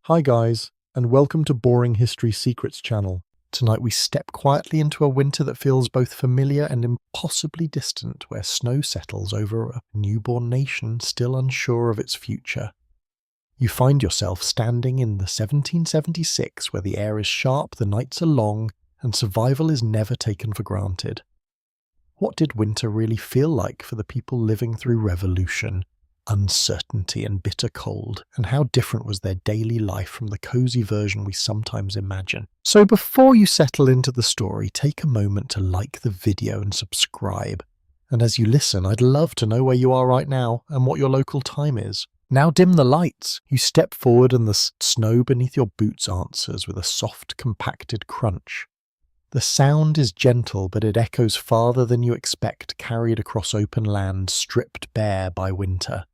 Hi guys, and welcome to Boring History Secrets channel. Tonight we step quietly into a winter that feels both familiar and impossibly distant, where snow settles over a newborn nation still unsure of its future. You find yourself standing in the 1776, where the air is sharp, the nights are long, and survival is never taken for granted. What did winter really feel like for the people living through revolution, uncertainty and bitter cold, and how different was their daily life from the cozy version we sometimes imagine? So before you settle into the story, take a moment to like the video and subscribe. And as you listen, I'd love to know where you are right now and what your local time is. Now dim the lights. You step forward and the snow beneath your boots answers with a soft, compacted crunch. The sound is gentle, but it echoes farther than you expect, carried across open land stripped bare by winter.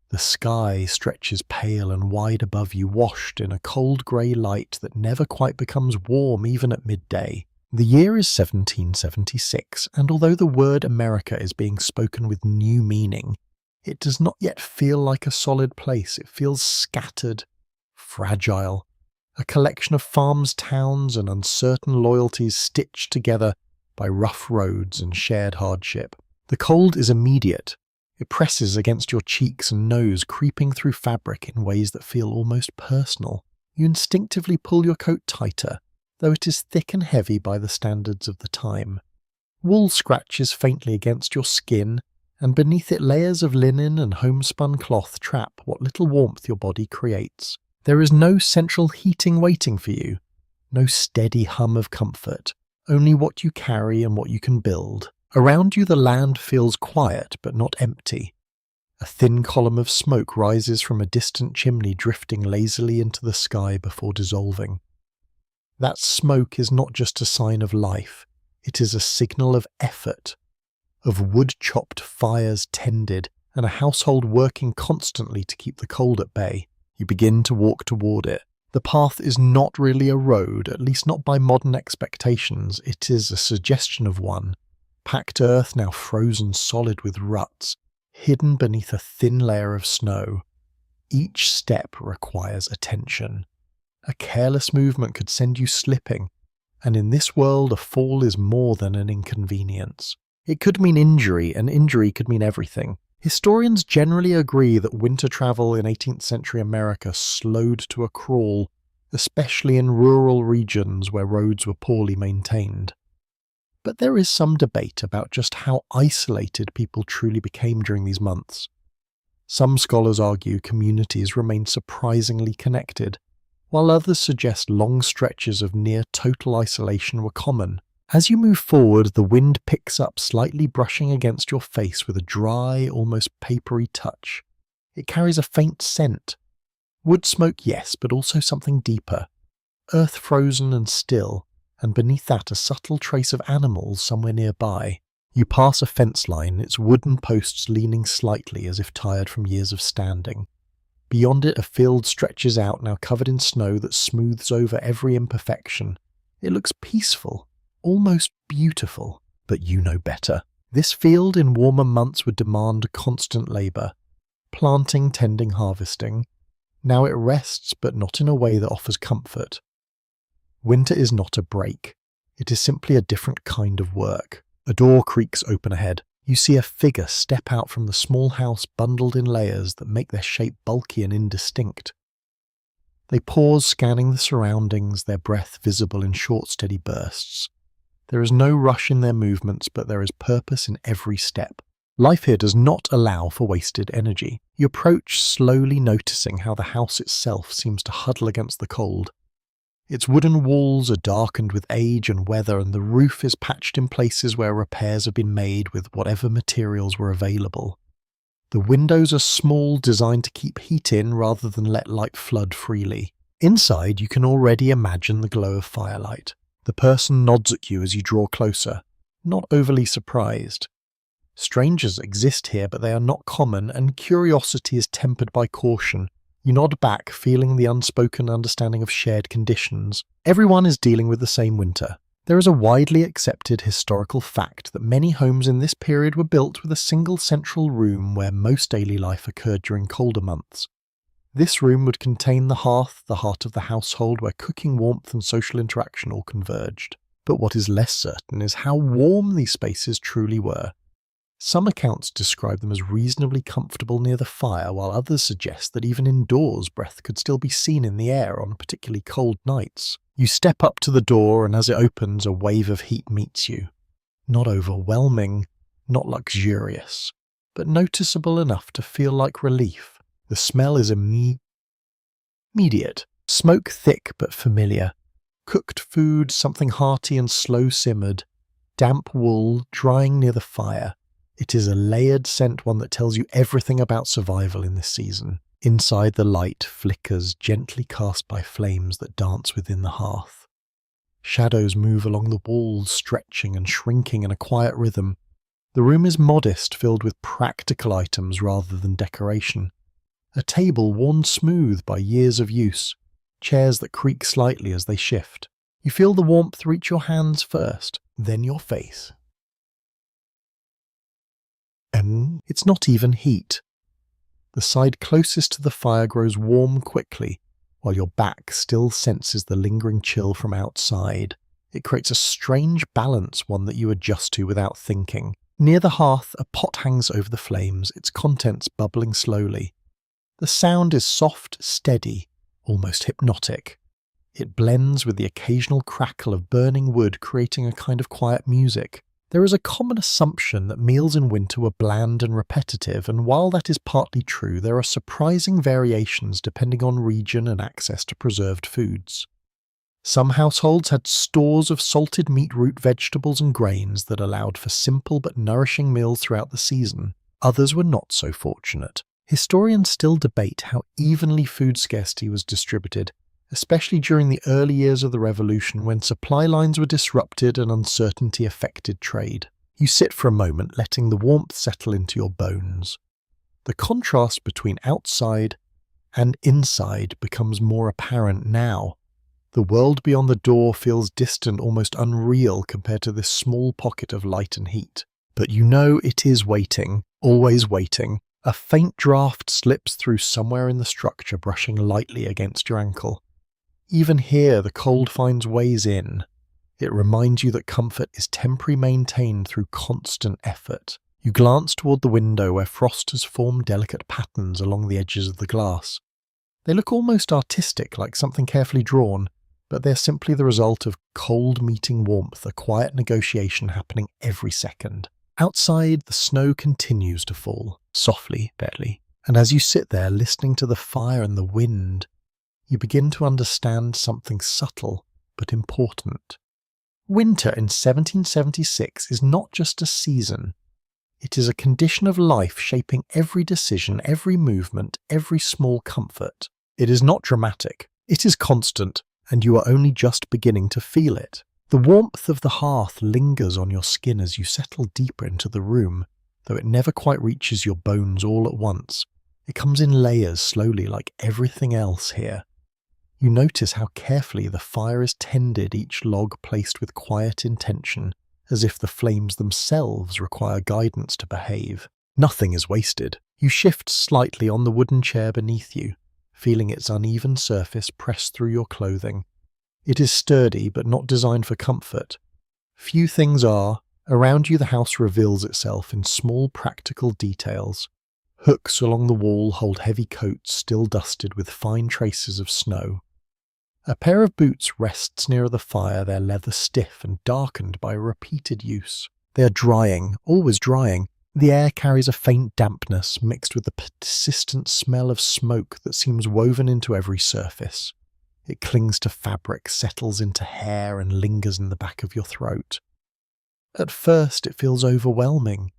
The sky stretches pale and wide above you, washed in a cold grey light that never quite becomes warm even at midday. The year is 1776, and although the word America is being spoken with new meaning, it does not yet feel like a solid place. It feels scattered, fragile, a collection of farms, towns, and uncertain loyalties stitched together by rough roads and shared hardship. The cold is immediate. It presses against your cheeks and nose, creeping through fabric in ways that feel almost personal. You instinctively pull your coat tighter, though it is thick and heavy by the standards of the time. Wool scratches faintly against your skin, and beneath it layers of linen and homespun cloth trap what little warmth your body creates. There is no central heating waiting for you, no steady hum of comfort, only what you carry and what you can build. Around you the land feels quiet but not empty. A thin column of smoke rises from a distant chimney, drifting lazily into the sky before dissolving. That smoke is not just a sign of life, it is a signal of effort, of wood-chopped fires tended, and a household working constantly to keep the cold at bay. You begin to walk toward it. The path is not really a road, at least not by modern expectations. It is a suggestion of one. Packed earth now frozen solid with ruts, hidden beneath a thin layer of snow. Each step requires attention. A careless movement could send you slipping, and in this world a fall is more than an inconvenience. It could mean injury, and injury could mean everything. Historians generally agree that winter travel in 18th century America slowed to a crawl, especially in rural regions where roads were poorly maintained. But there is some debate about just how isolated people truly became during these months. Some scholars argue communities remained surprisingly connected, while others suggest long stretches of near total isolation were common. As you move forward, the wind picks up, slightly brushing against your face with a dry, almost papery touch. It carries a faint scent. Wood smoke, yes, but also something deeper. Earth frozen and still, and beneath that a subtle trace of animals somewhere nearby. You pass a fence line, its wooden posts leaning slightly as if tired from years of standing. Beyond it a field stretches out, now covered in snow that smooths over every imperfection. It looks peaceful, almost beautiful, but you know better. This field in warmer months would demand constant labour. Planting, tending, harvesting. Now it rests, but not in a way that offers comfort. Winter is not a break. It is simply a different kind of work. A door creaks open ahead. You see a figure step out from the small house bundled in layers that make their shape bulky and indistinct. They pause, scanning the surroundings, their breath visible in short, steady bursts. There is no rush in their movements, but there is purpose in every step. Life here does not allow for wasted energy. You approach, slowly noticing how the house itself seems to huddle against the cold. Its wooden walls are darkened with age and weather, and the roof is patched in places where repairs have been made with whatever materials were available. The windows are small, designed to keep heat in rather than let light flood freely. Inside, you can already imagine the glow of firelight. The person nods at you as you draw closer, not overly surprised. Strangers exist here, but they are not common, and curiosity is tempered by caution. You nod back, feeling the unspoken understanding of shared conditions. Everyone is dealing with the same winter. There is a widely accepted historical fact that many homes in this period were built with a single central room where most daily life occurred during colder months. This room would contain the hearth, the heart of the household where cooking, warmth and social interaction all converged. But what is less certain is how warm these spaces truly were. Some accounts describe them as reasonably comfortable near the fire, while others suggest that even indoors breath could still be seen in the air on particularly cold nights. You step up to the door, and as it opens, a wave of heat meets you. Not overwhelming, not luxurious, but noticeable enough to feel like relief. The smell is immediate. Smoke thick but familiar. Cooked food, something hearty and slow-simmered. Damp wool, drying near the fire. It is a layered scent, one that tells you everything about survival in this season. Inside, the light flickers, gently cast by flames that dance within the hearth. Shadows move along the walls, stretching and shrinking in a quiet rhythm. The room is modest, filled with practical items rather than decoration. A table worn smooth by years of use. Chairs that creak slightly as they shift. You feel the warmth reach your hands first, then your face. And it's not even heat. The side closest to the fire grows warm quickly, while your back still senses the lingering chill from outside. It creates a strange balance, one that you adjust to without thinking. Near the hearth, a pot hangs over the flames, its contents bubbling slowly. The sound is soft, steady, almost hypnotic. It blends with the occasional crackle of burning wood, creating a kind of quiet music. There is a common assumption that meals in winter were bland and repetitive, and while that is partly true, there are surprising variations depending on region and access to preserved foods. Some households had stores of salted meat, root vegetables and grains that allowed for simple but nourishing meals throughout the season. Others were not so fortunate. Historians still debate how evenly food scarcity was distributed, especially during the early years of the Revolution when supply lines were disrupted and uncertainty affected trade. You sit for a moment, letting the warmth settle into your bones. The contrast between outside and inside becomes more apparent now. The world beyond the door feels distant, almost unreal compared to this small pocket of light and heat. But you know it is waiting, always waiting. A faint draft slips through somewhere in the structure, brushing lightly against your ankle. Even here, the cold finds ways in. It reminds you that comfort is temporarily maintained through constant effort. You glance toward the window where frost has formed delicate patterns along the edges of the glass. They look almost artistic, like something carefully drawn, but they're simply the result of cold meeting warmth, a quiet negotiation happening every second. Outside, the snow continues to fall, softly, barely, and as you sit there listening to the fire and the wind, you begin to understand something subtle but important. Winter in 1776 is not just a season. It is a condition of life shaping every decision, every movement, every small comfort. It is not dramatic. It is constant, and you are only just beginning to feel it. The warmth of the hearth lingers on your skin as you settle deeper into the room, though it never quite reaches your bones all at once. It comes in layers slowly, like everything else here. You notice how carefully the fire is tended, each log placed with quiet intention, as if the flames themselves require guidance to behave. Nothing is wasted. You shift slightly on the wooden chair beneath you, feeling its uneven surface press through your clothing. It is sturdy, but not designed for comfort. Few things are. Around you the house reveals itself in small practical details. Hooks along the wall hold heavy coats still dusted with fine traces of snow. A pair of boots rests near the fire, their leather stiff and darkened by repeated use. They are drying, always drying. The air carries a faint dampness mixed with the persistent smell of smoke that seems woven into every surface. It clings to fabric, settles into hair, and lingers in the back of your throat. At first it feels overwhelming,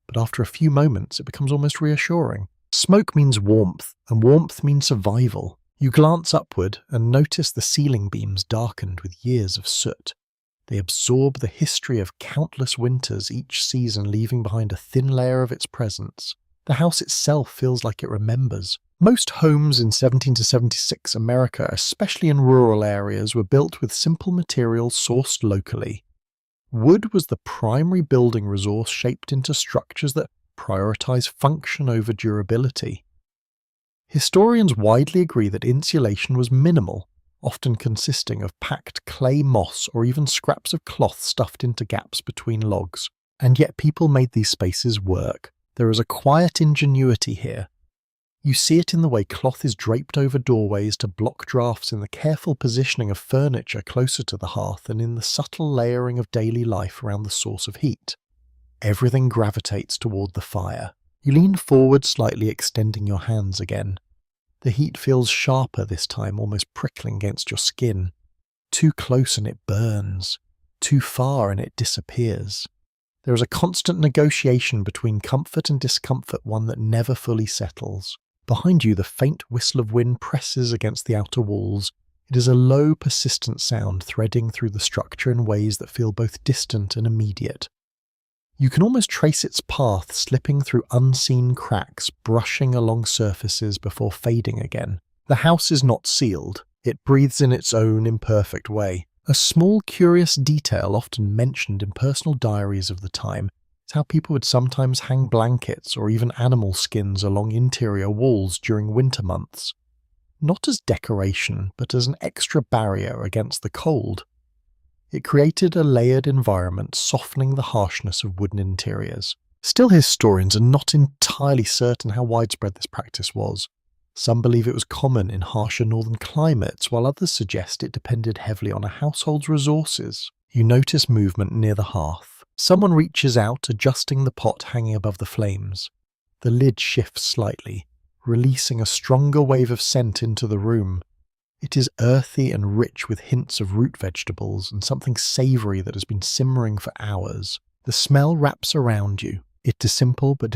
but after a few moments it becomes almost reassuring. Smoke means warmth, and warmth means survival. You glance upward and notice the ceiling beams darkened with years of soot. They absorb the history of countless winters, each season leaving behind a thin layer of its presence. The house itself feels like it remembers. Most homes in 17 to 76 America, especially in rural areas, were built with simple materials sourced locally. Wood was the primary building resource shaped into structures that prioritize function over durability. Historians widely agree that insulation was minimal, often consisting of packed clay moss or even scraps of cloth stuffed into gaps between logs. And yet people made these spaces work. There is a quiet ingenuity here. You see it in the way cloth is draped over doorways to block drafts, in the careful positioning of furniture closer to the hearth, and in the subtle layering of daily life around the source of heat. Everything gravitates toward the fire. You lean forward slightly, extending your hands again. The heat feels sharper this time, almost prickling against your skin. Too close and it burns. Too far and it disappears. There is a constant negotiation between comfort and discomfort, one that never fully settles. Behind you, the faint whistle of wind presses against the outer walls. It is a low, persistent sound threading through the structure in ways that feel both distant and immediate. You can almost trace its path, slipping through unseen cracks, brushing along surfaces before fading again. The house is not sealed. It breathes in its own imperfect way. A small, curious detail often mentioned in personal diaries of the time is how people would sometimes hang blankets or even animal skins along interior walls during winter months. Not as decoration, but as an extra barrier against the cold. It created a layered environment, softening the harshness of wooden interiors. Still, historians are not entirely certain how widespread this practice was. Some believe it was common in harsher northern climates, while others suggest it depended heavily on a household's resources. You notice movement near the hearth. Someone reaches out, adjusting the pot hanging above the flames. The lid shifts slightly, releasing a stronger wave of scent into the room. It is earthy and rich, with hints of root vegetables and something savoury that has been simmering for hours. The smell wraps around you. It is simple but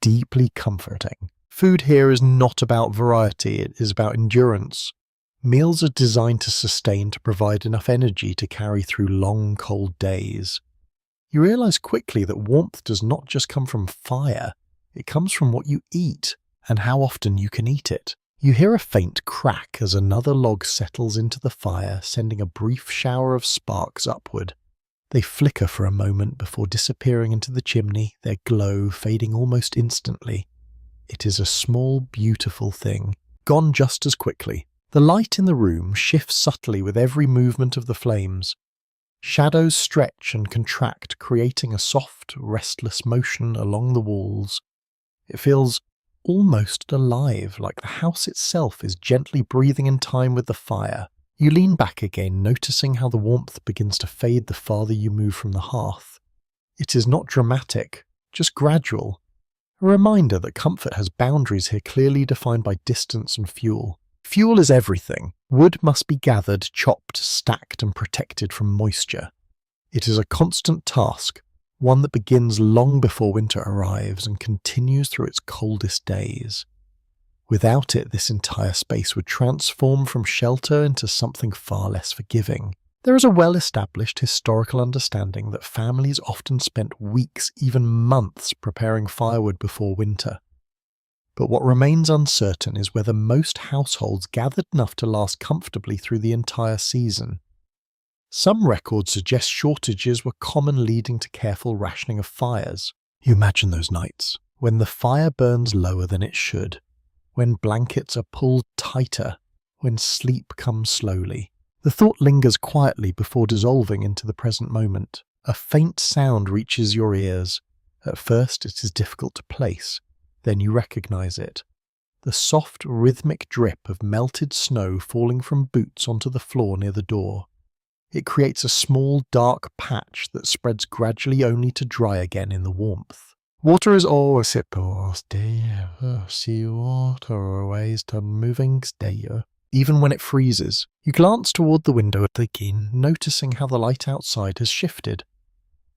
deeply comforting. Food here is not about variety, it is about endurance. Meals are designed to sustain, to provide enough energy to carry through long, cold days. You realise quickly that warmth does not just come from fire, it comes from what you eat and how often you can eat it. You hear a faint crack as another log settles into the fire, sending a brief shower of sparks upward. They flicker for a moment before disappearing into the chimney, their glow fading almost instantly. It is a small, beautiful thing, gone just as quickly. The light in the room shifts subtly with every movement of the flames. Shadows stretch and contract, creating a soft, restless motion along the walls. It feels almost alive, like the house itself is gently breathing in time with the fire. You lean back again, noticing how the warmth begins to fade the farther you move from the hearth. It is not dramatic, just gradual. A reminder that comfort has boundaries here, clearly defined by distance and fuel. Fuel is everything. Wood must be gathered, chopped, stacked, and protected from moisture. It is a constant task, one that begins long before winter arrives and continues through its coldest days. Without it, this entire space would transform from shelter into something far less forgiving. There is a well-established historical understanding that families often spent weeks, even months, preparing firewood before winter. But what remains uncertain is whether most households gathered enough to last comfortably through the entire season. Some records suggest shortages were common, leading to careful rationing of fires. You imagine those nights, when the fire burns lower than it should, when blankets are pulled tighter, when sleep comes slowly. The thought lingers quietly before dissolving into the present moment. A faint sound reaches your ears. At first it is difficult to place, then you recognize it. The soft, rhythmic drip of melted snow falling from boots onto the floor near the door. It creates a small, dark patch that spreads gradually, only to dry again in the warmth. Water is always supposed to see water always to moving stay. Even when it freezes, you glance toward the window again, noticing how the light outside has shifted.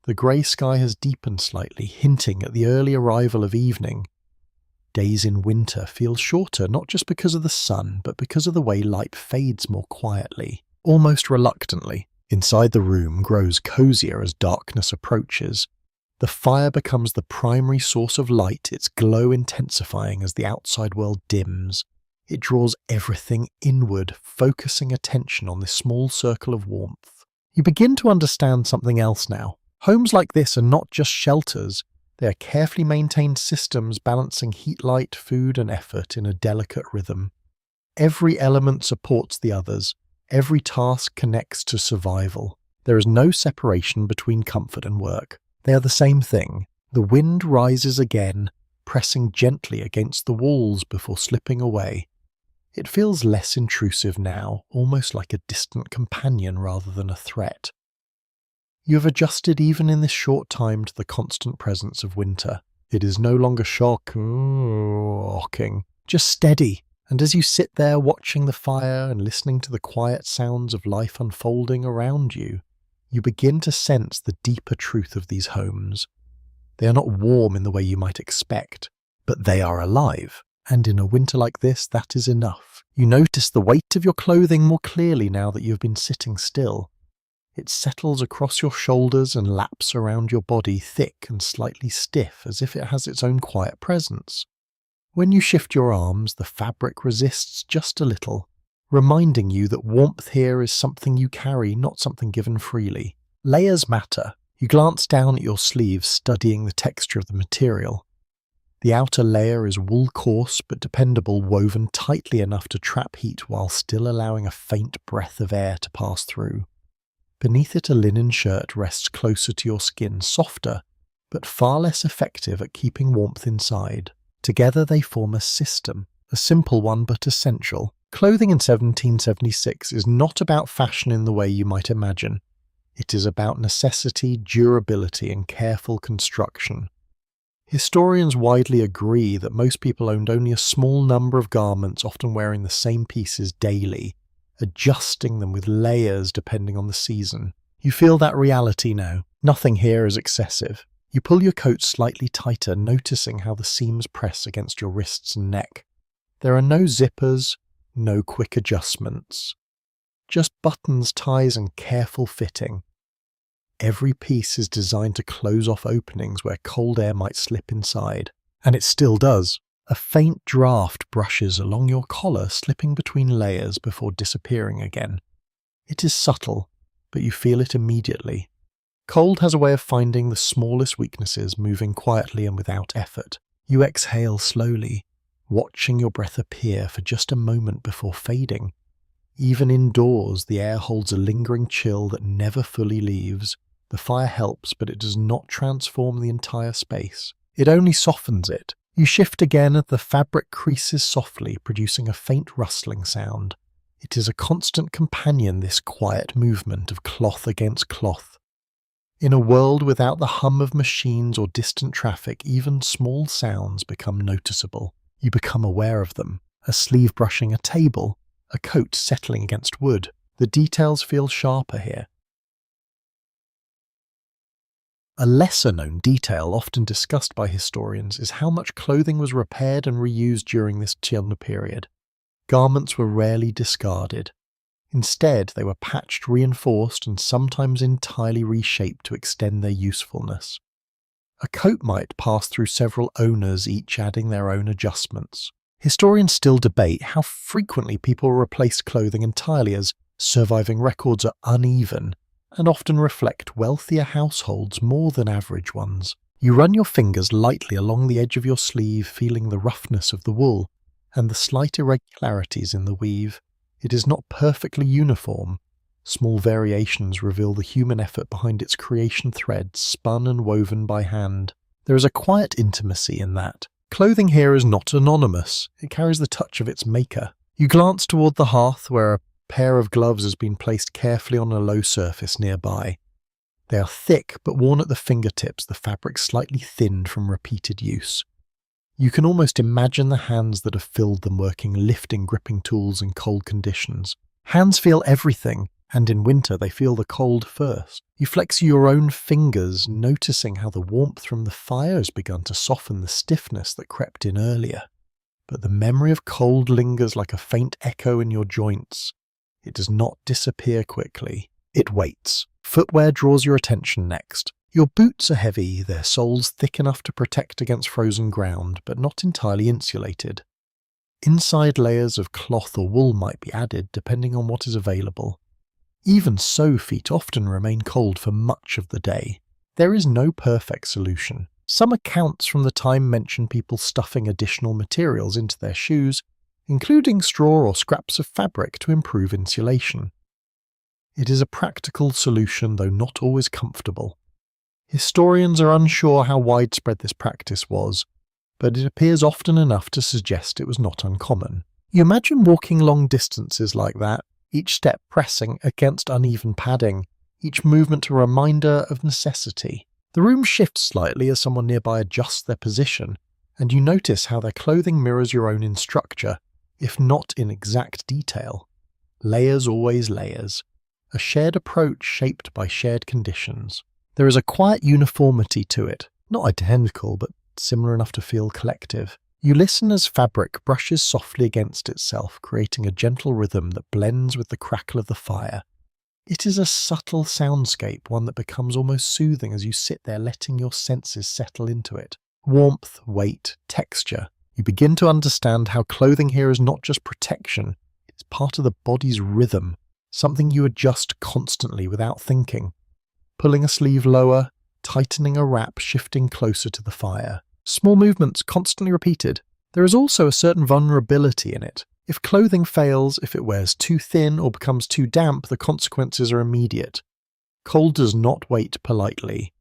The grey sky has deepened slightly, hinting at the early arrival of evening. Days in winter feel shorter, not just because of the sun, but because of the way light fades more quietly, almost reluctantly. Inside the room grows cozier as darkness approaches. The fire becomes the primary source of light, its glow intensifying as the outside world dims. It draws everything inward, focusing attention on this small circle of warmth. You begin to understand something else now. Homes like this are not just shelters, They are carefully maintained systems balancing heat, light, food, and effort in a delicate rhythm. Every element supports the others. Every task connects to survival. There is no separation between comfort and work. They are the same thing. The wind rises again, pressing gently against the walls before slipping away. It feels less intrusive now, almost like a distant companion rather than a threat. You have adjusted even in this short time to the constant presence of winter. It is no longer shocking, just steady. And as you sit there watching the fire and listening to the quiet sounds of life unfolding around you, you begin to sense the deeper truth of these homes. They are not warm in the way you might expect, but they are alive. And in a winter like this, that is enough. You notice the weight of your clothing more clearly now that you have been sitting still. It settles across your shoulders and laps around your body, thick and slightly stiff, as if it has its own quiet presence. When you shift your arms, the fabric resists just a little, reminding you that warmth here is something you carry, not something given freely. Layers matter. You glance down at your sleeves, studying the texture of the material. The outer layer is wool, coarse but dependable, woven tightly enough to trap heat while still allowing a faint breath of air to pass through. Beneath it, a linen shirt rests closer to your skin, softer, but far less effective at keeping warmth inside. Together they form a system, a simple one but essential. Clothing in 1776 is not about fashion in the way you might imagine. It is about necessity, durability, and careful construction. Historians widely agree that most people owned only a small number of garments, often wearing the same pieces daily, adjusting them with layers depending on the season. You feel that reality now. Nothing here is excessive. You pull your coat slightly tighter, noticing how the seams press against your wrists and neck. There are no zippers, no quick adjustments. Just buttons, ties, and careful fitting. Every piece is designed to close off openings where cold air might slip inside. And it still does. A faint draft brushes along your collar, slipping between layers before disappearing again. It is subtle, but you feel it immediately. Cold has a way of finding the smallest weaknesses, moving quietly and without effort. You exhale slowly, watching your breath appear for just a moment before fading. Even indoors, the air holds a lingering chill that never fully leaves. The fire helps, but it does not transform the entire space. It only softens it. You shift again, the fabric creases softly, producing a faint rustling sound. It is a constant companion, this quiet movement of cloth against cloth. In a world without the hum of machines or distant traffic, even small sounds become noticeable. You become aware of them. A sleeve brushing a table, a coat settling against wood. The details feel sharper here. A lesser-known detail often discussed by historians is how much clothing was repaired and reused during this Chilna period. Garments were rarely discarded. Instead, they were patched, reinforced, and sometimes entirely reshaped to extend their usefulness. A coat might pass through several owners, each adding their own adjustments. Historians still debate how frequently people replace clothing entirely, as surviving records are uneven and often reflect wealthier households more than average ones. You run your fingers lightly along the edge of your sleeve, feeling the roughness of the wool and the slight irregularities in the weave. It is not perfectly uniform. Small variations reveal the human effort behind its creation, threads spun and woven by hand. There is a quiet intimacy in that. Clothing here is not anonymous. It carries the touch of its maker. You glance toward the hearth, where a pair of gloves has been placed carefully on a low surface nearby. They are thick but worn at the fingertips, the fabric slightly thinned from repeated use. You can almost imagine the hands that have filled them working, lifting, gripping tools in cold conditions. Hands feel everything, and in winter they feel the cold first. You flex your own fingers, noticing how the warmth from the fire has begun to soften the stiffness that crept in earlier. But the memory of cold lingers like a faint echo in your joints. It does not disappear quickly. It waits. Footwear draws your attention next. Your boots are heavy, their soles thick enough to protect against frozen ground, but not entirely insulated. Inside layers of cloth or wool might be added, depending on what is available. Even so, feet often remain cold for much of the day. There is no perfect solution. Some accounts from the time mention people stuffing additional materials into their shoes, including straw or scraps of fabric to improve insulation. It is a practical solution, though not always comfortable. Historians are unsure how widespread this practice was, but it appears often enough to suggest it was not uncommon. You imagine walking long distances like that, each step pressing against uneven padding, each movement a reminder of necessity. The room shifts slightly as someone nearby adjusts their position, and you notice how their clothing mirrors your own in structure, if not in exact detail. Layers always layers. A shared approach shaped by shared conditions. There is a quiet uniformity to it, not identical, but similar enough to feel collective. You listen as fabric brushes softly against itself, creating a gentle rhythm that blends with the crackle of the fire. It is a subtle soundscape, one that becomes almost soothing as you sit there letting your senses settle into it. Warmth, weight, texture. You begin to understand how clothing here is not just protection, it's part of the body's rhythm, something you adjust constantly without thinking. Pulling a sleeve lower, tightening a wrap, shifting closer to the fire. Small movements constantly repeated. There is also a certain vulnerability in it. If clothing fails, if it wears too thin or becomes too damp, the consequences are immediate. Cold does not wait politely.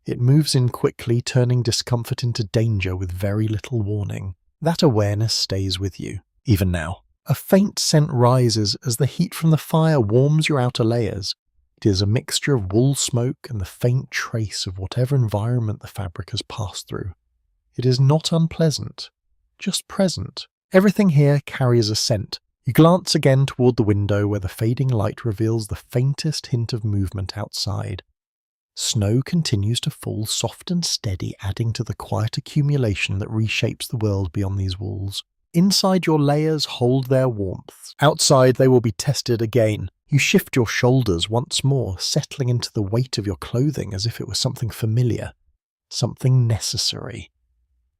It moves in quickly, turning discomfort into danger with very little warning. That awareness stays with you, even now. A faint scent rises as the heat from the fire warms your outer layers. It is a mixture of wool smoke and the faint trace of whatever environment the fabric has passed through. It is not unpleasant, just present. Everything here carries a scent. You glance again toward the window where the fading light reveals the faintest hint of movement outside. Snow continues to fall soft and steady, adding to the quiet accumulation that reshapes the world beyond these walls. Inside, your layers hold their warmth. Outside, they will be tested again. You shift your shoulders once more, settling into the weight of your clothing as if it was something familiar, something necessary.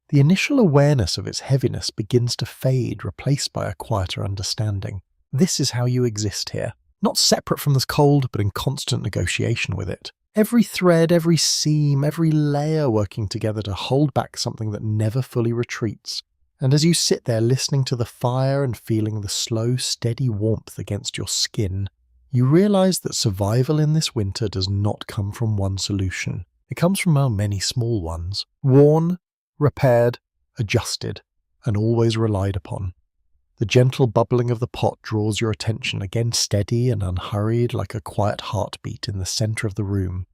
The initial awareness of its heaviness begins to fade, replaced by a quieter understanding. This is how you exist here, not separate from this cold, but in constant negotiation with it. Every thread, every seam, every layer working together to hold back something that never fully retreats. And as you sit there listening to the fire and feeling the slow, steady warmth against your skin, you realize that survival in this winter does not come from one solution. It comes from many small ones, worn, repaired, adjusted, and always relied upon. The gentle bubbling of the pot draws your attention, again steady and unhurried like a quiet heartbeat in the center of the room.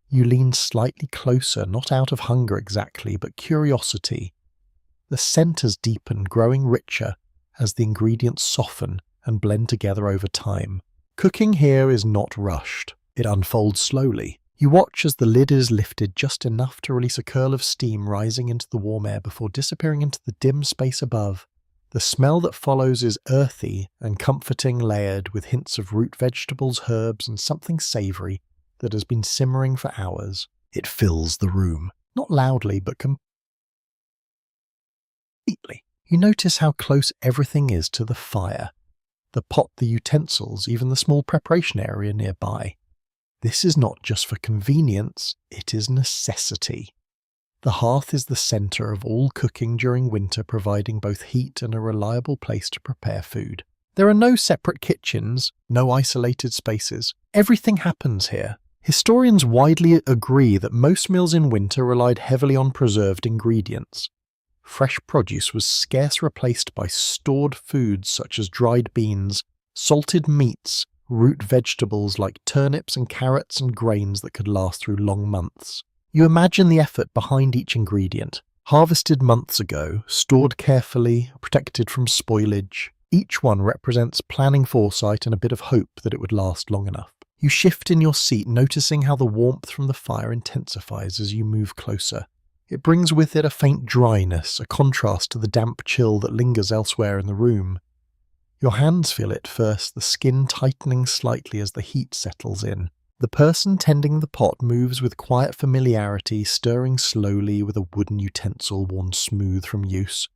You lean slightly closer, not out of hunger exactly, but curiosity. The scent has deepened, growing richer as the ingredients soften and blend together over time. Cooking here is not rushed. It unfolds slowly. You watch as the lid is lifted just enough to release a curl of steam rising into the warm air before disappearing into the dim space above. The smell that follows is earthy and comforting, layered with hints of root vegetables, herbs, and something savory that has been simmering for hours. It fills the room, not loudly, but completely. You notice how close everything is to the fire. The pot, the utensils, even the small preparation area nearby. This is not just for convenience, it is necessity. The hearth is the center of all cooking during winter, providing both heat and a reliable place to prepare food. There are no separate kitchens, no isolated spaces. Everything happens here. Historians widely agree that most meals in winter relied heavily on preserved ingredients. Fresh produce was scarce, replaced by stored foods such as dried beans, salted meats, root vegetables like turnips and carrots, and grains that could last through long months. You imagine the effort behind each ingredient. Harvested months ago, stored carefully, protected from spoilage. Each one represents planning, foresight, and a bit of hope that it would last long enough. You shift in your seat, noticing how the warmth from the fire intensifies as you move closer. It brings with it a faint dryness, a contrast to the damp chill that lingers elsewhere in the room. Your hands feel it first, the skin tightening slightly as the heat settles in. The person tending the pot moves with quiet familiarity, stirring slowly with a wooden utensil worn smooth from use.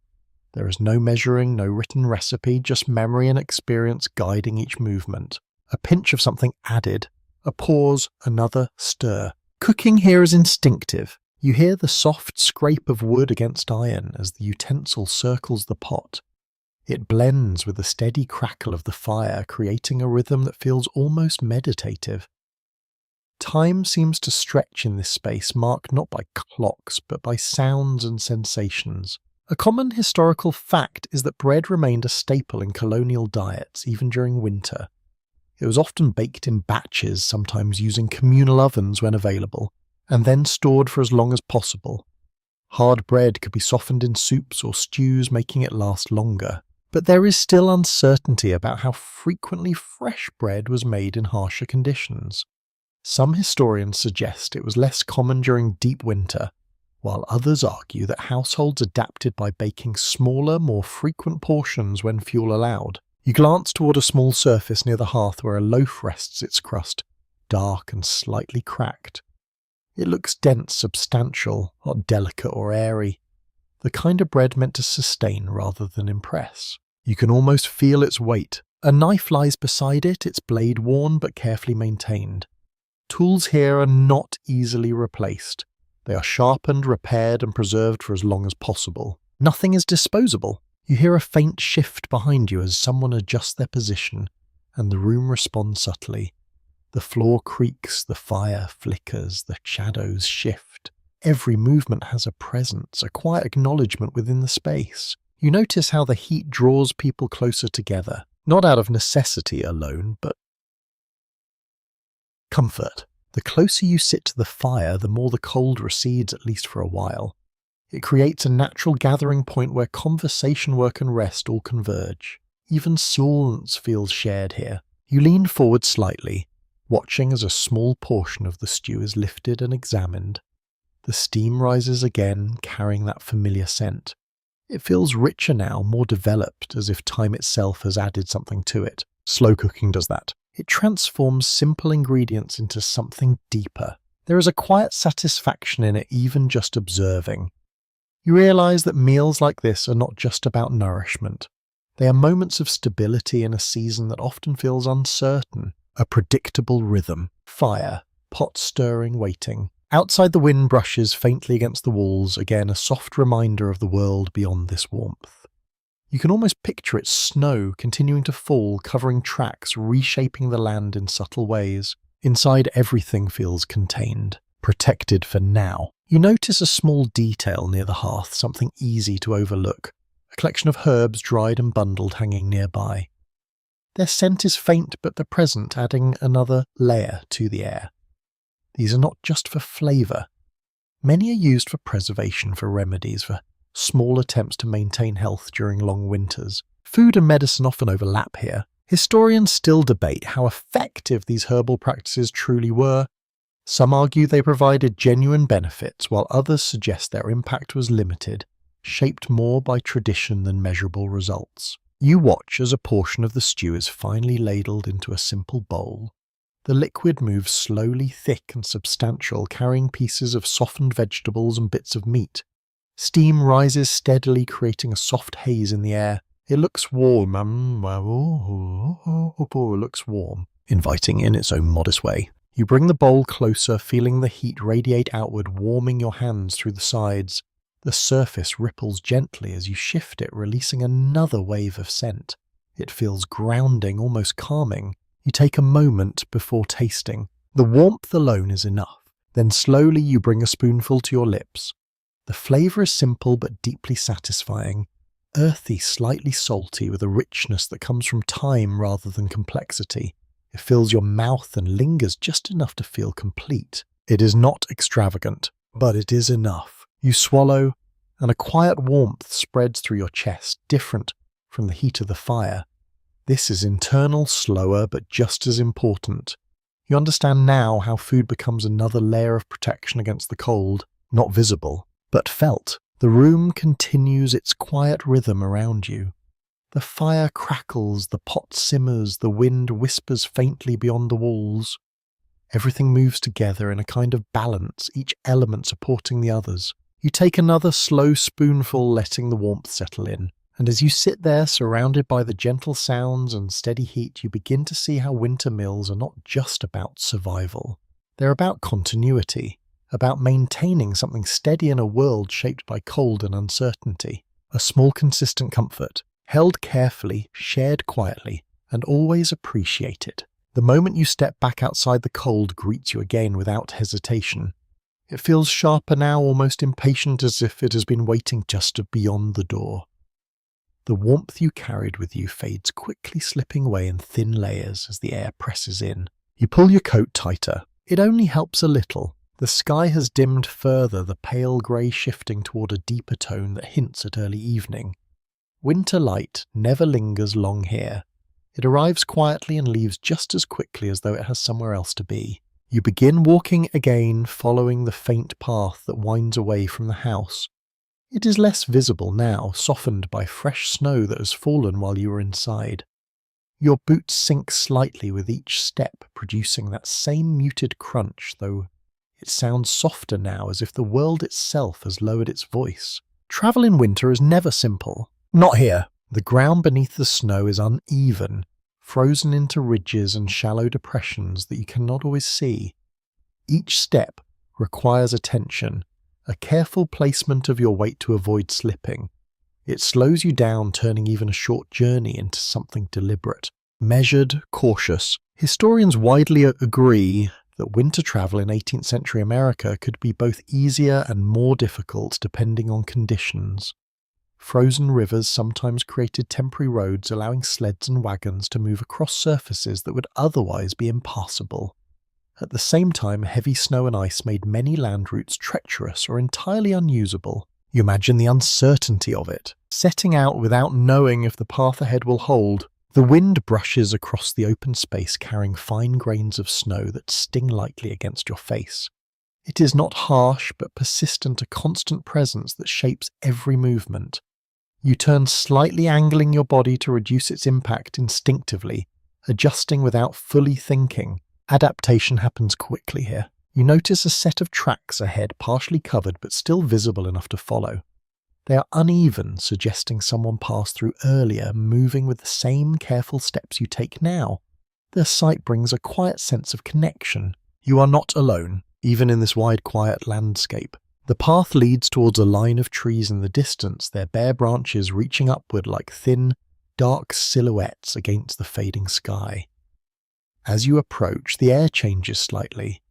There is no measuring, no written recipe, just memory and experience guiding each movement. A pinch of something added, a pause, another stir. Cooking here is instinctive. You hear the soft scrape of wood against iron as the utensil circles the pot. It blends with the steady crackle of the fire, creating a rhythm that feels almost meditative. Time seems to stretch in this space, marked not by clocks, but by sounds and sensations. A common historical fact is that bread remained a staple in colonial diets, even during winter. It was often baked in batches, sometimes using communal ovens when available, and then stored for as long as possible. Hard bread could be softened in soups or stews, making it last longer. But there is still uncertainty about how frequently fresh bread was made in harsher conditions. Some historians suggest it was less common during deep winter, while others argue that households adapted by baking smaller, more frequent portions when fuel allowed. You glance toward a small surface near the hearth where a loaf rests its crust, dark and slightly cracked. It looks dense, substantial, not delicate or airy. The kind of bread meant to sustain rather than impress. You can almost feel its weight. A knife lies beside it, its blade worn but carefully maintained. Tools here are not easily replaced. They are sharpened, repaired, and preserved for as long as possible. Nothing is disposable. You hear a faint shift behind you as someone adjusts their position, and the room responds subtly. The floor creaks, the fire flickers, the shadows shift. Every movement has a presence, a quiet acknowledgement within the space. You notice how the heat draws people closer together, not out of necessity alone, but comfort. The closer you sit to the fire, the more the cold recedes, at least for a while. It creates a natural gathering point where conversation, work and rest all converge. Even silence feels shared here. You lean forward slightly, watching as a small portion of the stew is lifted and examined. The steam rises again, carrying that familiar scent. It feels richer now, more developed, as if time itself has added something to it. Slow cooking does that. It transforms simple ingredients into something deeper. There is a quiet satisfaction in it, even just observing. You realize that meals like this are not just about nourishment. They are moments of stability in a season that often feels uncertain. A predictable rhythm. Fire, pot stirring, waiting. Outside the wind brushes faintly against the walls, again a soft reminder of the world beyond this warmth. You can almost picture it snow continuing to fall, covering tracks, reshaping the land in subtle ways. Inside, everything feels contained, protected for now. You notice a small detail near the hearth, something easy to overlook. A collection of herbs dried and bundled hanging nearby. Their scent is faint but they're present, adding another layer to the air. These are not just for flavour. Many are used for preservation, for remedies, for small attempts to maintain health during long winters. Food and medicine often overlap here. Historians still debate how effective these herbal practices truly were. Some argue they provided genuine benefits, while others suggest their impact was limited, shaped more by tradition than measurable results. You watch as a portion of the stew is finally ladled into a simple bowl. The liquid moves slowly, thick and substantial, carrying pieces of softened vegetables and bits of meat. Steam rises steadily, creating a soft haze in the air. It looks warm, inviting in its own modest way. You bring the bowl closer, feeling the heat radiate outward, warming your hands through the sides. The surface ripples gently as you shift it, releasing another wave of scent. It feels grounding, almost calming. You take a moment before tasting. The warmth alone is enough. Then slowly you bring a spoonful to your lips. The flavour is simple but deeply satisfying. Earthy, slightly salty, with a richness that comes from time rather than complexity. It fills your mouth and lingers just enough to feel complete. It is not extravagant, but it is enough. You swallow, and a quiet warmth spreads through your chest, different from the heat of the fire. This is internal, slower, but just as important. You understand now how food becomes another layer of protection against the cold, not visible, but felt. The room continues its quiet rhythm around you. The fire crackles, the pot simmers, the wind whispers faintly beyond the walls. Everything moves together in a kind of balance, each element supporting the others. You take another slow spoonful, letting the warmth settle in. And as you sit there, surrounded by the gentle sounds and steady heat, you begin to see how winter meals are not just about survival. They're about continuity. about maintaining something steady in a world shaped by cold and uncertainty. A small consistent comfort, held carefully, shared quietly, and always appreciated. The moment you step back outside, the cold greets you again without hesitation. It feels sharper now, almost impatient, as if it has been waiting just beyond the door. The warmth you carried with you fades quickly, slipping away in thin layers as the air presses in. You pull your coat tighter. It only helps a little. The sky has dimmed further, the pale grey shifting toward a deeper tone that hints at early evening. Winter light never lingers long here. It arrives quietly and leaves just as quickly as though it has somewhere else to be. You begin walking again, following the faint path that winds away from the house. It is less visible now, softened by fresh snow that has fallen while you were inside. Your boots sink slightly with each step, producing that same muted crunch, though it sounds softer now, as if the world itself has lowered its voice. Travel in winter is never simple. Not here. The ground beneath the snow is uneven, frozen into ridges and shallow depressions that you cannot always see. Each step requires attention, a careful placement of your weight to avoid slipping. It slows you down, turning even a short journey into something deliberate, measured, cautious. Historians widely agree that winter travel in 18th century America could be both easier and more difficult depending on conditions. Frozen rivers sometimes created temporary roads, allowing sleds and wagons to move across surfaces that would otherwise be impassable. At the same time, heavy snow and ice made many land routes treacherous or entirely unusable. You imagine the uncertainty of it, setting out without knowing if the path ahead will hold. The wind brushes across the open space, carrying fine grains of snow that sting lightly against your face. It is not harsh, but persistent, a constant presence that shapes every movement. You turn slightly, angling your body to reduce its impact instinctively, adjusting without fully thinking. Adaptation happens quickly here. You notice a set of tracks ahead, partially covered but still visible enough to follow. They are uneven, suggesting someone passed through earlier, moving with the same careful steps you take now. Their sight brings a quiet sense of connection. You are not alone, even in this wide, quiet landscape. The path leads towards a line of trees in the distance, their bare branches reaching upward like thin, dark silhouettes against the fading sky. As you approach, the air changes slightly.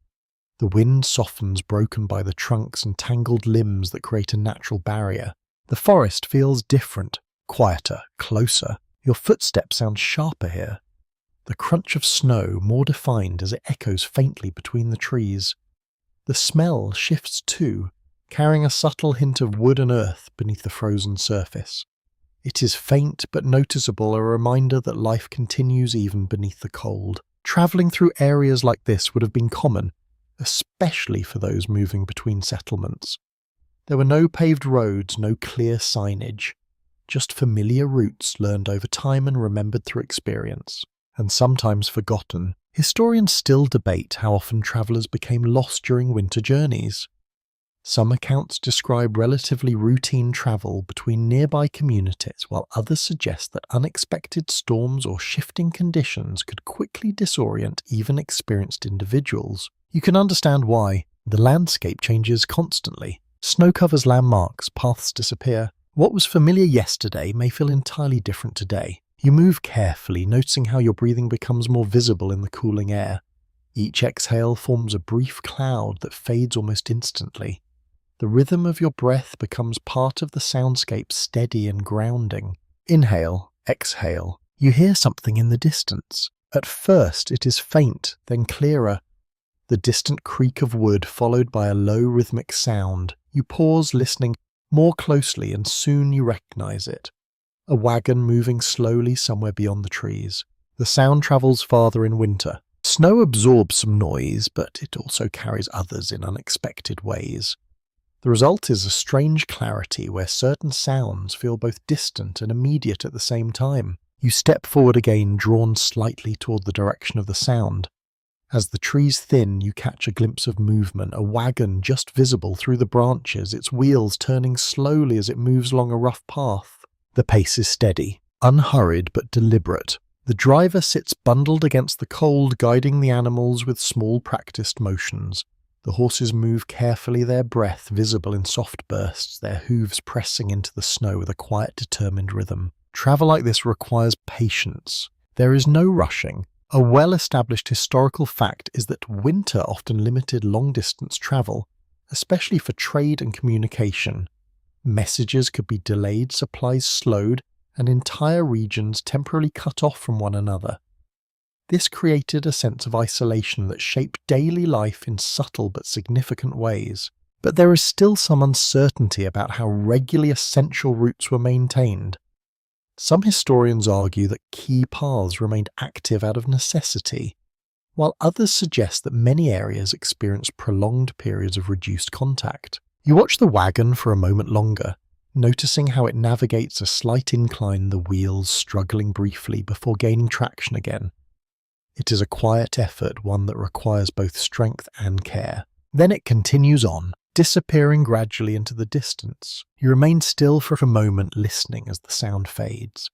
The wind softens, broken by the trunks and tangled limbs that create a natural barrier. The forest feels different, quieter, closer. Your footsteps sound sharper here. The crunch of snow more defined as it echoes faintly between the trees. The smell shifts too, carrying a subtle hint of wood and earth beneath the frozen surface. It is faint but noticeable, a reminder that life continues even beneath the cold. Travelling through areas like this would have been common, especially for those moving between settlements. There were no paved roads, no clear signage, just familiar routes learned over time and remembered through experience, and sometimes forgotten. Historians still debate how often travellers became lost during winter journeys. Some accounts describe relatively routine travel between nearby communities, while others suggest that unexpected storms or shifting conditions could quickly disorient even experienced individuals. You can understand why. The landscape changes constantly. Snow covers landmarks, paths disappear. What was familiar yesterday may feel entirely different today. You move carefully, noticing how your breathing becomes more visible in the cooling air. Each exhale forms a brief cloud that fades almost instantly. The rhythm of your breath becomes part of the soundscape, steady and grounding. Inhale, exhale. You hear something in the distance. At first it is faint, then clearer. The distant creak of wood followed by a low rhythmic sound. You pause, listening more closely, and soon you recognize it. A wagon moving slowly somewhere beyond the trees. The sound travels farther in winter. Snow absorbs some noise, but it also carries others in unexpected ways. The result is a strange clarity where certain sounds feel both distant and immediate at the same time. You step forward again, drawn slightly toward the direction of the sound. As the trees thin, you catch a glimpse of movement, a wagon just visible through the branches, its wheels turning slowly as it moves along a rough path. The pace is steady, unhurried but deliberate. The driver sits bundled against the cold, guiding the animals with small practiced motions. The horses move carefully, their breath visible in soft bursts, their hooves pressing into the snow with a quiet, determined rhythm. Travel like this requires patience. There is no rushing. A well-established historical fact is that winter often limited long-distance travel, especially for trade and communication. Messages could be delayed, supplies slowed, and entire regions temporarily cut off from one another. This created a sense of isolation that shaped daily life in subtle but significant ways. But there is still some uncertainty about how regularly essential routes were maintained. Some historians argue that key paths remained active out of necessity, while others suggest that many areas experienced prolonged periods of reduced contact. You watch the wagon for a moment longer, noticing how it navigates a slight incline, the wheels struggling briefly before gaining traction again. It is a quiet effort, one that requires both strength and care. Then it continues on, disappearing gradually into the distance. You remain still for a moment, listening as the sound fades.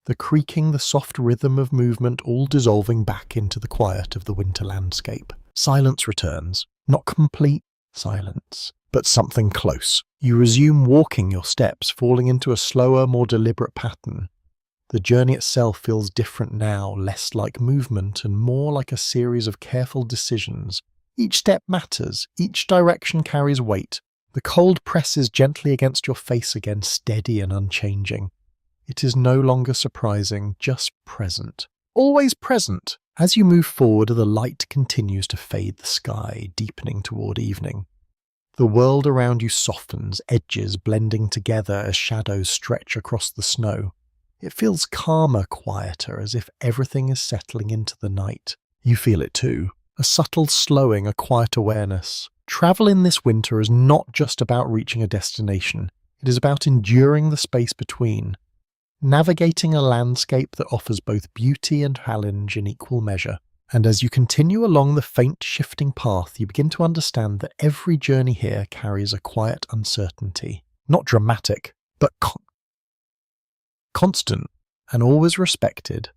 The creaking, the soft rhythm of movement all dissolving back into the quiet of the winter landscape. Silence returns. Not complete silence, but something close. You resume walking, your steps falling into a slower, more deliberate pattern. The journey itself feels different now, less like movement and more like a series of careful decisions. Each step matters, each direction carries weight. The cold presses gently against your face again, steady and unchanging. It is no longer surprising, just present. Always present. As you move forward, the light continues to fade the sky, deepening toward evening. The world around you softens, edges blending together as shadows stretch across the snow. It feels calmer, quieter, as if everything is settling into the night. You feel it too. A subtle slowing, a quiet awareness. Travel in this winter is not just about reaching a destination. It is about enduring the space between, navigating a landscape that offers both beauty and challenge in equal measure. And as you continue along the faint, shifting path, you begin to understand that every journey here carries a quiet uncertainty. Not dramatic, but constant and always respected.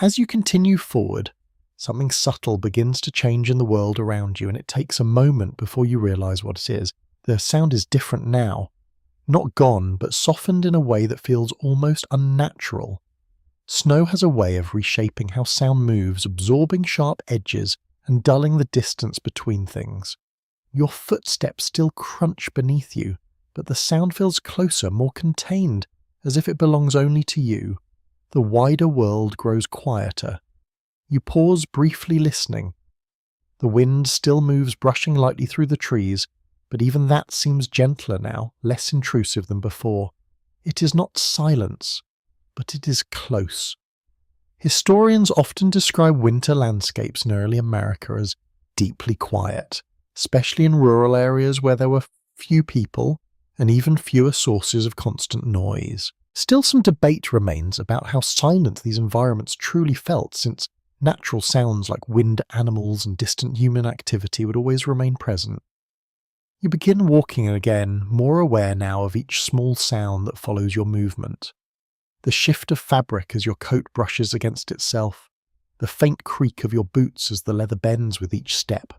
As you continue forward, something subtle begins to change in the world around you, and it takes a moment before you realize what it is. The sound is different now. Not gone, but softened in a way that feels almost unnatural. Snow has a way of reshaping how sound moves, absorbing sharp edges and dulling the distance between things. Your footsteps still crunch beneath you, but the sound feels closer, more contained, as if it belongs only to you. The wider world grows quieter. You pause, briefly listening. The wind still moves, brushing lightly through the trees, but even that seems gentler now, less intrusive than before. It is not silence, but it is close. Historians often describe winter landscapes in early America as deeply quiet, especially in rural areas where there were few people and even fewer sources of constant noise. Still, some debate remains about how silent these environments truly felt, since natural sounds like wind, animals, and distant human activity would always remain present. You begin walking again, more aware now of each small sound that follows your movement. The shift of fabric as your coat brushes against itself, the faint creak of your boots as the leather bends with each step.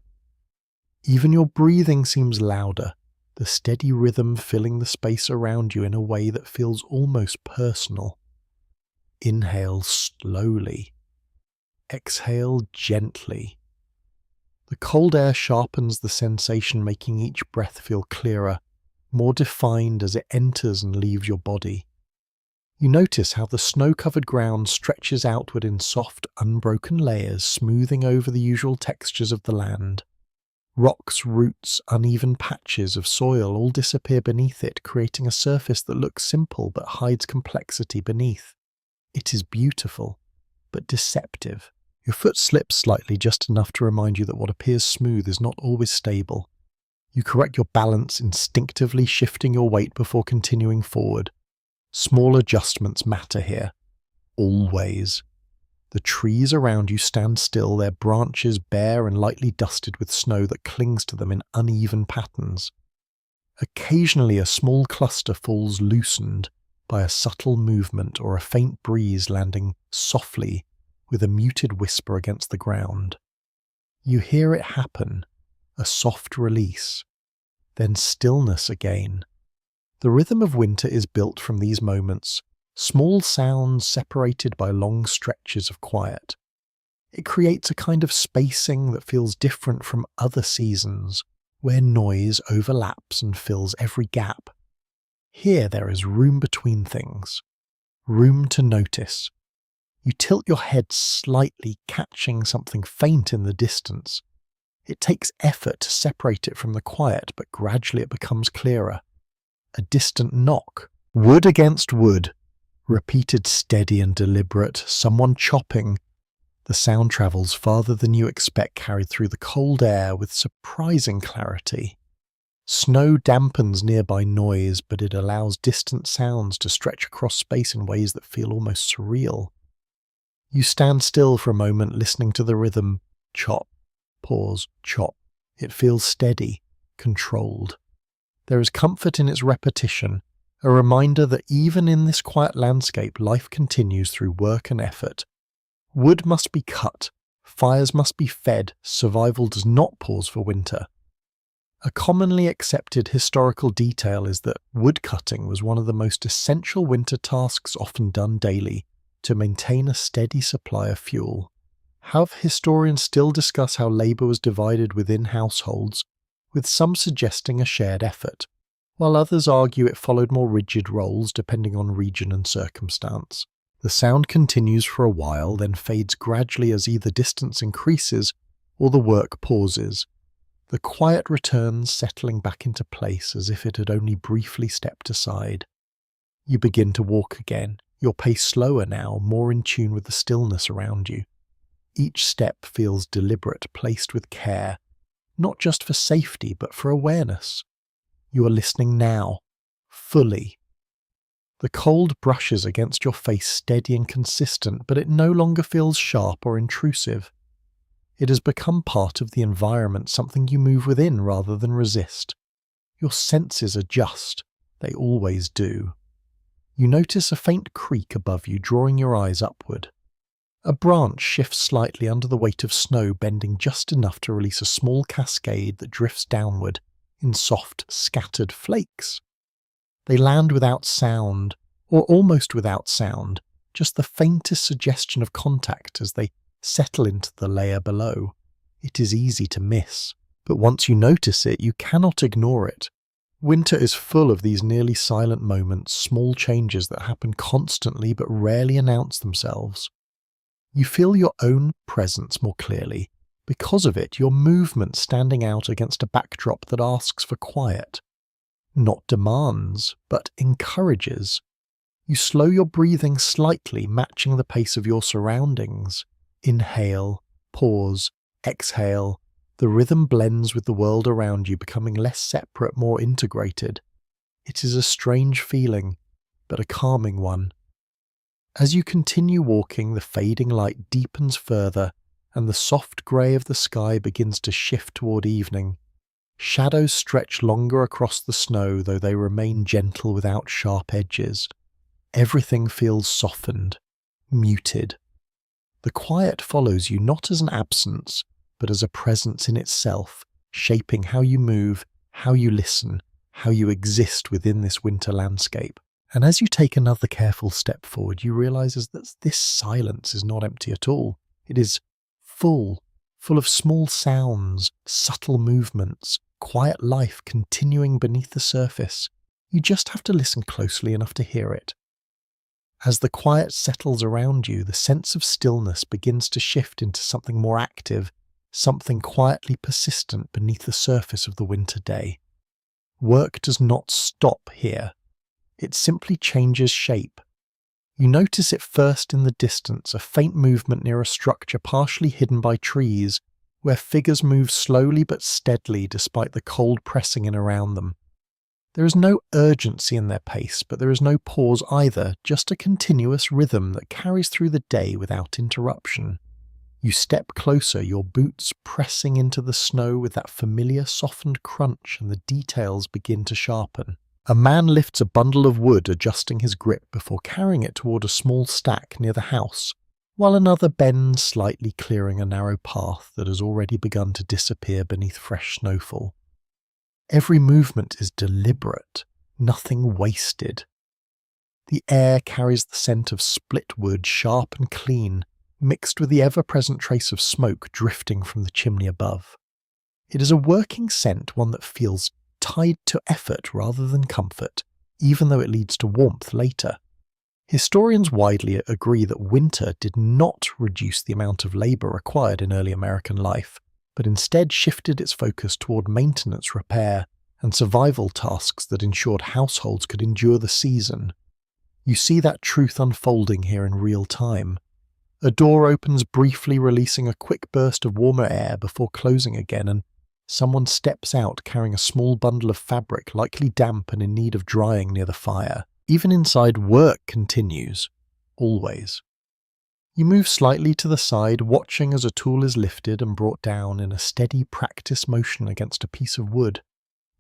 Even your breathing seems louder, the steady rhythm filling the space around you in a way that feels almost personal. Inhale slowly. Exhale gently. The cold air sharpens the sensation, making each breath feel clearer, more defined as it enters and leaves your body. You notice how the snow-covered ground stretches outward in soft, unbroken layers, smoothing over the usual textures of the land. Rocks, roots, uneven patches of soil all disappear beneath it, creating a surface that looks simple but hides complexity beneath. It is beautiful, but deceptive. Your foot slips slightly, just enough to remind you that what appears smooth is not always stable. You correct your balance, instinctively shifting your weight before continuing forward. Small adjustments matter here. Always. The trees around you stand still, their branches bare and lightly dusted with snow that clings to them in uneven patterns. Occasionally a small cluster falls loosened by a subtle movement or a faint breeze landing softly with a muted whisper against the ground. You hear it happen, a soft release, then stillness again. The rhythm of winter is built from these moments, small sounds separated by long stretches of quiet. It creates a kind of spacing that feels different from other seasons, where noise overlaps and fills every gap. Here there is room between things, room to notice. You tilt your head slightly, catching something faint in the distance. It takes effort to separate it from the quiet, but gradually it becomes clearer. A distant knock, wood against wood, repeated steady and deliberate, someone chopping. The sound travels farther than you expect, carried through the cold air with surprising clarity. Snow dampens nearby noise, but it allows distant sounds to stretch across space in ways that feel almost surreal. You stand still for a moment, listening to the rhythm. Chop, pause, chop. It feels steady, controlled. There is comfort in its repetition, a reminder that even in this quiet landscape, life continues through work and effort. Wood must be cut, fires must be fed, survival does not pause for winter. A commonly accepted historical detail is that woodcutting was one of the most essential winter tasks often done daily to maintain a steady supply of fuel. However, historians still discuss how labour was divided within households, with some suggesting a shared effort, while others argue it followed more rigid roles depending on region and circumstance. The sound continues for a while, then fades gradually as either distance increases or the work pauses. The quiet returns, settling back into place as if it had only briefly stepped aside. You begin to walk again, your pace slower now, more in tune with the stillness around you. Each step feels deliberate, placed with care, not just for safety but for awareness. You are listening now, fully. The cold brushes against your face, steady and consistent, but it no longer feels sharp or intrusive. It has become part of the environment, something you move within rather than resist. Your senses adjust, they always do. You notice a faint creak above you, drawing your eyes upward. A branch shifts slightly under the weight of snow, bending just enough to release a small cascade that drifts downward in soft, scattered flakes. They land without sound, or almost without sound, just the faintest suggestion of contact as they settle into the layer below. It is easy to miss, but once you notice it, you cannot ignore it. Winter is full of these nearly silent moments, small changes that happen constantly but rarely announce themselves. You feel your own presence more clearly. Because of it, your movement standing out against a backdrop that asks for quiet. Not demands, but encourages. You slow your breathing slightly, matching the pace of your surroundings. Inhale, pause, exhale. The rhythm blends with the world around you, becoming less separate, more integrated. It is a strange feeling, but a calming one. As you continue walking, the fading light deepens further, and the soft grey of the sky begins to shift toward evening. Shadows stretch longer across the snow, though they remain gentle without sharp edges. Everything feels softened, muted. The quiet follows you not as an absence, but as a presence in itself, shaping how you move, how you listen, how you exist within this winter landscape. And as you take another careful step forward, you realize that this silence is not empty at all. It is full of small sounds, subtle movements, quiet life continuing beneath the surface. You just have to listen closely enough to hear it. As the quiet settles around you, the sense of stillness begins to shift into something more active, something quietly persistent beneath the surface of the winter day. Work does not stop here. It simply changes shape. You notice it first in the distance, a faint movement near a structure partially hidden by trees, where figures move slowly but steadily despite the cold pressing in around them. There is no urgency in their pace, but there is no pause either, just a continuous rhythm that carries through the day without interruption. You step closer, your boots pressing into the snow with that familiar softened crunch, and the details begin to sharpen. A man lifts a bundle of wood, adjusting his grip before carrying it toward a small stack near the house. while another bends slightly, clearing a narrow path that has already begun to disappear beneath fresh snowfall. Every movement is deliberate, nothing wasted. The air carries the scent of split wood, sharp and clean, mixed with the ever-present trace of smoke drifting from the chimney above. It is a working scent, one that feels tied to effort rather than comfort, even though it leads to warmth later. Historians widely agree that winter did not reduce the amount of labour required in early American life, but instead shifted its focus toward maintenance, repair, and survival tasks that ensured households could endure the season. You see that truth unfolding here in real time. A door opens briefly, releasing a quick burst of warmer air before closing again, and someone steps out carrying a small bundle of fabric, likely damp and in need of drying near the fire. Even inside, work continues. Always. You move slightly to the side, watching as a tool is lifted and brought down in a steady practice motion against a piece of wood.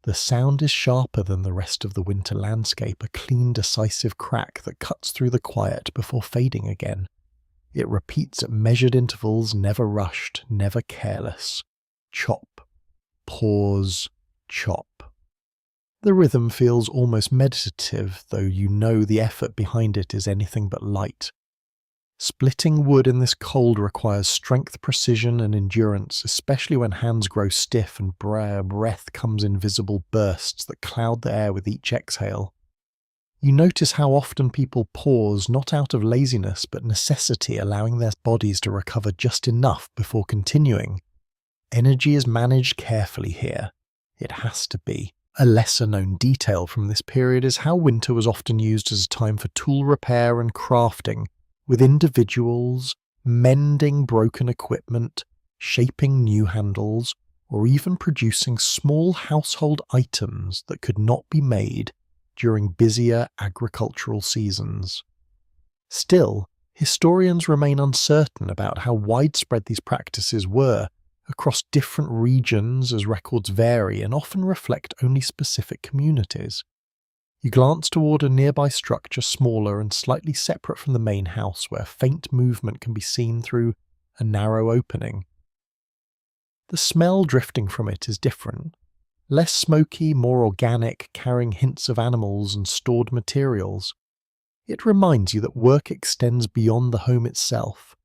The sound is sharper than the rest of the winter landscape, a clean, decisive crack that cuts through the quiet before fading again. It repeats at measured intervals, never rushed, never careless. Chop. Pause. Chop. The rhythm feels almost meditative, though you know the effort behind it is anything but light. Splitting wood in this cold requires strength, precision, and endurance, especially when hands grow stiff and breath comes in visible bursts that cloud the air with each exhale. You notice how often people pause, not out of laziness but necessity, allowing their bodies to recover just enough before continuing. Energy is managed carefully here. It has to be. A lesser-known detail from this period is how winter was often used as a time for tool repair and crafting, with individuals mending broken equipment, shaping new handles, or even producing small household items that could not be made during busier agricultural seasons. Still, historians remain uncertain about how widespread these practices were across different regions, as records vary and often reflect only specific communities. You glance toward a nearby structure, smaller and slightly separate from the main house, where faint movement can be seen through a narrow opening. The smell drifting from it is different. Less smoky, more organic, carrying hints of animals and stored materials. It reminds you that work extends beyond the home itself.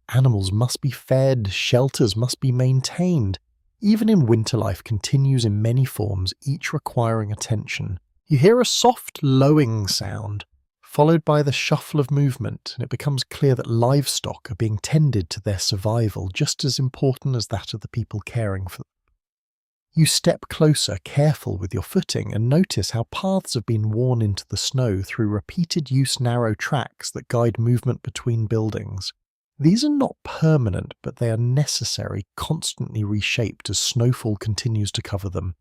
Animals must be fed, shelters must be maintained. Even in winter, life continues in many forms, each requiring attention. You hear a soft lowing sound, followed by the shuffle of movement, and it becomes clear that livestock are being tended to their survival, just as important as that of the people caring for them. You step closer, careful with your footing, and notice how paths have been worn into the snow through repeated use narrow tracks that guide movement between buildings. These are not permanent, but they are necessary, constantly reshaped as snowfall continues to cover them.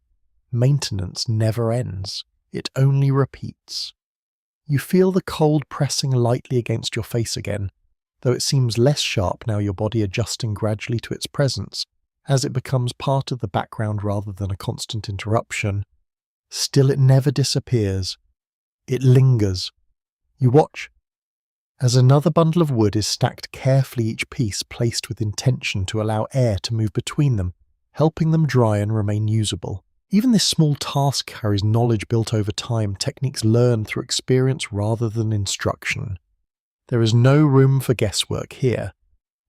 Maintenance never ends. It only repeats. You feel the cold pressing lightly against your face again, though it seems less sharp now, your body adjusting gradually to its presence, as it becomes part of the background rather than a constant interruption. Still, it never disappears. It lingers. You watch as another bundle of wood is stacked carefully, each piece placed with intention to allow air to move between them, helping them dry and remain usable. Even this small task carries knowledge built over time, techniques learned through experience rather than instruction. There is no room for guesswork here.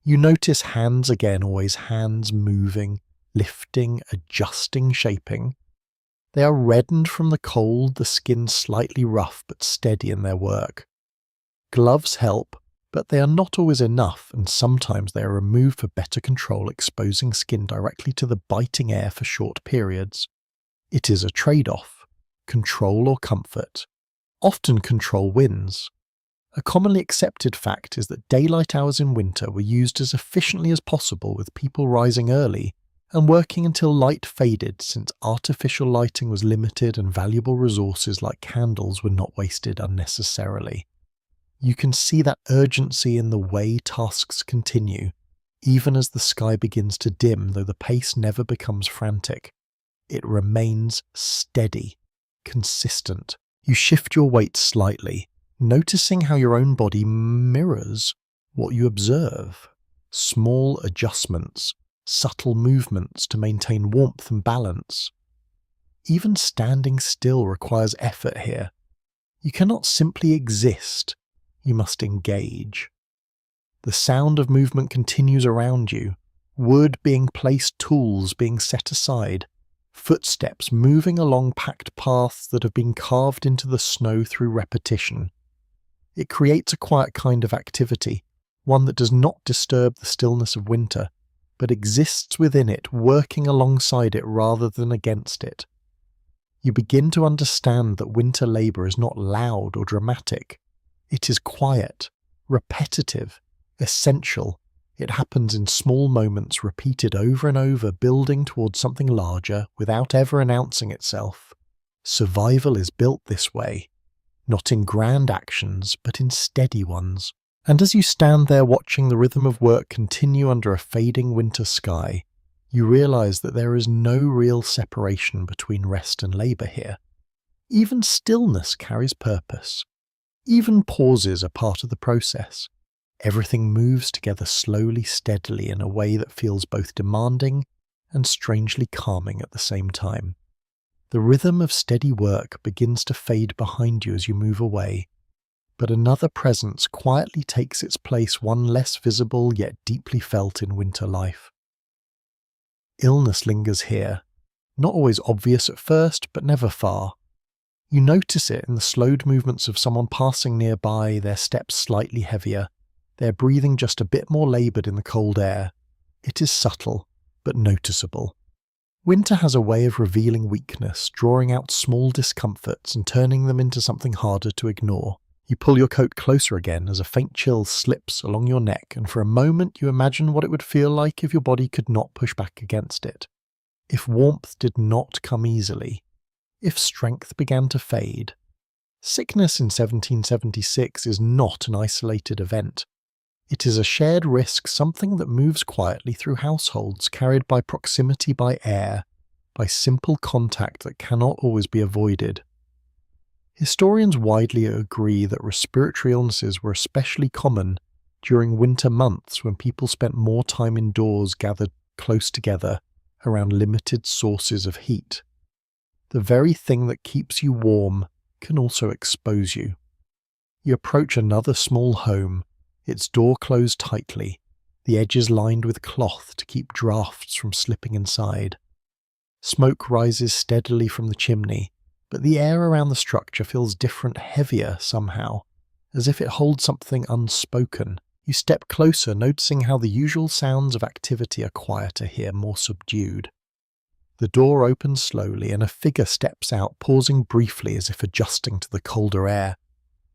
You notice hands again, always hands moving, lifting, adjusting, shaping. They are reddened from the cold, the skin slightly rough but steady in their work. Gloves help, but they are not always enough, and sometimes they are removed for better control, exposing skin directly to the biting air for short periods. It is a trade-off, control or comfort. Often control wins. A commonly accepted fact is that daylight hours in winter were used as efficiently as possible, with people rising early and working until light faded, since artificial lighting was limited and valuable resources like candles were not wasted unnecessarily. You can see that urgency in the way tasks continue, even as the sky begins to dim, though the pace never becomes frantic. It remains steady, consistent. You shift your weight slightly, noticing how your own body mirrors what you observe. Small adjustments, subtle movements to maintain warmth and balance. Even standing still requires effort here. You cannot simply exist, you must engage. The sound of movement continues around you, wood being placed, tools being set aside, footsteps moving along packed paths that have been carved into the snow through repetition. It creates a quiet kind of activity, one that does not disturb the stillness of winter, but exists within it, working alongside it rather than against it. You begin to understand that winter labour is not loud or dramatic. It is quiet, repetitive, essential. It happens in small moments repeated over and over, building towards something larger without ever announcing itself. Survival is built this way, not in grand actions, but in steady ones. And as you stand there watching the rhythm of work continue under a fading winter sky, you realise that there is no real separation between rest and labour here. Even stillness carries purpose. Even pauses are part of the process. Everything moves together slowly, steadily, in a way that feels both demanding and strangely calming at the same time. The rhythm of steady work begins to fade behind you as you move away, but another presence quietly takes its place, one less visible yet deeply felt in winter life. Illness lingers here, not always obvious at first, but never far. You notice it in the slowed movements of someone passing nearby, their steps slightly heavier, their breathing just a bit more laboured in the cold air. It is subtle, but noticeable. Winter has a way of revealing weakness, drawing out small discomforts and turning them into something harder to ignore. You pull your coat closer again as a faint chill slips along your neck, and for a moment you imagine what it would feel like if your body could not push back against it. If warmth did not come easily. If strength began to fade. Sickness in 1776 is not an isolated event. It is a shared risk, something that moves quietly through households, carried by proximity, by air, by simple contact that cannot always be avoided. Historians widely agree that respiratory illnesses were especially common during winter months when people spent more time indoors, gathered close together around limited sources of heat. The very thing that keeps you warm can also expose you. You approach another small home, its door closed tightly, the edges lined with cloth to keep drafts from slipping inside. Smoke rises steadily from the chimney, but the air around the structure feels different, heavier somehow, as if it holds something unspoken. You step closer, noticing how the usual sounds of activity are quieter here, more subdued. The door opens slowly and a figure steps out, pausing briefly as if adjusting to the colder air.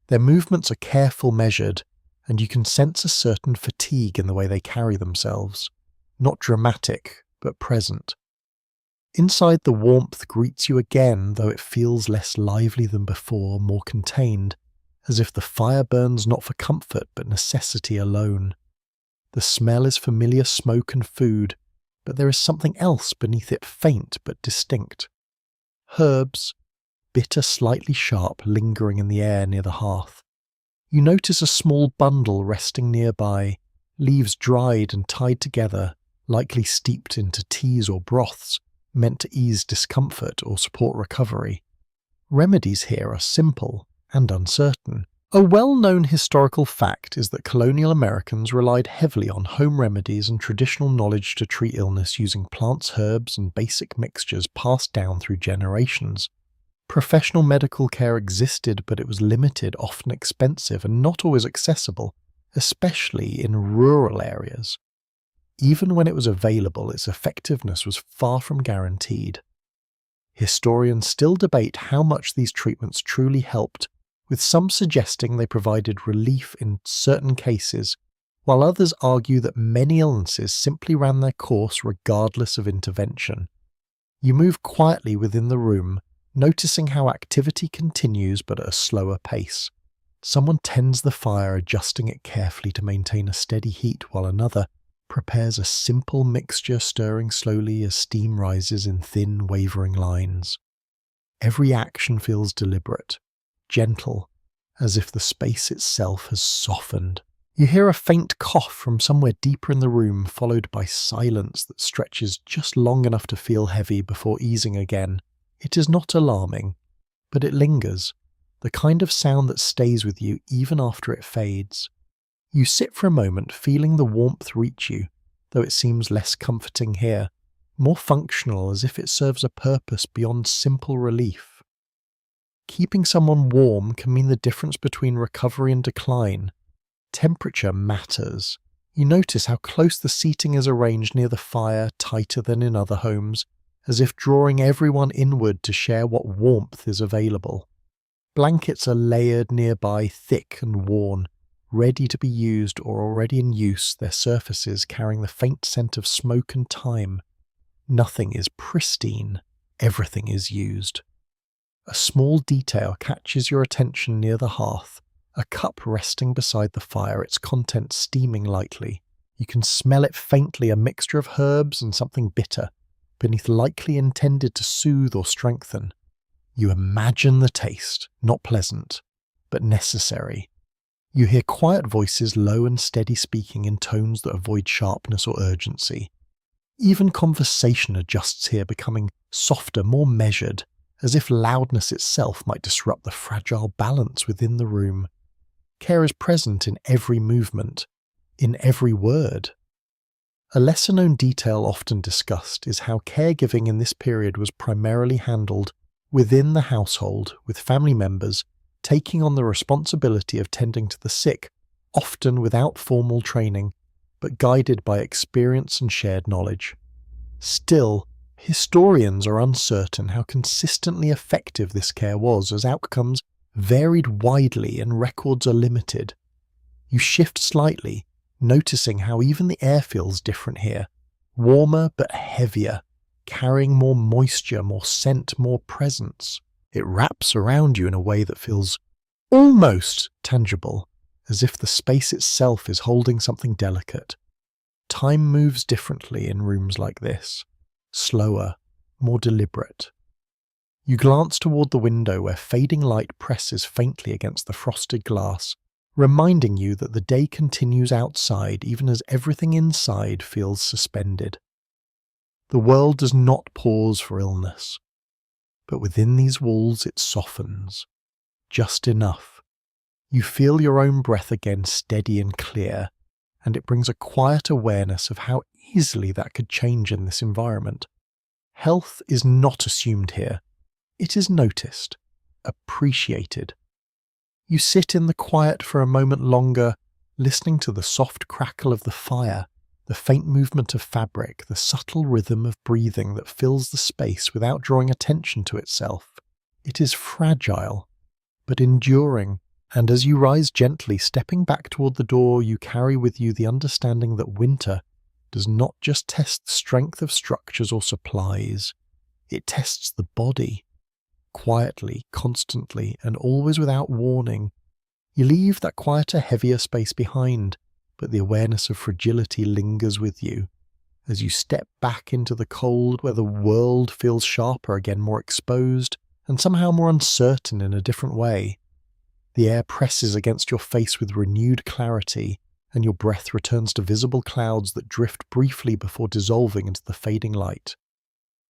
Their movements are careful, measured, and you can sense a certain fatigue in the way they carry themselves. Not dramatic, but present. Inside, the warmth greets you again, though it feels less lively than before, more contained, as if the fire burns not for comfort but necessity alone. The smell is familiar smoke and food, but there is something else beneath it, faint but distinct. Herbs, bitter, slightly sharp, lingering in the air near the hearth. You notice a small bundle resting nearby, leaves dried and tied together, likely steeped into teas or broths, meant to ease discomfort or support recovery. Remedies here are simple and uncertain. A well-known historical fact is that colonial Americans relied heavily on home remedies and traditional knowledge to treat illness using plants, herbs, and basic mixtures passed down through generations. Professional medical care existed, but it was limited, often expensive, and not always accessible, especially in rural areas. Even when it was available, its effectiveness was far from guaranteed. Historians still debate how much these treatments truly helped, with some suggesting they provided relief in certain cases, while others argue that many illnesses simply ran their course regardless of intervention. You move quietly within the room, noticing how activity continues but at a slower pace. Someone tends the fire, adjusting it carefully to maintain a steady heat, while another prepares a simple mixture, stirring slowly as steam rises in thin, wavering lines. Every action feels deliberate, gentle, as if the space itself has softened. You hear a faint cough from somewhere deeper in the room, followed by silence that stretches just long enough to feel heavy before easing again. It is not alarming, but it lingers, the kind of sound that stays with you even after it fades. You sit for a moment, feeling the warmth reach you, though it seems less comforting here, more functional, as if it serves a purpose beyond simple relief. Keeping someone warm can mean the difference between recovery and decline. Temperature matters. You notice how close the seating is arranged near the fire, tighter than in other homes, as if drawing everyone inward to share what warmth is available. Blankets are layered nearby, thick and worn, ready to be used or already in use, their surfaces carrying the faint scent of smoke and time. Nothing is pristine, everything is used. A small detail catches your attention near the hearth, a cup resting beside the fire, its contents steaming lightly. You can smell it faintly, a mixture of herbs and something bitter, beneath likely intended to soothe or strengthen. You imagine the taste, not pleasant, but necessary. You hear quiet voices, low and steady, speaking in tones that avoid sharpness or urgency. Even conversation adjusts here, becoming softer, more measured, as if loudness itself might disrupt the fragile balance within the room. Care is present in every movement, in every word. A lesser-known detail often discussed is how caregiving in this period was primarily handled within the household, with family members taking on the responsibility of tending to the sick, often without formal training, but guided by experience and shared knowledge. Still, historians are uncertain how consistently effective this care was, as outcomes varied widely and records are limited. You shift slightly, noticing how even the air feels different here, warmer but heavier, carrying more moisture, more scent, more presence. It wraps around you in a way that feels almost tangible, as if the space itself is holding something delicate. Time moves differently in rooms like this, slower, more deliberate. You glance toward the window where fading light presses faintly against the frosted glass, reminding you that the day continues outside even as everything inside feels suspended. The world does not pause for illness, but within these walls it softens, just enough. You feel your own breath again, steady and clear, and it brings a quiet awareness of how easily that could change in this environment. Health is not assumed here. It is noticed, appreciated. You sit in the quiet for a moment longer, listening to the soft crackle of the fire, the faint movement of fabric, the subtle rhythm of breathing that fills the space without drawing attention to itself. It is fragile, but enduring, and as you rise gently, stepping back toward the door, you carry with you the understanding that winter does not just test the strength of structures or supplies, it tests the body. Quietly, constantly, and always without warning. You leave that quieter, heavier space behind, but the awareness of fragility lingers with you. As you step back into the cold, where the world feels sharper again, more exposed, and somehow more uncertain in a different way. The air presses against your face with renewed clarity, and your breath returns to visible clouds that drift briefly before dissolving into the fading light.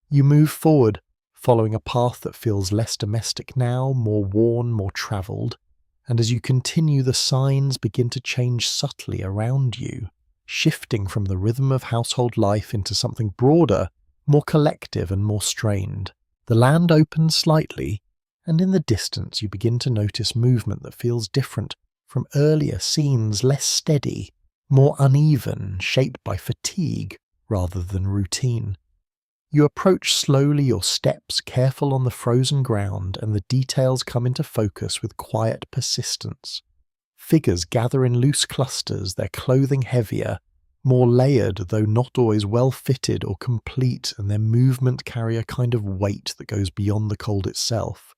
You move forward, following a path that feels less domestic now, more worn, more travelled, and as you continue, the signs begin to change subtly around you, shifting from the rhythm of household life into something broader, more collective and more strained. The land opens slightly, and in the distance you begin to notice movement that feels different from earlier scenes, less steady, more uneven, shaped by fatigue rather than routine. You approach slowly, your steps careful on the frozen ground, and the details come into focus with quiet persistence. Figures gather in loose clusters, their clothing heavier, more layered though not always well fitted or complete, and their movement carry a kind of weight that goes beyond the cold itself.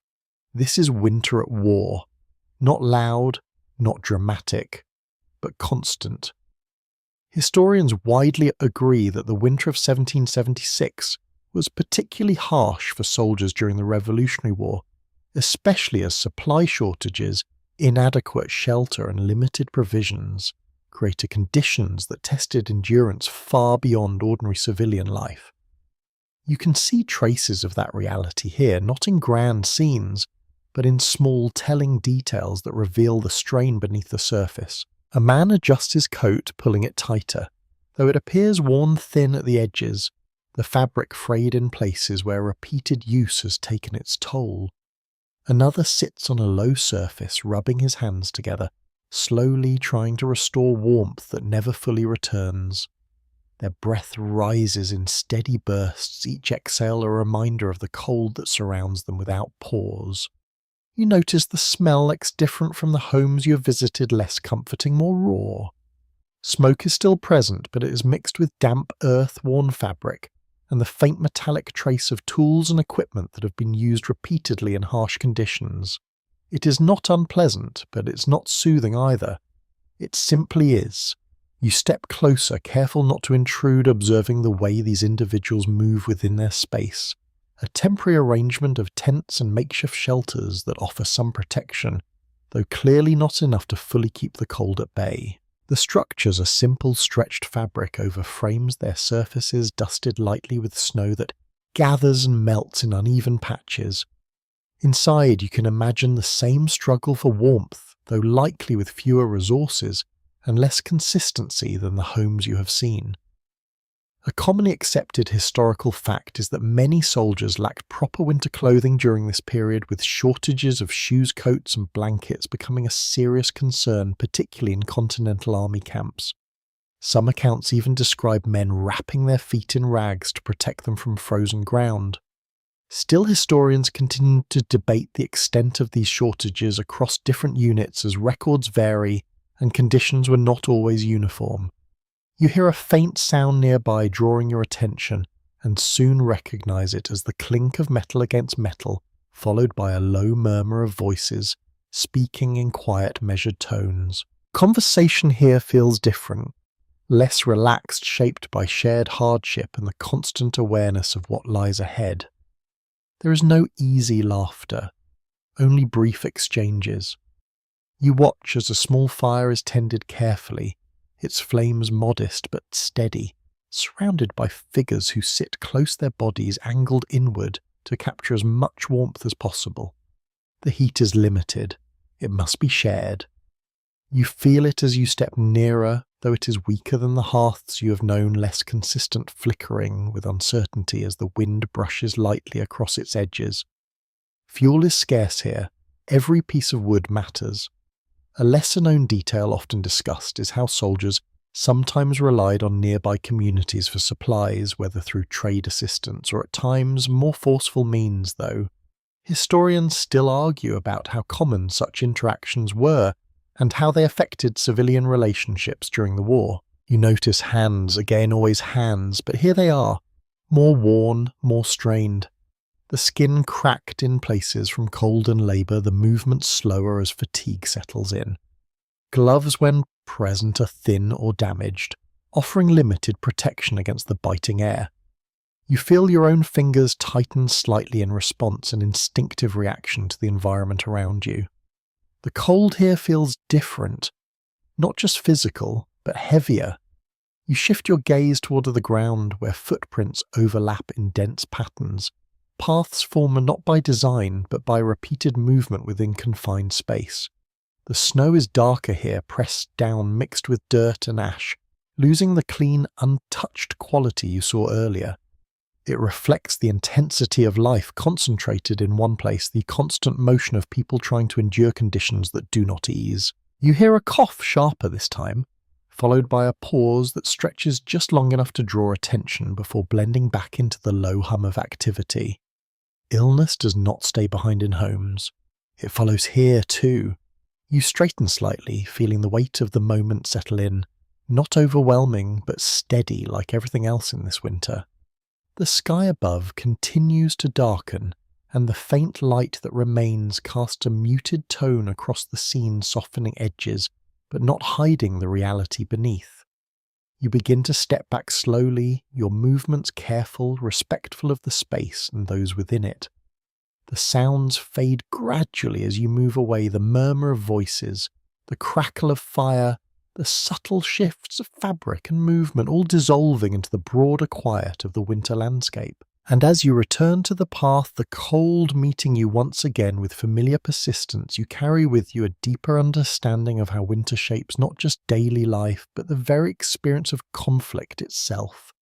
This is winter at war, not loud, not dramatic, but constant. Historians widely agree that the winter of 1776 was particularly harsh for soldiers during the Revolutionary War, especially as supply shortages, inadequate shelter and limited provisions created conditions that tested endurance far beyond ordinary civilian life. You can see traces of that reality here, not in grand scenes, but in small telling details that reveal the strain beneath the surface. A man adjusts his coat, pulling it tighter, though it appears worn thin at the edges, the fabric frayed in places where repeated use has taken its toll. Another sits on a low surface, rubbing his hands together, slowly trying to restore warmth that never fully returns. Their breath rises in steady bursts, each exhale a reminder of the cold that surrounds them without pause. You notice the smell looks different from the homes you have visited, less comforting, more raw. Smoke is still present, but it is mixed with damp, earth-worn fabric, and the faint metallic trace of tools and equipment that have been used repeatedly in harsh conditions. It is not unpleasant, but it's not soothing either. It simply is. You step closer, careful not to intrude, observing the way these individuals move within their space. A temporary arrangement of tents and makeshift shelters that offer some protection, though clearly not enough to fully keep the cold at bay. The structures are simple stretched fabric over frames, their surfaces dusted lightly with snow that gathers and melts in uneven patches. Inside you can imagine the same struggle for warmth, though likely with fewer resources and less consistency than the homes you have seen. A commonly accepted historical fact is that many soldiers lacked proper winter clothing during this period, with shortages of shoes, coats and blankets becoming a serious concern, particularly in Continental Army camps. Some accounts even describe men wrapping their feet in rags to protect them from frozen ground. Still, historians continue to debate the extent of these shortages across different units as records vary and conditions were not always uniform. You hear a faint sound nearby drawing your attention and soon recognize it as the clink of metal against metal, followed by a low murmur of voices, speaking in quiet, measured tones. Conversation here feels different, less relaxed, shaped by shared hardship and the constant awareness of what lies ahead. There is no easy laughter, only brief exchanges. You watch as a small fire is tended carefully, its flames modest but steady, surrounded by figures who sit close, their bodies angled inward to capture as much warmth as possible. The heat is limited. It must be shared. You feel it as you step nearer, though it is weaker than the hearths you have known, less consistent, flickering with uncertainty as the wind brushes lightly across its edges. Fuel is scarce here. Every piece of wood matters. A lesser-known detail often discussed is how soldiers sometimes relied on nearby communities for supplies, whether through trade assistance or at times more forceful means, though. Historians still argue about how common such interactions were and how they affected civilian relationships during the war. You notice hands, again always hands, but here they are, more worn, more strained. The skin cracked in places from cold and labour, the movement slower as fatigue settles in. Gloves, when present, are thin or damaged, offering limited protection against the biting air. You feel your own fingers tighten slightly in response, an instinctive reaction to the environment around you. The cold here feels different, not just physical, but heavier. You shift your gaze toward the ground where footprints overlap in dense patterns. Paths formed not by design, but by repeated movement within confined space. The snow is darker here, pressed down, mixed with dirt and ash, losing the clean, untouched quality you saw earlier. It reflects the intensity of life concentrated in one place, the constant motion of people trying to endure conditions that do not ease. You hear a cough, sharper this time, followed by a pause that stretches just long enough to draw attention before blending back into the low hum of activity. Illness does not stay behind in homes. It follows here too. You straighten slightly, feeling the weight of the moment settle in, not overwhelming but steady like everything else in this winter. The sky above continues to darken, and the faint light that remains casts a muted tone across the scene, softening edges, but not hiding the reality beneath. You begin to step back slowly, your movements careful, respectful of the space and those within it. The sounds fade gradually as you move away, the murmur of voices, the crackle of fire, the subtle shifts of fabric and movement all dissolving into the broader quiet of the winter landscape. And as you return to the path, the cold meeting you once again with familiar persistence, you carry with you a deeper understanding of how winter shapes not just daily life, but the very experience of conflict itself,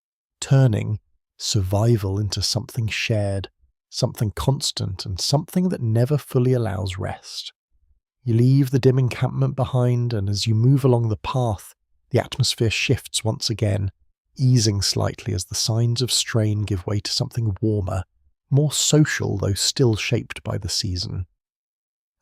turning survival into something shared, something constant, and something that never fully allows rest. You leave the dim encampment behind, and as you move along the path, the atmosphere shifts once again, easing slightly as the signs of strain give way to something warmer, more social though still shaped by the season.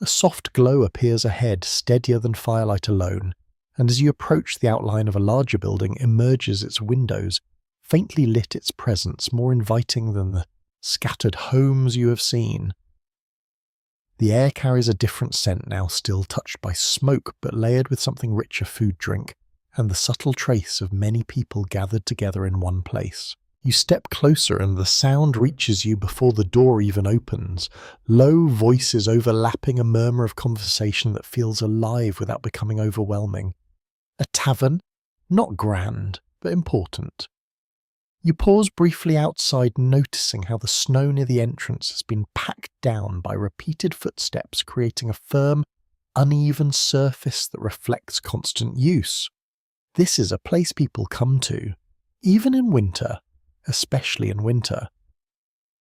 A soft glow appears ahead, steadier than firelight alone, and as you approach the outline of a larger building emerges its windows, faintly lit its presence, more inviting than the scattered homes you have seen. The air carries a different scent now, still touched by smoke but layered with something richer food-drink, and the subtle trace of many people gathered together in one place. You step closer and the sound reaches you before the door even opens, low voices overlapping a murmur of conversation that feels alive without becoming overwhelming. A tavern? Not grand, but important. You pause briefly outside, noticing how the snow near the entrance has been packed down by repeated footsteps, creating a firm, uneven surface that reflects constant use. This is a place people come to, even in winter, especially in winter.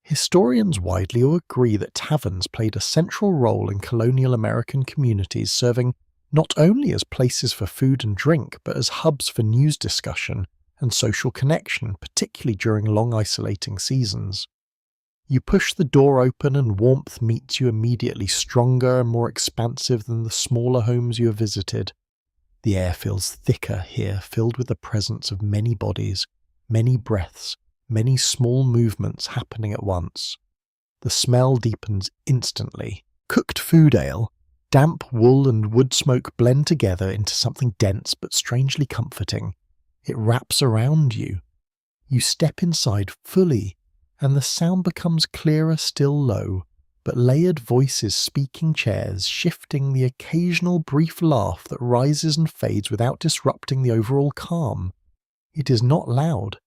Historians widely agree that taverns played a central role in colonial American communities, serving not only as places for food and drink, but as hubs for news discussion and social connection, particularly during long isolating seasons. You push the door open and warmth meets you immediately, stronger and more expansive than the smaller homes you have visited. The air feels thicker here, filled with the presence of many bodies, many breaths, many small movements happening at once. The smell deepens instantly. Cooked food ale, damp wool and wood smoke blend together into something dense but strangely comforting. It wraps around you. You step inside fully, and the sound becomes clearer, still low, but layered voices, speaking chairs, shifting, the occasional brief laugh that rises and fades without disrupting the overall calm. It is not loud,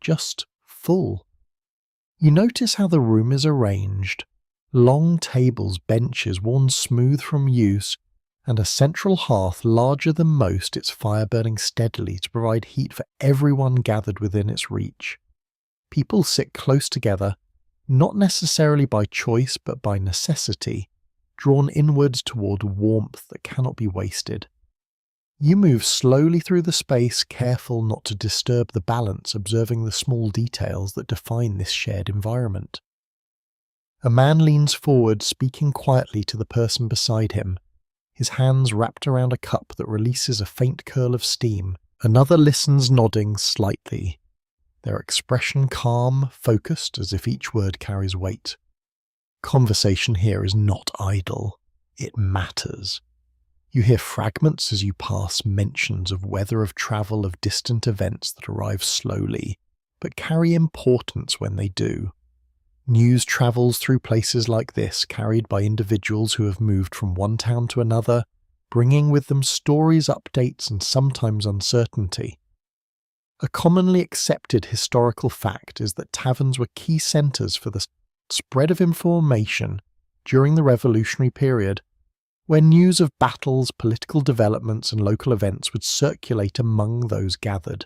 just full. You notice how the room is arranged. Long tables, benches worn smooth from use, and a central hearth larger than most, its fire burning steadily to provide heat for everyone gathered within its reach. People sit close together, not necessarily by choice but by necessity, drawn inwards toward warmth that cannot be wasted. You move slowly through the space, careful not to disturb the balance, observing the small details that define this shared environment. A man leans forward, speaking quietly to the person beside him, his hands wrapped around a cup that releases a faint curl of steam. Another listens, nodding slightly, their expression calm, focused, as if each word carries weight. Conversation here is not idle. It matters. You hear fragments as you pass, mentions of weather, of travel, of distant events that arrive slowly, but carry importance when they do. News travels through places like this, carried by individuals who have moved from one town to another, bringing with them stories, updates, and sometimes uncertainty. A commonly accepted historical fact is that taverns were key centres for the spread of information during the revolutionary period, where news of battles, political developments, and local events would circulate among those gathered.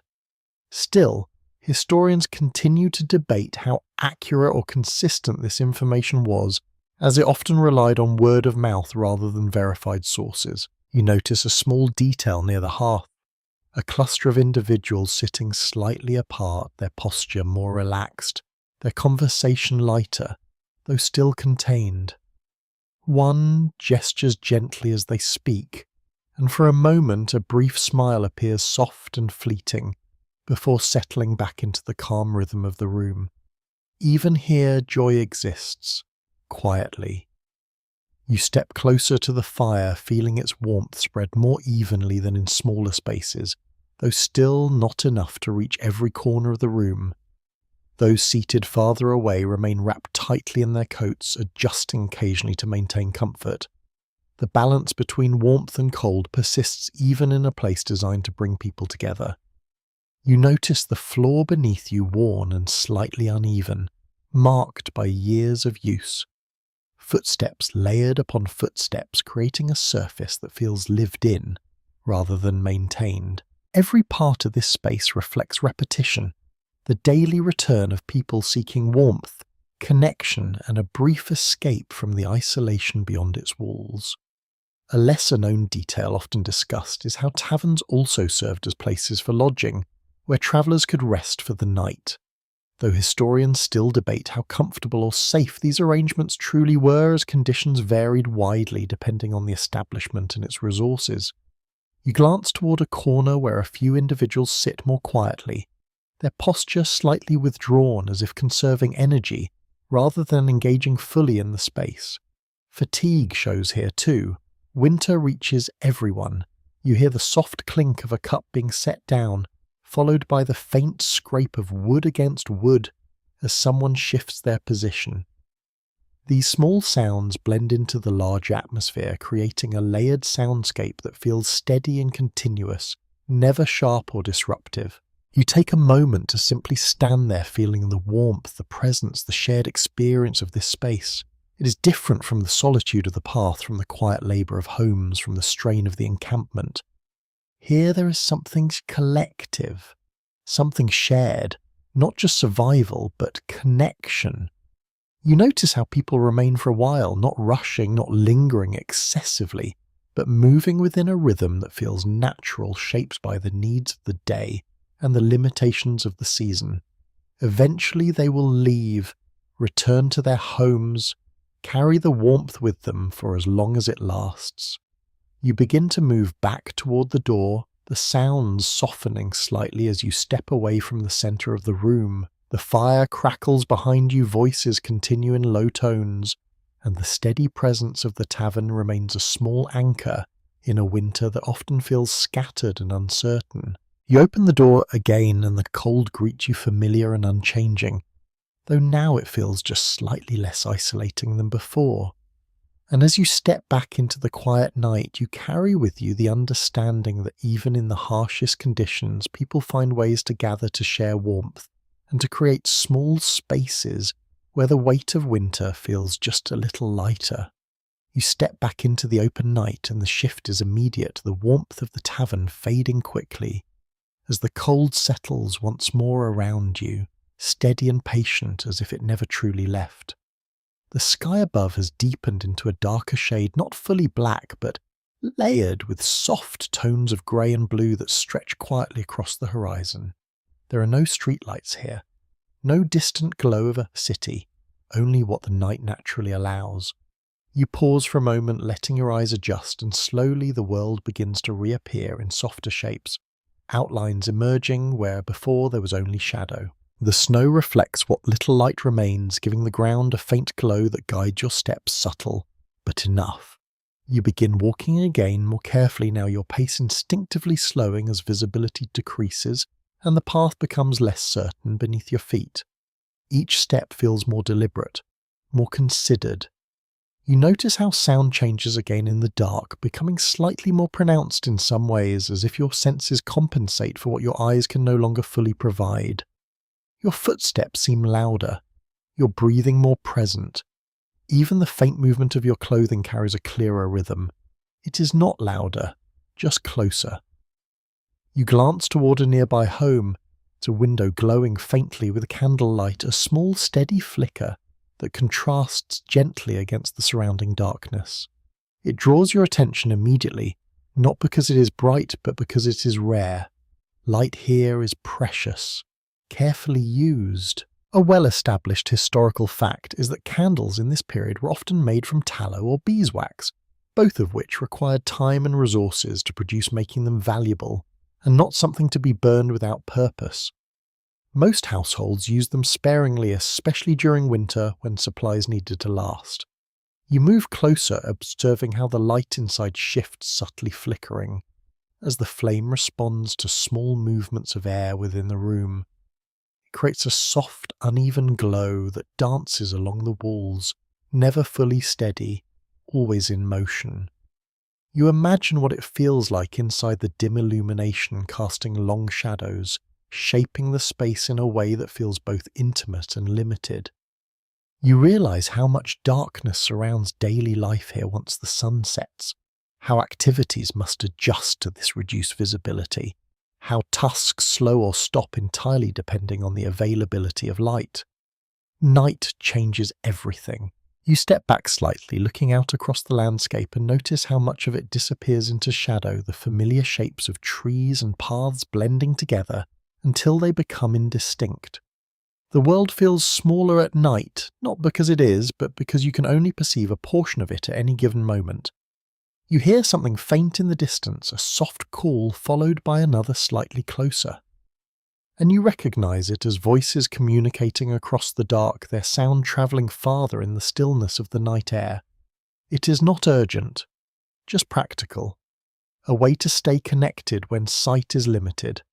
Still, historians continue to debate how accurate or consistent this information was, as it often relied on word of mouth rather than verified sources. You notice a small detail near the hearth. A cluster of individuals sitting slightly apart, their posture more relaxed, their conversation lighter, though still contained. One gestures gently as they speak, and for a moment a brief smile appears soft and fleeting, before settling back into the calm rhythm of the room. Even here joy exists, quietly. You step closer to the fire, feeling its warmth spread more evenly than in smaller spaces, though still not enough to reach every corner of the room. Those seated farther away remain wrapped tightly in their coats, adjusting occasionally to maintain comfort. The balance between warmth and cold persists even in a place designed to bring people together. You notice the floor beneath you worn and slightly uneven, marked by years of use. Footsteps layered upon footsteps, creating a surface that feels lived in rather than maintained. Every part of this space reflects repetition, the daily return of people seeking warmth, connection, and a brief escape from the isolation beyond its walls. A lesser-known detail often discussed is how taverns also served as places for lodging, where travellers could rest for the night. Though historians still debate how comfortable or safe these arrangements truly were, as conditions varied widely depending on the establishment and its resources. You glance toward a corner where a few individuals sit more quietly, their posture slightly withdrawn as if conserving energy rather than engaging fully in the space. Fatigue shows here too. Winter reaches everyone. You hear the soft clink of a cup being set down, followed by the faint scrape of wood against wood as someone shifts their position. These small sounds blend into the large atmosphere, creating a layered soundscape that feels steady and continuous, never sharp or disruptive. You take a moment to simply stand there feeling the warmth, the presence, the shared experience of this space. It is different from the solitude of the path, from the quiet labour of homes, from the strain of the encampment. Here there is something collective, something shared, not just survival, but connection. You notice how people remain for a while, not rushing, not lingering excessively, but moving within a rhythm that feels natural, shaped by the needs of the day and the limitations of the season. Eventually they will leave, return to their homes, carry the warmth with them for as long as it lasts. You begin to move back toward the door, the sounds softening slightly as you step away from the center of the room. The fire crackles behind you, voices continue in low tones, and the steady presence of the tavern remains a small anchor in a winter that often feels scattered and uncertain. You open the door again and the cold greets you familiar and unchanging, though now it feels just slightly less isolating than before. And as you step back into the quiet night, you carry with you the understanding that even in the harshest conditions, people find ways to gather to share warmth and to create small spaces where the weight of winter feels just a little lighter. You step back into the open night and the shift is immediate, the warmth of the tavern fading quickly. As the cold settles once more around you, steady and patient as if it never truly left. The sky above has deepened into a darker shade, not fully black, but layered with soft tones of grey and blue that stretch quietly across the horizon. There are no streetlights here, no distant glow of a city, only what the night naturally allows. You pause for a moment, letting your eyes adjust, and slowly the world begins to reappear in softer shapes, outlines emerging where before there was only shadow. The snow reflects what little light remains, giving the ground a faint glow that guides your steps, subtle, but enough. You begin walking again more carefully now, your pace instinctively slowing as visibility decreases and the path becomes less certain beneath your feet. Each step feels more deliberate, more considered. You notice how sound changes again in the dark, becoming slightly more pronounced in some ways, as if your senses compensate for what your eyes can no longer fully provide. Your footsteps seem louder, your breathing more present. Even the faint movement of your clothing carries a clearer rhythm. It is not louder, just closer. You glance toward a nearby home. It's a window glowing faintly with a candlelight, a small steady flicker that contrasts gently against the surrounding darkness. It draws your attention immediately, not because it is bright, but because it is rare. Light here is precious, carefully used. A well-established historical fact is that candles in this period were often made from tallow or beeswax, both of which required time and resources to produce, making them valuable, and not something to be burned without purpose. Most households used them sparingly, especially during winter when supplies needed to last. You move closer, observing how the light inside shifts, subtly flickering, as the flame responds to small movements of air within the room. It creates a soft, uneven glow that dances along the walls, never fully steady, always in motion. You imagine what it feels like inside the dim illumination, casting long shadows, shaping the space in a way that feels both intimate and limited. You realize how much darkness surrounds daily life here once the sun sets, how activities must adjust to this reduced visibility, how tasks slow or stop entirely depending on the availability of light. Night changes everything. You step back slightly, looking out across the landscape, and notice how much of it disappears into shadow, the familiar shapes of trees and paths blending together until they become indistinct. The world feels smaller at night, not because it is, but because you can only perceive a portion of it at any given moment. You hear something faint in the distance, a soft call followed by another slightly closer. And you recognize it as voices communicating across the dark, their sound travelling farther in the stillness of the night air. It is not urgent, just practical, a way to stay connected when sight is limited.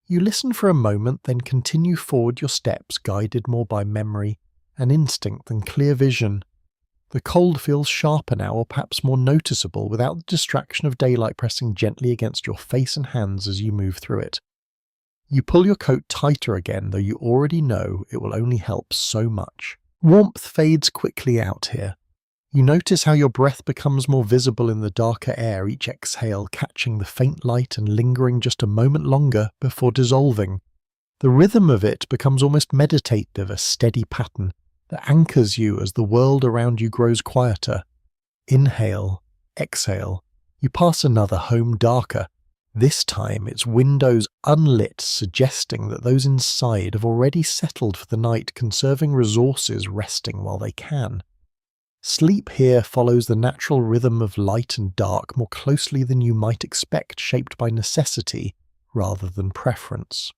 You listen for a moment, then continue forward your steps, guided more by memory and instinct than clear vision. The cold feels sharper now, or perhaps more noticeable, without the distraction of daylight pressing gently against your face and hands as you move through it. You pull your coat tighter again, though you already know it will only help so much. Warmth fades quickly out here. You notice how your breath becomes more visible in the darker air, each exhale catching the faint light and lingering just a moment longer before dissolving. The rhythm of it becomes almost meditative, a steady pattern that anchors you as the world around you grows quieter. Inhale, exhale. You pass another home darker. This time its windows unlit, suggesting that those inside have already settled for the night, conserving resources, resting while they can. Sleep here follows the natural rhythm of light and dark more closely than you might expect, shaped by necessity rather than preference.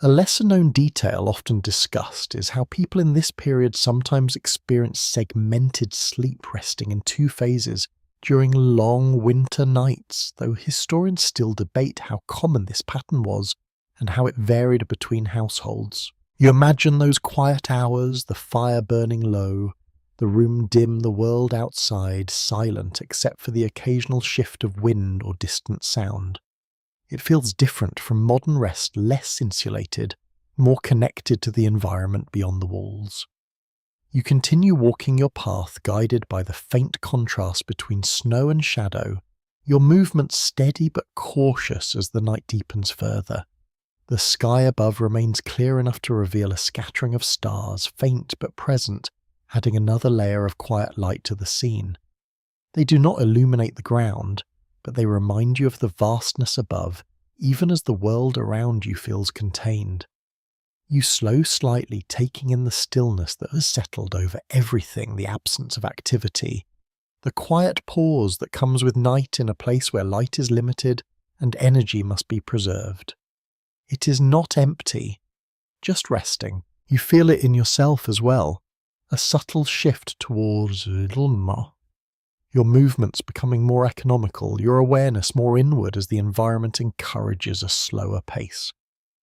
A lesser-known detail often discussed is how people in this period sometimes experience segmented sleep, resting in two phases during long winter nights, though historians still debate how common this pattern was and how it varied between households. You imagine those quiet hours, the fire burning low, the room dim, the world outside silent except for the occasional shift of wind or distant sound. It feels different from modern rest, less insulated, more connected to the environment beyond the walls. You continue walking your path, guided by the faint contrast between snow and shadow, your movements steady but cautious as the night deepens further. The sky above remains clear enough to reveal a scattering of stars, faint but present, adding another layer of quiet light to the scene. They do not illuminate the ground, but they remind you of the vastness above, even as the world around you feels contained. You slow slightly, taking in the stillness that has settled over everything, the absence of activity, the quiet pause that comes with night in a place where light is limited and energy must be preserved. It is not empty, just resting. You feel it in yourself as well, a subtle shift towards your movements becoming more economical, your awareness more inward as the environment encourages a slower pace.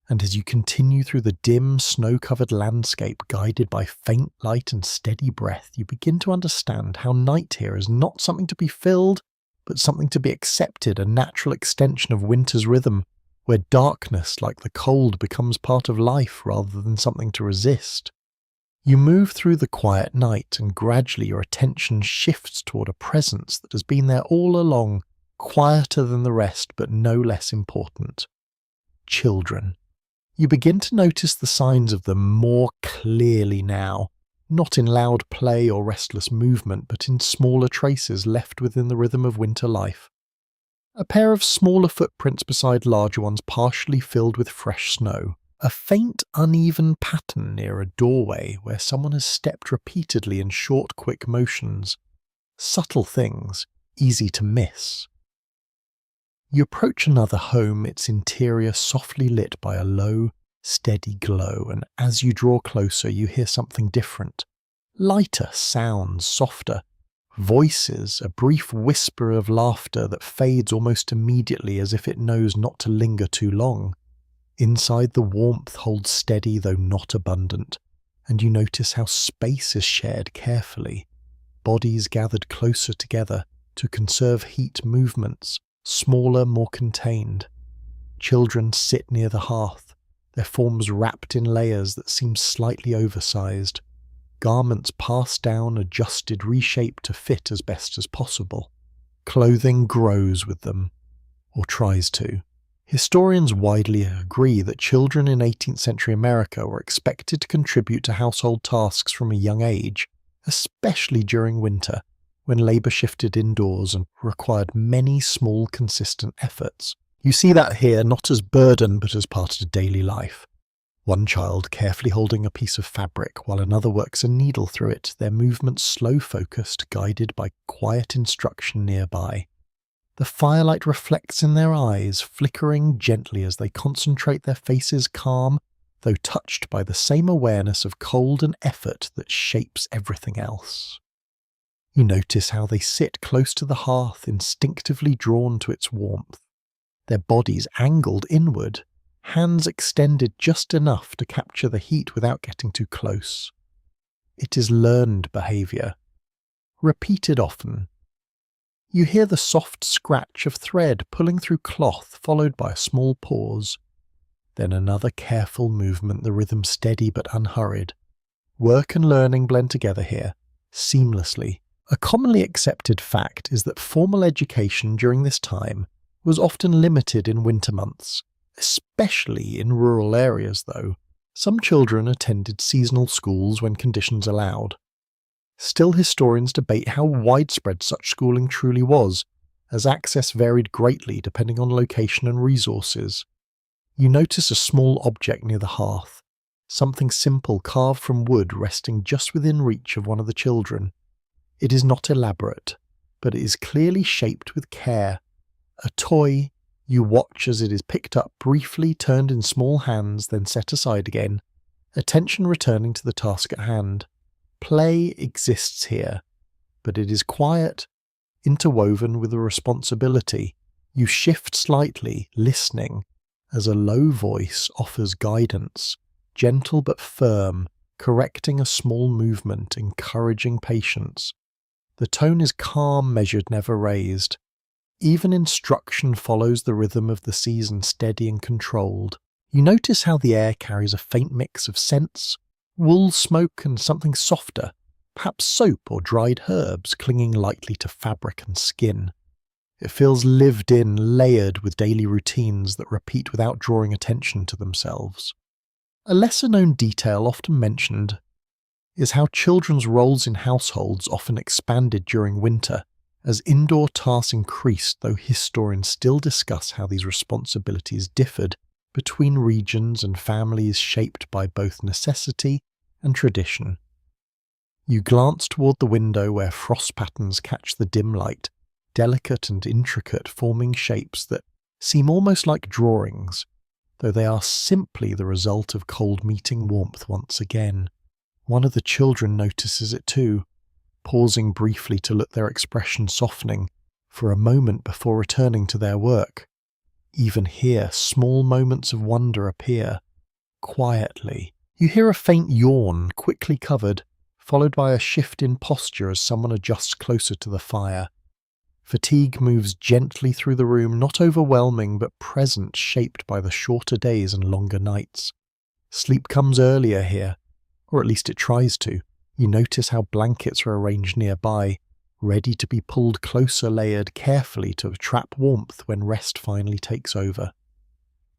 And as you continue through the dim, snow-covered landscape, guided by faint light and steady breath, you begin to understand how night here is not something to be filled, but something to be accepted, a natural extension of winter's rhythm, where darkness, like the cold, becomes part of life rather than something to resist. You move through the quiet night, and gradually your attention shifts toward a presence that has been there all along, quieter than the rest, but no less important. Children. You begin to notice the signs of them more clearly now, not in loud play or restless movement, but in smaller traces left within the rhythm of winter life. A pair of smaller footprints beside larger ones, partially filled with fresh snow. A faint, uneven pattern near a doorway where someone has stepped repeatedly in short, quick motions. Subtle things, easy to miss. You approach another home, its interior softly lit by a low, steady glow, and as you draw closer you hear something different. Lighter sounds, softer. Voices, a brief whisper of laughter that fades almost immediately as if it knows not to linger too long. Inside, the warmth holds steady though not abundant, and you notice how space is shared carefully, bodies gathered closer together, to conserve heat movements, smaller, more contained. Children sit near the hearth, their forms wrapped in layers that seem slightly oversized. Garments passed down, adjusted, reshaped to fit as best as possible. Clothing grows with them, or tries to. Historians widely agree that children in 18th century America were expected to contribute to household tasks from a young age, especially during winter, when labour shifted indoors and required many small, consistent efforts. You see that here not as burden but as part of daily life. One child carefully holding a piece of fabric while another works a needle through it, their movements slow-focused, guided by quiet instruction nearby. The firelight reflects in their eyes, flickering gently as they concentrate, their faces calm, though touched by the same awareness of cold and effort that shapes everything else. You notice how they sit close to the hearth, instinctively drawn to its warmth. Their bodies angled inward, hands extended just enough to capture the heat without getting too close. It is learned behaviour, repeated often. You hear the soft scratch of thread pulling through cloth, followed by a small pause. Then another careful movement, the rhythm steady but unhurried. Work and learning blend together here, seamlessly. A commonly accepted fact is that formal education during this time was often limited in winter months, especially in rural areas though. Some children attended seasonal schools when conditions allowed. Still, historians debate how widespread such schooling truly was, as access varied greatly depending on location and resources. You notice a small object near the hearth, something simple carved from wood resting just within reach of one of the children. It is not elaborate, but it is clearly shaped with care. A toy. You watch as it is picked up, briefly turned in small hands, then set aside again, attention returning to the task at hand. Play exists here, but it is quiet, interwoven with a responsibility. You shift slightly, listening, as a low voice offers guidance, gentle but firm, correcting a small movement, encouraging patience. The tone is calm, measured, never raised. Even instruction follows the rhythm of the season, steady and controlled. You notice how the air carries a faint mix of scents, wool, smoke, and something softer, perhaps soap or dried herbs clinging lightly to fabric and skin. It feels lived in, layered with daily routines that repeat without drawing attention to themselves. A lesser-known detail often mentioned is how children's roles in households often expanded during winter. As indoor tasks increased, though historians still discuss how these responsibilities differed between regions and families, shaped by both necessity and tradition. You glance toward the window where frost patterns catch the dim light, delicate and intricate, forming shapes that seem almost like drawings, though they are simply the result of cold meeting warmth once again. One of the children notices it too, pausing briefly to look, their expression softening for a moment before returning to their work. Even here, small moments of wonder appear, quietly. You hear a faint yawn, quickly covered, followed by a shift in posture as someone adjusts closer to the fire. Fatigue moves gently through the room, not overwhelming but present, shaped by the shorter days and longer nights. Sleep comes earlier here, or at least it tries to. You notice how blankets are arranged nearby, ready to be pulled closer, layered carefully to trap warmth when rest finally takes over.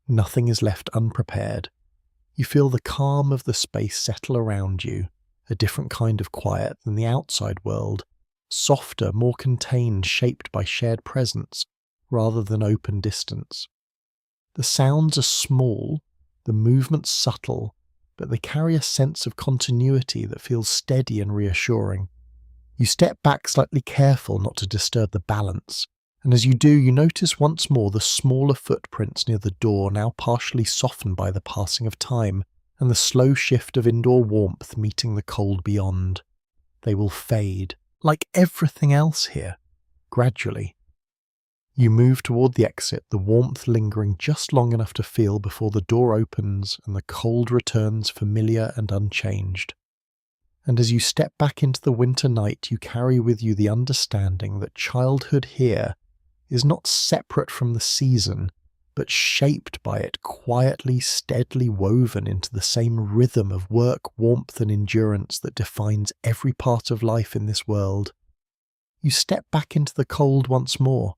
Nothing is left unprepared. You feel the calm of the space settle around you, a different kind of quiet than the outside world, softer, more contained, shaped by shared presence rather than open distance. The sounds are small, the movements subtle, but they carry a sense of continuity that feels steady and reassuring. You step back slightly, careful not to disturb the balance, and as you do, you notice once more the smaller footprints near the door, now partially softened by the passing of time and the slow shift of indoor warmth meeting the cold beyond. They will fade, like everything else here, gradually. You move toward the exit, the warmth lingering just long enough to feel before the door opens and the cold returns familiar and unchanged. And as you step back into the winter night, you carry with you the understanding that childhood here is not separate from the season, but shaped by it, quietly, steadily woven into the same rhythm of work, warmth and endurance that defines every part of life in this world. You step back into the cold once more,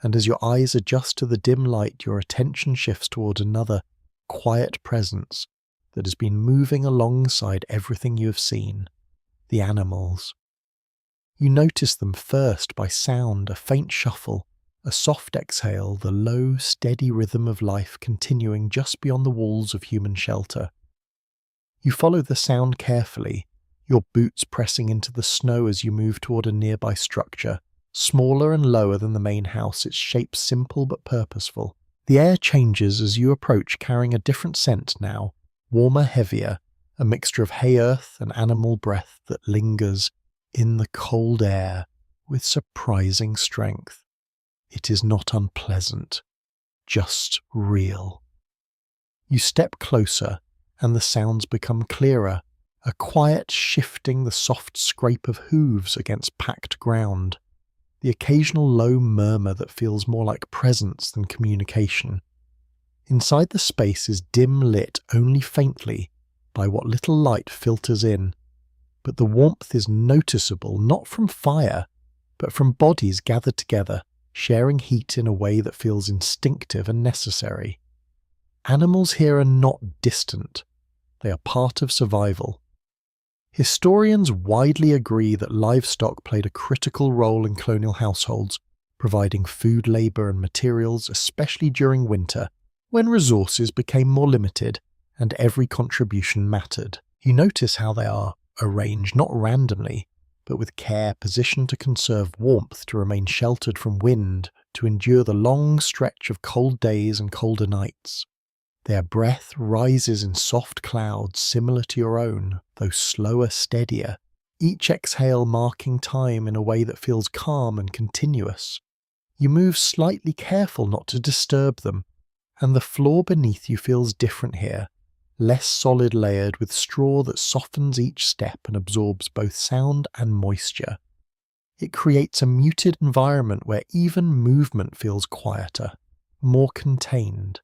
and as your eyes adjust to the dim light, your attention shifts toward another quiet presence that has been moving alongside everything you have seen, the animals. You notice them first by sound, a faint shuffle, a soft exhale, the low, steady rhythm of life continuing just beyond the walls of human shelter. You follow the sound carefully, your boots pressing into the snow as you move toward a nearby structure, smaller and lower than the main house, its shape simple but purposeful. The air changes as you approach, carrying a different scent now, warmer, heavier, a mixture of hay earth and animal breath that lingers in the cold air with surprising strength. It is not unpleasant, just real. You step closer, and the sounds become clearer, a quiet shifting, the soft scrape of hooves against packed ground, the occasional low murmur that feels more like presence than communication. Inside the space is dim lit only faintly by what little light filters in, but the warmth is noticeable not from fire, but from bodies gathered together, sharing heat in a way that feels instinctive and necessary. Animals here are not distant, they are part of survival. Historians widely agree that livestock played a critical role in colonial households, providing food, labour and materials, especially during winter, when resources became more limited and every contribution mattered. You notice how they are arranged not randomly, but with care, positioned to conserve warmth, to remain sheltered from wind, to endure the long stretch of cold days and colder nights. Their breath rises in soft clouds similar to your own, though slower, steadier, each exhale marking time in a way that feels calm and continuous. You move slightly, careful not to disturb them, and the floor beneath you feels different here, less solid, layered with straw that softens each step and absorbs both sound and moisture. It creates a muted environment where even movement feels quieter, more contained.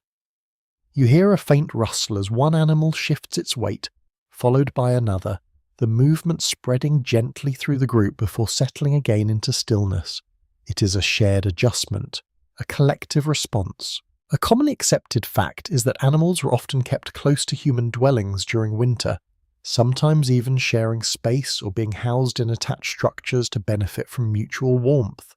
You hear a faint rustle as one animal shifts its weight, followed by another, the movement spreading gently through the group before settling again into stillness. It is a shared adjustment, a collective response. A commonly accepted fact is that animals were often kept close to human dwellings during winter, sometimes even sharing space or being housed in attached structures to benefit from mutual warmth.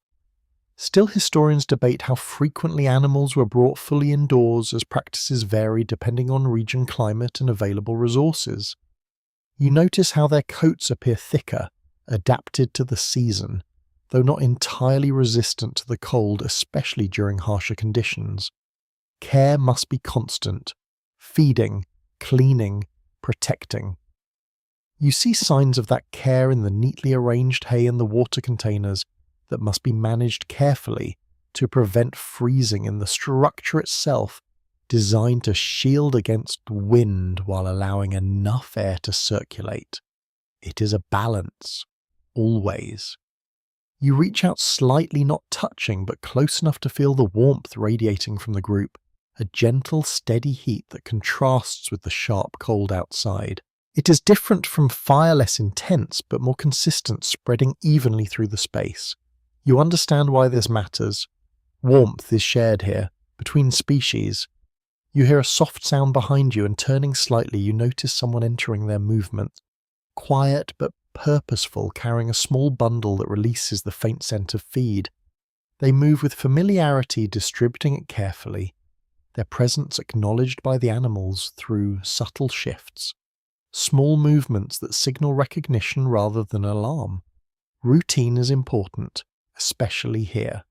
Still, historians debate how frequently animals were brought fully indoors, as practices varied depending on region, climate and available resources. You notice how their coats appear thicker, adapted to the season, though not entirely resistant to the cold, especially during harsher conditions. Care must be constant, feeding, cleaning, protecting. You see signs of that care in the neatly arranged hay and the water containers that must be managed carefully to prevent freezing in the structure itself, designed to shield against wind while allowing enough air to circulate. It is a balance, always. You reach out slightly, not touching, but close enough to feel the warmth radiating from the group, a gentle, steady heat that contrasts with the sharp cold outside. It is different from fire, less intense, but more consistent, spreading evenly through the space. You understand why this matters. Warmth is shared here, between species. You hear a soft sound behind you, and turning slightly, you notice someone entering their movement. Quiet but purposeful, carrying a small bundle that releases the faint scent of feed. They move with familiarity, distributing it carefully, their presence acknowledged by the animals through subtle shifts. Small movements that signal recognition rather than alarm. Routine is important, especially here.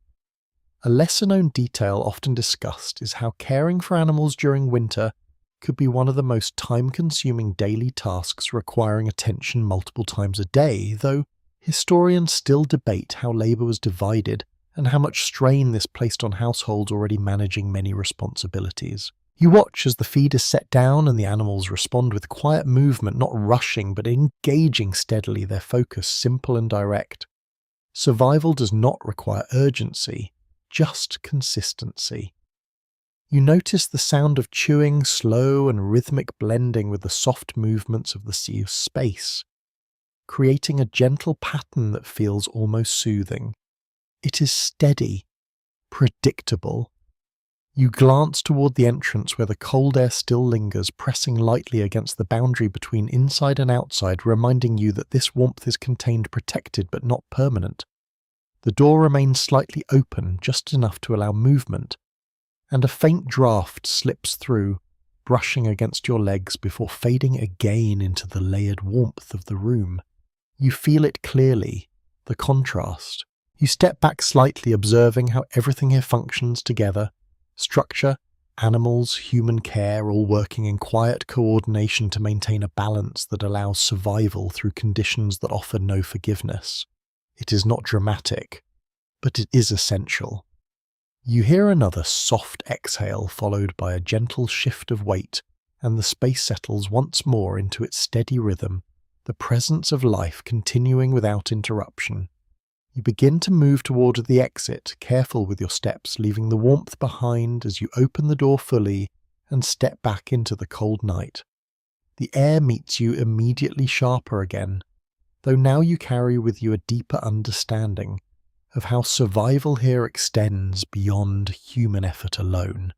A lesser-known detail often discussed is how caring for animals during winter could be one of the most time-consuming daily tasks requiring attention multiple times a day, though historians still debate how labour was divided and how much strain this placed on households already managing many responsibilities. You watch as the feed is set down and the animals respond with quiet movement, not rushing but engaging steadily, their focus simple and direct. Survival does not require urgency, just consistency. You notice the sound of chewing, slow and rhythmic blending with the soft movements of the sea of space, creating a gentle pattern that feels almost soothing. It is steady, predictable. You glance toward the entrance where the cold air still lingers, pressing lightly against the boundary between inside and outside, reminding you that this warmth is contained, protected, but not permanent. The door remains slightly open, just enough to allow movement, and a faint draft slips through, brushing against your legs before fading again into the layered warmth of the room. You feel it clearly, the contrast. You step back slightly, observing how everything here functions together. Structure, animals, human care, all working in quiet coordination to maintain a balance that allows survival through conditions that offer no forgiveness. It is not dramatic, but it is essential. You hear another soft exhale followed by a gentle shift of weight, and the space settles once more into its steady rhythm, the presence of life continuing without interruption. You begin to move toward the exit, careful with your steps, leaving the warmth behind as you open the door fully and step back into the cold night. The air meets you immediately sharper again, though now you carry with you a deeper understanding of how survival here extends beyond human effort alone,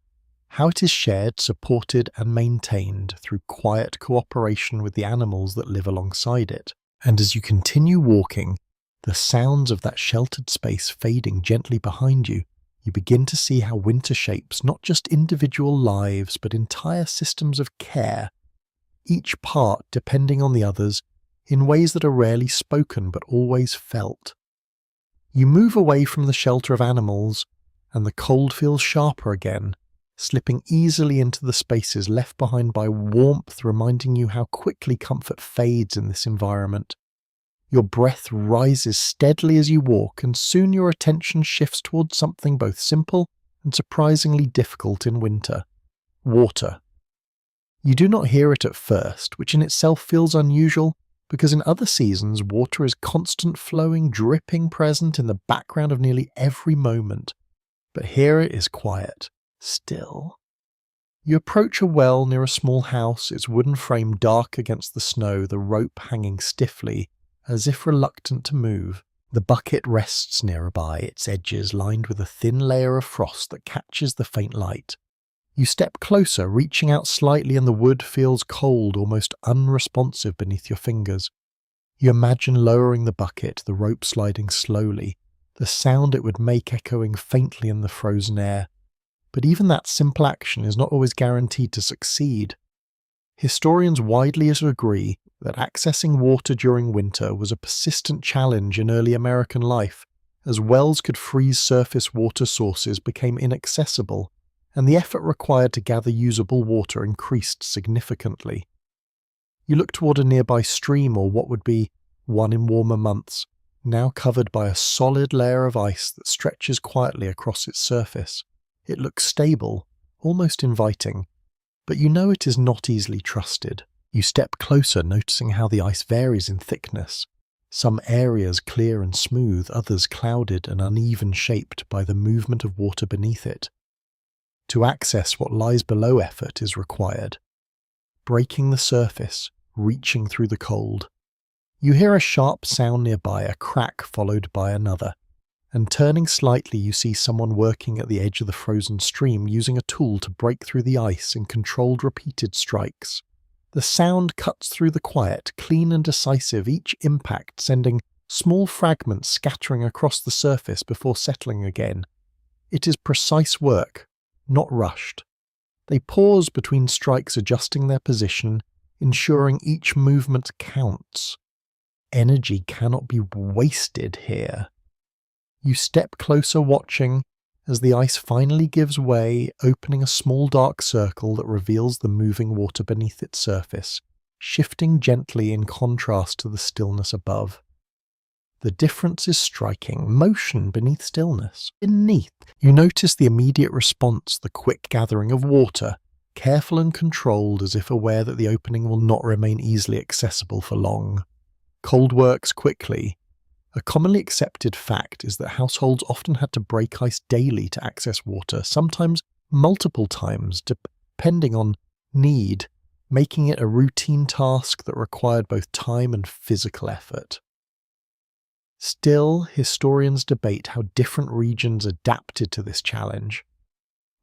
how it is shared, supported and maintained through quiet cooperation with the animals that live alongside it. And as you continue walking, the sounds of that sheltered space fading gently behind you, you begin to see how winter shapes not just individual lives but entire systems of care, each part depending on the others in ways that are rarely spoken but always felt. You move away from the shelter of animals, and the cold feels sharper again, slipping easily into the spaces left behind by warmth, reminding you how quickly comfort fades in this environment. Your breath rises steadily as you walk, and soon your attention shifts towards something both simple and surprisingly difficult in winter: water. You do not hear it at first, which in itself feels unusual, because in other seasons water is constant flowing, dripping, present in the background of nearly every moment. But here it is quiet, still. You approach a well near a small house, its wooden frame dark against the snow, the rope hanging stiffly, as if reluctant to move. The bucket rests nearby, its edges lined with a thin layer of frost that catches the faint light. You step closer, reaching out slightly, and the wood feels cold, almost unresponsive beneath your fingers. You imagine lowering the bucket, the rope sliding slowly, the sound it would make echoing faintly in the frozen air. But even that simple action is not always guaranteed to succeed. Historians widely agree that accessing water during winter was a persistent challenge in early American life, as wells could freeze, surface water sources became inaccessible, and the effort required to gather usable water increased significantly. You look toward a nearby stream, or what would be one in warmer months, now covered by a solid layer of ice that stretches quietly across its surface. It looks stable, almost inviting, but you know it is not easily trusted. You step closer, noticing how the ice varies in thickness. Some areas clear and smooth, others clouded and uneven shaped by the movement of water beneath it. To access what lies below, effort is required. Breaking the surface, reaching through the cold. You hear a sharp sound nearby, a crack followed by another, and turning slightly you see someone working at the edge of the frozen stream, using a tool to break through the ice in controlled repeated strikes. The sound cuts through the quiet, clean and decisive, each impact sending small fragments scattering across the surface before settling again. It is precise work, not rushed. They pause between strikes, adjusting their position, ensuring each movement counts. Energy cannot be wasted here. You step closer, watching as the ice finally gives way, opening a small dark circle that reveals the moving water beneath its surface, shifting gently in contrast to the stillness above. The difference is striking: motion beneath stillness. Beneath, you notice the immediate response, the quick gathering of water, careful and controlled, as if aware that the opening will not remain easily accessible for long. Cold works quickly. A commonly accepted fact is that households often had to break ice daily to access water, sometimes multiple times, depending on need, making it a routine task that required both time and physical effort. Still, historians debate how different regions adapted to this challenge,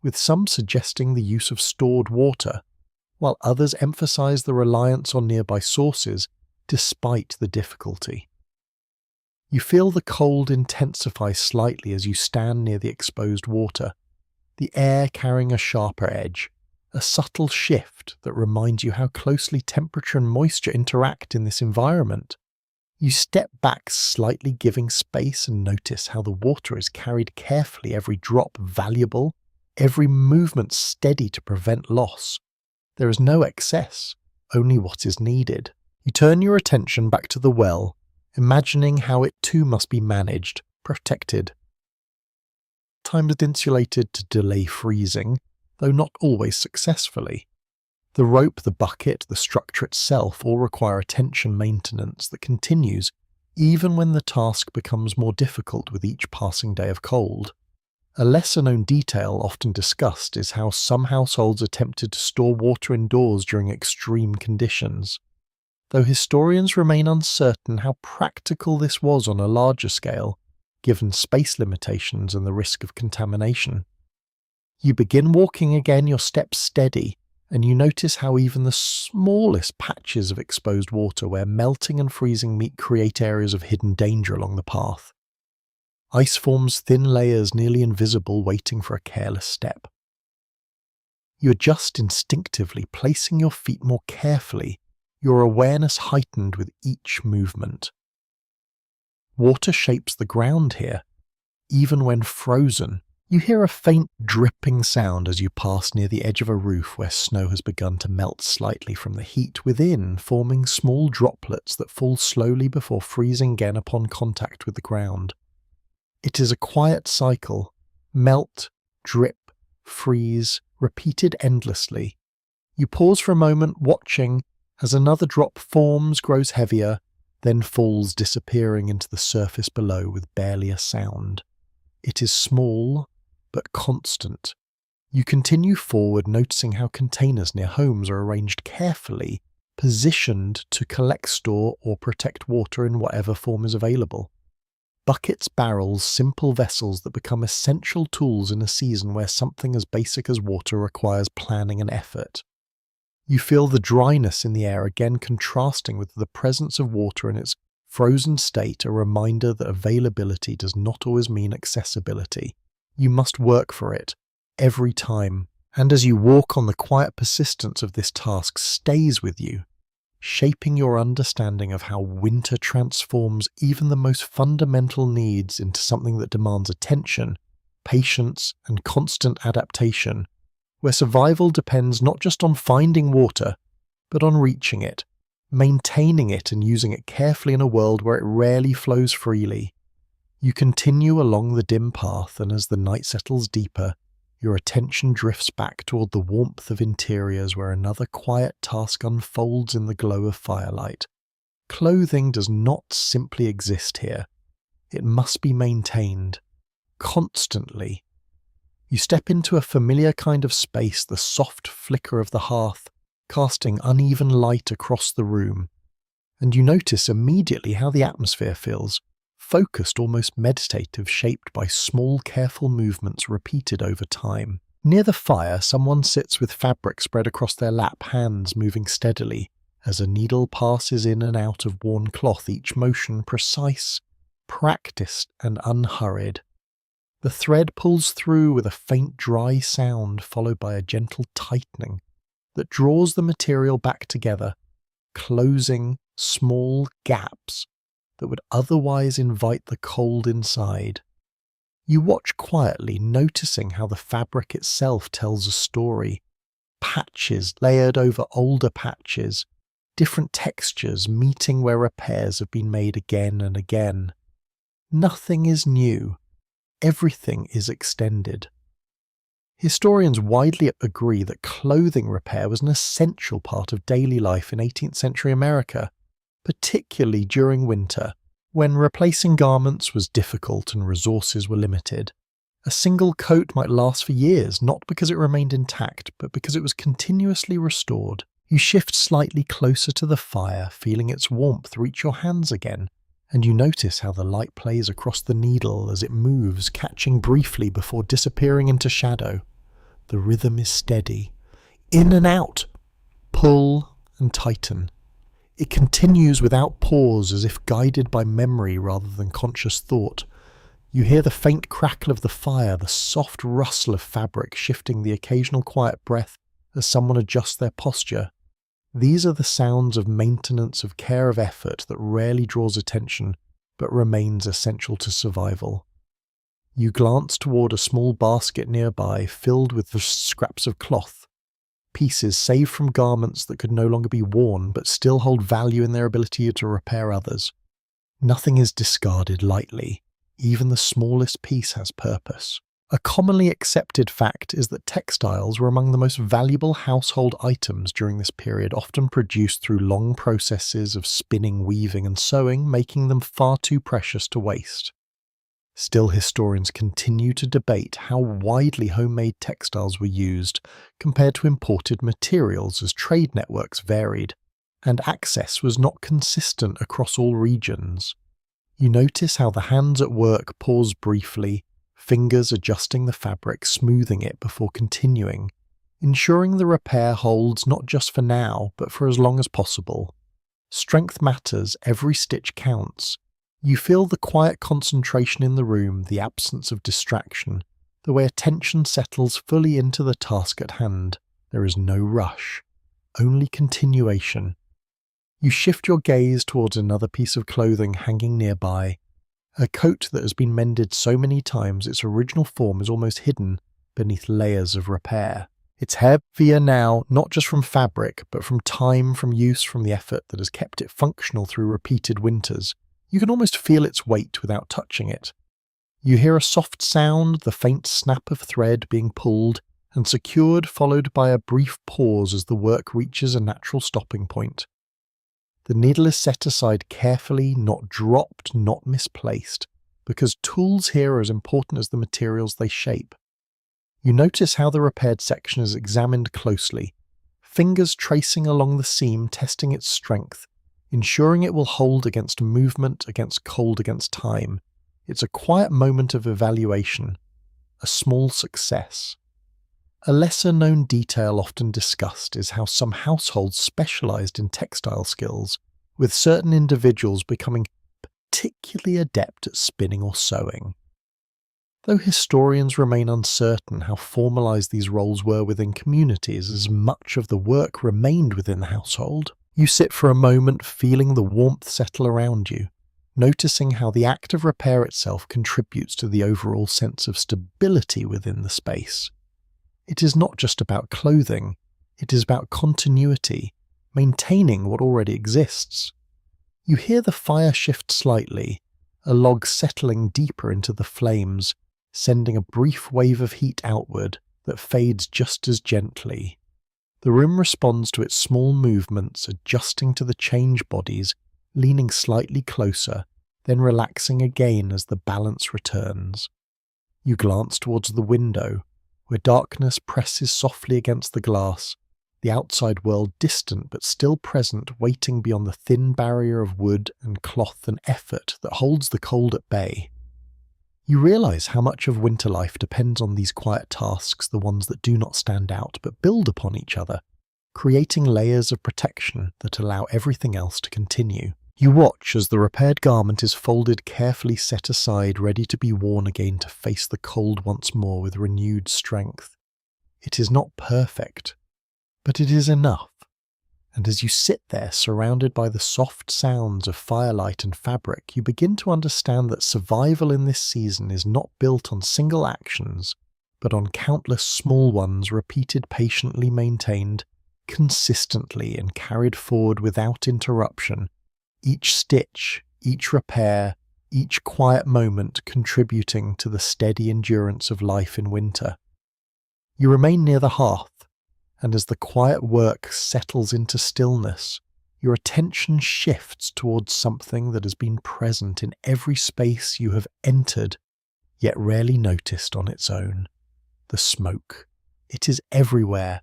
with some suggesting the use of stored water, while others emphasize the reliance on nearby sources despite the difficulty. You feel the cold intensify slightly as you stand near the exposed water, the air carrying a sharper edge, a subtle shift that reminds you how closely temperature and moisture interact in this environment. You step back slightly, giving space, and notice how the water is carried carefully, every drop valuable, every movement steady to prevent loss. There is no excess, only what is needed. You turn your attention back to the well, imagining how it too must be managed, protected. Times insulated to delay freezing, though not always successfully. The rope, the bucket, the structure itself all require attention maintenance that continues even when the task becomes more difficult with each passing day of cold. A lesser-known detail often discussed is how some households attempted to store water indoors during extreme conditions, though historians remain uncertain how practical this was on a larger scale, given space limitations and the risk of contamination. You begin walking again, your steps steady, and you notice how even the smallest patches of exposed water where melting and freezing meet create areas of hidden danger along the path. Ice forms thin layers nearly invisible, waiting for a careless step. You adjust instinctively, placing your feet more carefully, your awareness heightened with each movement. Water shapes the ground here, even when frozen. You hear a faint dripping sound as you pass near the edge of a roof where snow has begun to melt slightly from the heat within, forming small droplets that fall slowly before freezing again upon contact with the ground. It is a quiet cycle, melt, drip, freeze, repeated endlessly. You pause for a moment, watching as another drop forms, grows heavier, then falls, disappearing into the surface below with barely a sound. It is small, but constant. You continue forward, noticing how containers near homes are arranged carefully, positioned to collect, store, or protect water in whatever form is available. Buckets, barrels, simple vessels that become essential tools in a season where something as basic as water requires planning and effort. You feel the dryness in the air, again contrasting with the presence of water in its frozen state, a reminder that availability does not always mean accessibility. You must work for it, every time, and as you walk on, the quiet persistence of this task stays with you, shaping your understanding of how winter transforms even the most fundamental needs into something that demands attention, patience, and constant adaptation, where survival depends not just on finding water, but on reaching it, maintaining it, and using it carefully in a world where it rarely flows freely. You continue along the dim path, and as the night settles deeper, your attention drifts back toward the warmth of interiors where another quiet task unfolds in the glow of firelight. Clothing does not simply exist here. It must be maintained, constantly. You step into a familiar kind of space, the soft flicker of the hearth, casting uneven light across the room, and you notice immediately how the atmosphere feels, focused, almost meditative, shaped by small, careful movements repeated over time. Near the fire, someone sits with fabric spread across their lap, hands moving steadily, as a needle passes in and out of worn cloth, each motion precise, practiced, and unhurried. The thread pulls through with a faint dry sound, followed by a gentle tightening that draws the material back together, closing small gaps that would otherwise invite the cold inside. You watch quietly, noticing how the fabric itself tells a story. Patches layered over older patches, different textures meeting where repairs have been made again and again. Nothing is new. Everything is extended. Historians widely agree that clothing repair was an essential part of daily life in 18th century America, particularly during winter, when replacing garments was difficult and resources were limited. A single coat might last for years, not because it remained intact, but because it was continuously restored. You shift slightly closer to the fire, feeling its warmth reach your hands again, and you notice how the light plays across the needle as it moves, catching briefly before disappearing into shadow. The rhythm is steady. In and out. Pull and tighten. It continues without pause, as if guided by memory rather than conscious thought. You hear the faint crackle of the fire, the soft rustle of fabric shifting, the occasional quiet breath as someone adjusts their posture. These are the sounds of maintenance, of care, of effort that rarely draws attention, but remains essential to survival. You glance toward a small basket nearby, filled with the scraps of cloth, pieces saved from garments that could no longer be worn, but still hold value in their ability to repair others. Nothing is discarded lightly. Even the smallest piece has purpose. A commonly accepted fact is that textiles were among the most valuable household items during this period, often produced through long processes of spinning, weaving, and sewing, making them far too precious to waste. Still, historians continue to debate how widely homemade textiles were used compared to imported materials, as trade networks varied, and access was not consistent across all regions. You notice how the hands at work pause briefly, fingers adjusting the fabric, smoothing it before continuing, ensuring the repair holds not just for now, but for as long as possible. Strength matters, every stitch counts. You feel the quiet concentration in the room, the absence of distraction, the way attention settles fully into the task at hand. There is no rush, only continuation. You shift your gaze towards another piece of clothing hanging nearby, a coat that has been mended so many times its original form is almost hidden beneath layers of repair. It's heavier now, not just from fabric, but from time, from use, from the effort that has kept it functional through repeated winters. You can almost feel its weight without touching it. You hear a soft sound, the faint snap of thread being pulled and secured, followed by a brief pause as the work reaches a natural stopping point. The needle is set aside carefully, not dropped, not misplaced, because tools here are as important as the materials they shape. You notice how the repaired section is examined closely, fingers tracing along the seam, testing its strength, ensuring it will hold against movement, against cold, against time. It's a quiet moment of evaluation, a small success. A lesser-known detail often discussed is how some households specialized in textile skills, with certain individuals becoming particularly adept at spinning or sewing. Though historians remain uncertain how formalized these roles were within communities, as much of the work remained within the household, you sit for a moment feeling the warmth settle around you, noticing how the act of repair itself contributes to the overall sense of stability within the space. It is not just about clothing, it is about continuity, maintaining what already exists. You hear the fire shift slightly, a log settling deeper into the flames, sending a brief wave of heat outward that fades just as gently. The room responds to its small movements, adjusting to the change bodies, leaning slightly closer, then relaxing again as the balance returns. You glance towards the window, where darkness presses softly against the glass, the outside world distant but still present, waiting beyond the thin barrier of wood and cloth and effort that holds the cold at bay. You realize how much of winter life depends on these quiet tasks, the ones that do not stand out but build upon each other, creating layers of protection that allow everything else to continue. You watch as the repaired garment is folded, carefully set aside, ready to be worn again to face the cold once more with renewed strength. It is not perfect, but it is enough. And as you sit there surrounded by the soft sounds of firelight and fabric, you begin to understand that survival in this season is not built on single actions, but on countless small ones repeated, patiently maintained, consistently and carried forward without interruption, each stitch, each repair, each quiet moment contributing to the steady endurance of life in winter. You remain near the hearth, and as the quiet work settles into stillness, your attention shifts towards something that has been present in every space you have entered, yet rarely noticed on its own. The smoke. It is everywhere,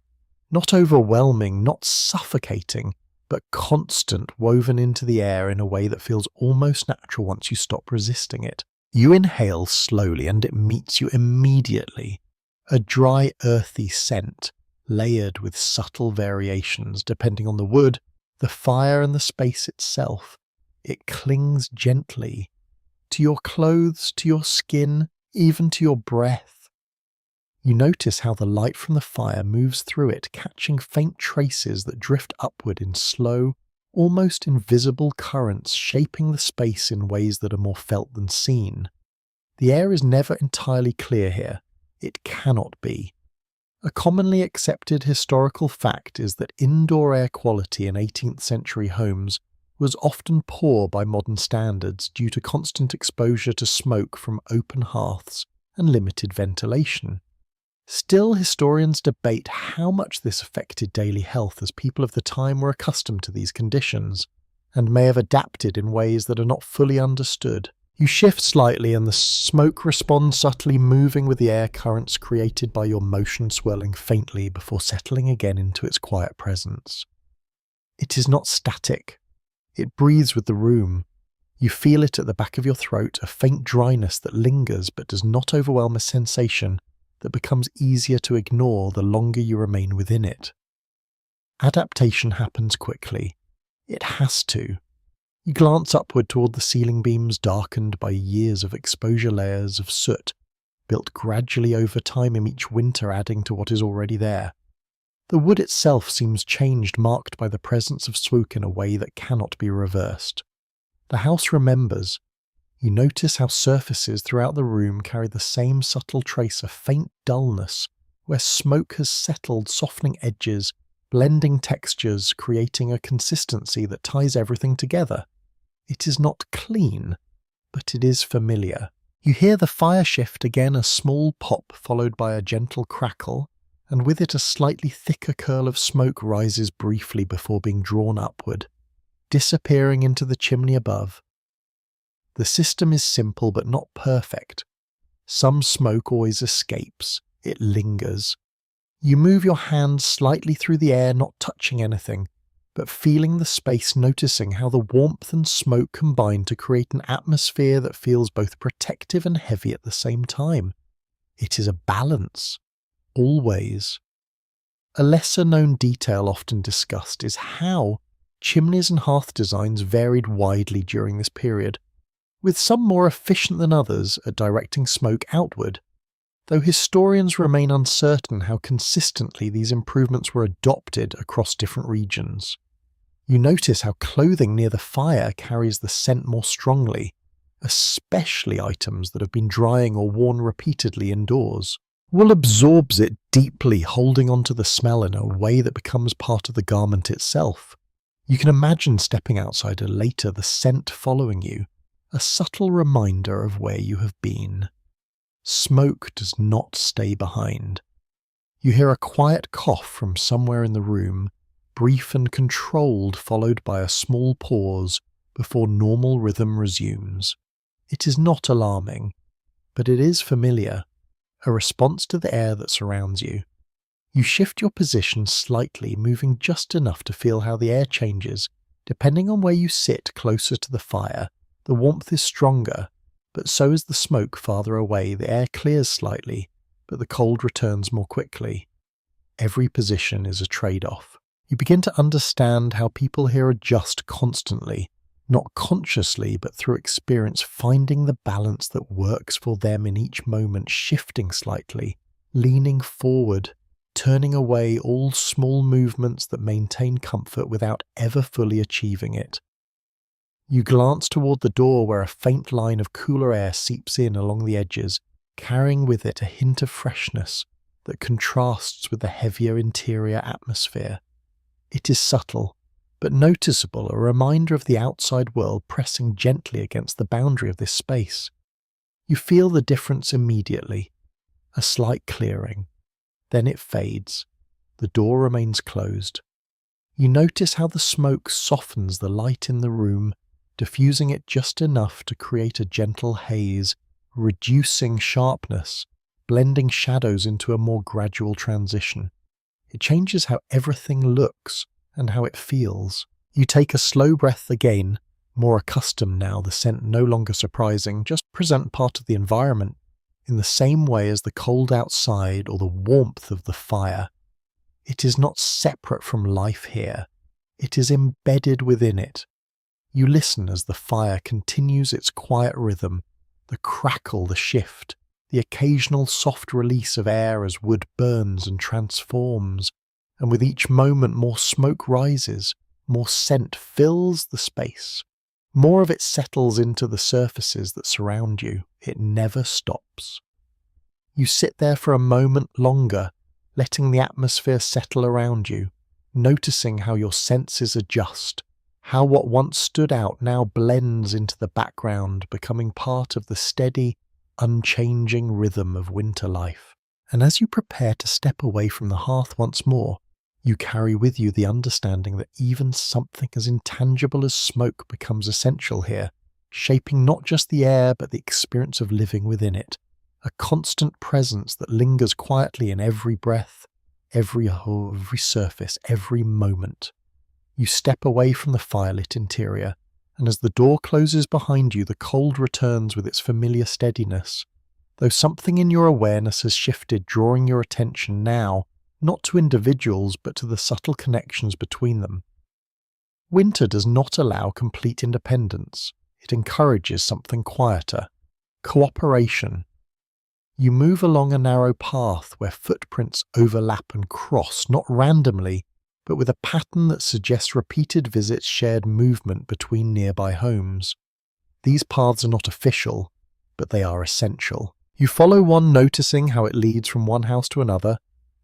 not overwhelming, not suffocating, but constant, woven into the air in a way that feels almost natural once you stop resisting it. You inhale slowly and it meets you immediately. A dry, earthy scent, layered with subtle variations depending on the wood, the fire and the space itself. It clings gently to your clothes, to your skin, even to your breath. You notice how the light from the fire moves through it, catching faint traces that drift upward in slow, almost invisible currents, shaping the space in ways that are more felt than seen. The air is never entirely clear here. It cannot be. A commonly accepted historical fact is that indoor air quality in 18th century homes was often poor by modern standards due to constant exposure to smoke from open hearths and limited ventilation. Still, historians debate how much this affected daily health, as people of the time were accustomed to these conditions, and may have adapted in ways that are not fully understood. You shift slightly and the smoke responds subtly, moving with the air currents created by your motion, swirling faintly before settling again into its quiet presence. It is not static. It breathes with the room. You feel it at the back of your throat, a faint dryness that lingers but does not overwhelm, a sensation that becomes easier to ignore the longer you remain within it. Adaptation happens quickly. It has to. You glance upward toward the ceiling beams darkened by years of exposure, layers of soot, built gradually over time in each winter, adding to what is already there. The wood itself seems changed, marked by the presence of smoke in a way that cannot be reversed. The house remembers. You notice how surfaces throughout the room carry the same subtle trace of faint dullness, where smoke has settled, softening edges, blending textures, creating a consistency that ties everything together. It is not clean, but it is familiar. You hear the fire shift again, a small pop followed by a gentle crackle, and with it a slightly thicker curl of smoke rises briefly before being drawn upward, disappearing into the chimney above. The system is simple but not perfect. Some smoke always escapes. It lingers. You move your hand slightly through the air, not touching anything, but feeling the space, noticing how the warmth and smoke combine to create an atmosphere that feels both protective and heavy at the same time. It is a balance. Always. A lesser-known detail often discussed is how chimneys and hearth designs varied widely during this period, with some more efficient than others at directing smoke outward, though historians remain uncertain how consistently these improvements were adopted across different regions. You notice how clothing near the fire carries the scent more strongly, especially items that have been drying or worn repeatedly indoors. Wool absorbs it deeply, holding onto the smell in a way that becomes part of the garment itself. You can imagine stepping outside later, the scent following you, a subtle reminder of where you have been. Smoke does not stay behind. You hear a quiet cough from somewhere in the room, brief and controlled, followed by a small pause before normal rhythm resumes. It is not alarming, but it is familiar, a response to the air that surrounds you. You shift your position slightly, moving just enough to feel how the air changes. Depending on where you sit closer to the fire, the warmth is stronger, but so is the smoke farther away. The air clears slightly, but the cold returns more quickly. Every position is a trade-off. You begin to understand how people here adjust constantly, not consciously but through experience, finding the balance that works for them in each moment, shifting slightly, leaning forward, turning away, all small movements that maintain comfort without ever fully achieving it. You glance toward the door where a faint line of cooler air seeps in along the edges, carrying with it a hint of freshness that contrasts with the heavier interior atmosphere. It is subtle, but noticeable, a reminder of the outside world pressing gently against the boundary of this space. You feel the difference immediately, a slight clearing. Then it fades. The door remains closed. You notice how the smoke softens the light in the room, diffusing it just enough to create a gentle haze, reducing sharpness, blending shadows into a more gradual transition. It changes how everything looks and how it feels. You take a slow breath again, more accustomed now, the scent no longer surprising, just present part of the environment, in the same way as the cold outside or the warmth of the fire. It is not separate from life here. It is embedded within it. You listen as the fire continues its quiet rhythm, the crackle, the shift, the occasional soft release of air as wood burns and transforms, and with each moment more smoke rises, more scent fills the space. More of it settles into the surfaces that surround you. It never stops. You sit there for a moment longer, letting the atmosphere settle around you, noticing how your senses adjust, how what once stood out now blends into the background, becoming part of the steady, unchanging rhythm of winter life. And as you prepare to step away from the hearth once more, you carry with you the understanding that even something as intangible as smoke becomes essential here, shaping not just the air but the experience of living within it, a constant presence that lingers quietly in every breath, every surface, every moment. You step away from the firelit interior, and as the door closes behind you, the cold returns with its familiar steadiness, though something in your awareness has shifted, drawing your attention now not to individuals but to the subtle connections between them. Winter does not allow complete independence. It encourages something quieter, cooperation. You move along a narrow path where footprints overlap and cross, not randomly, but with a pattern that suggests repeated visits, shared movement between nearby homes. These paths are not official, but they are essential. You follow one, noticing how it leads from one house to another,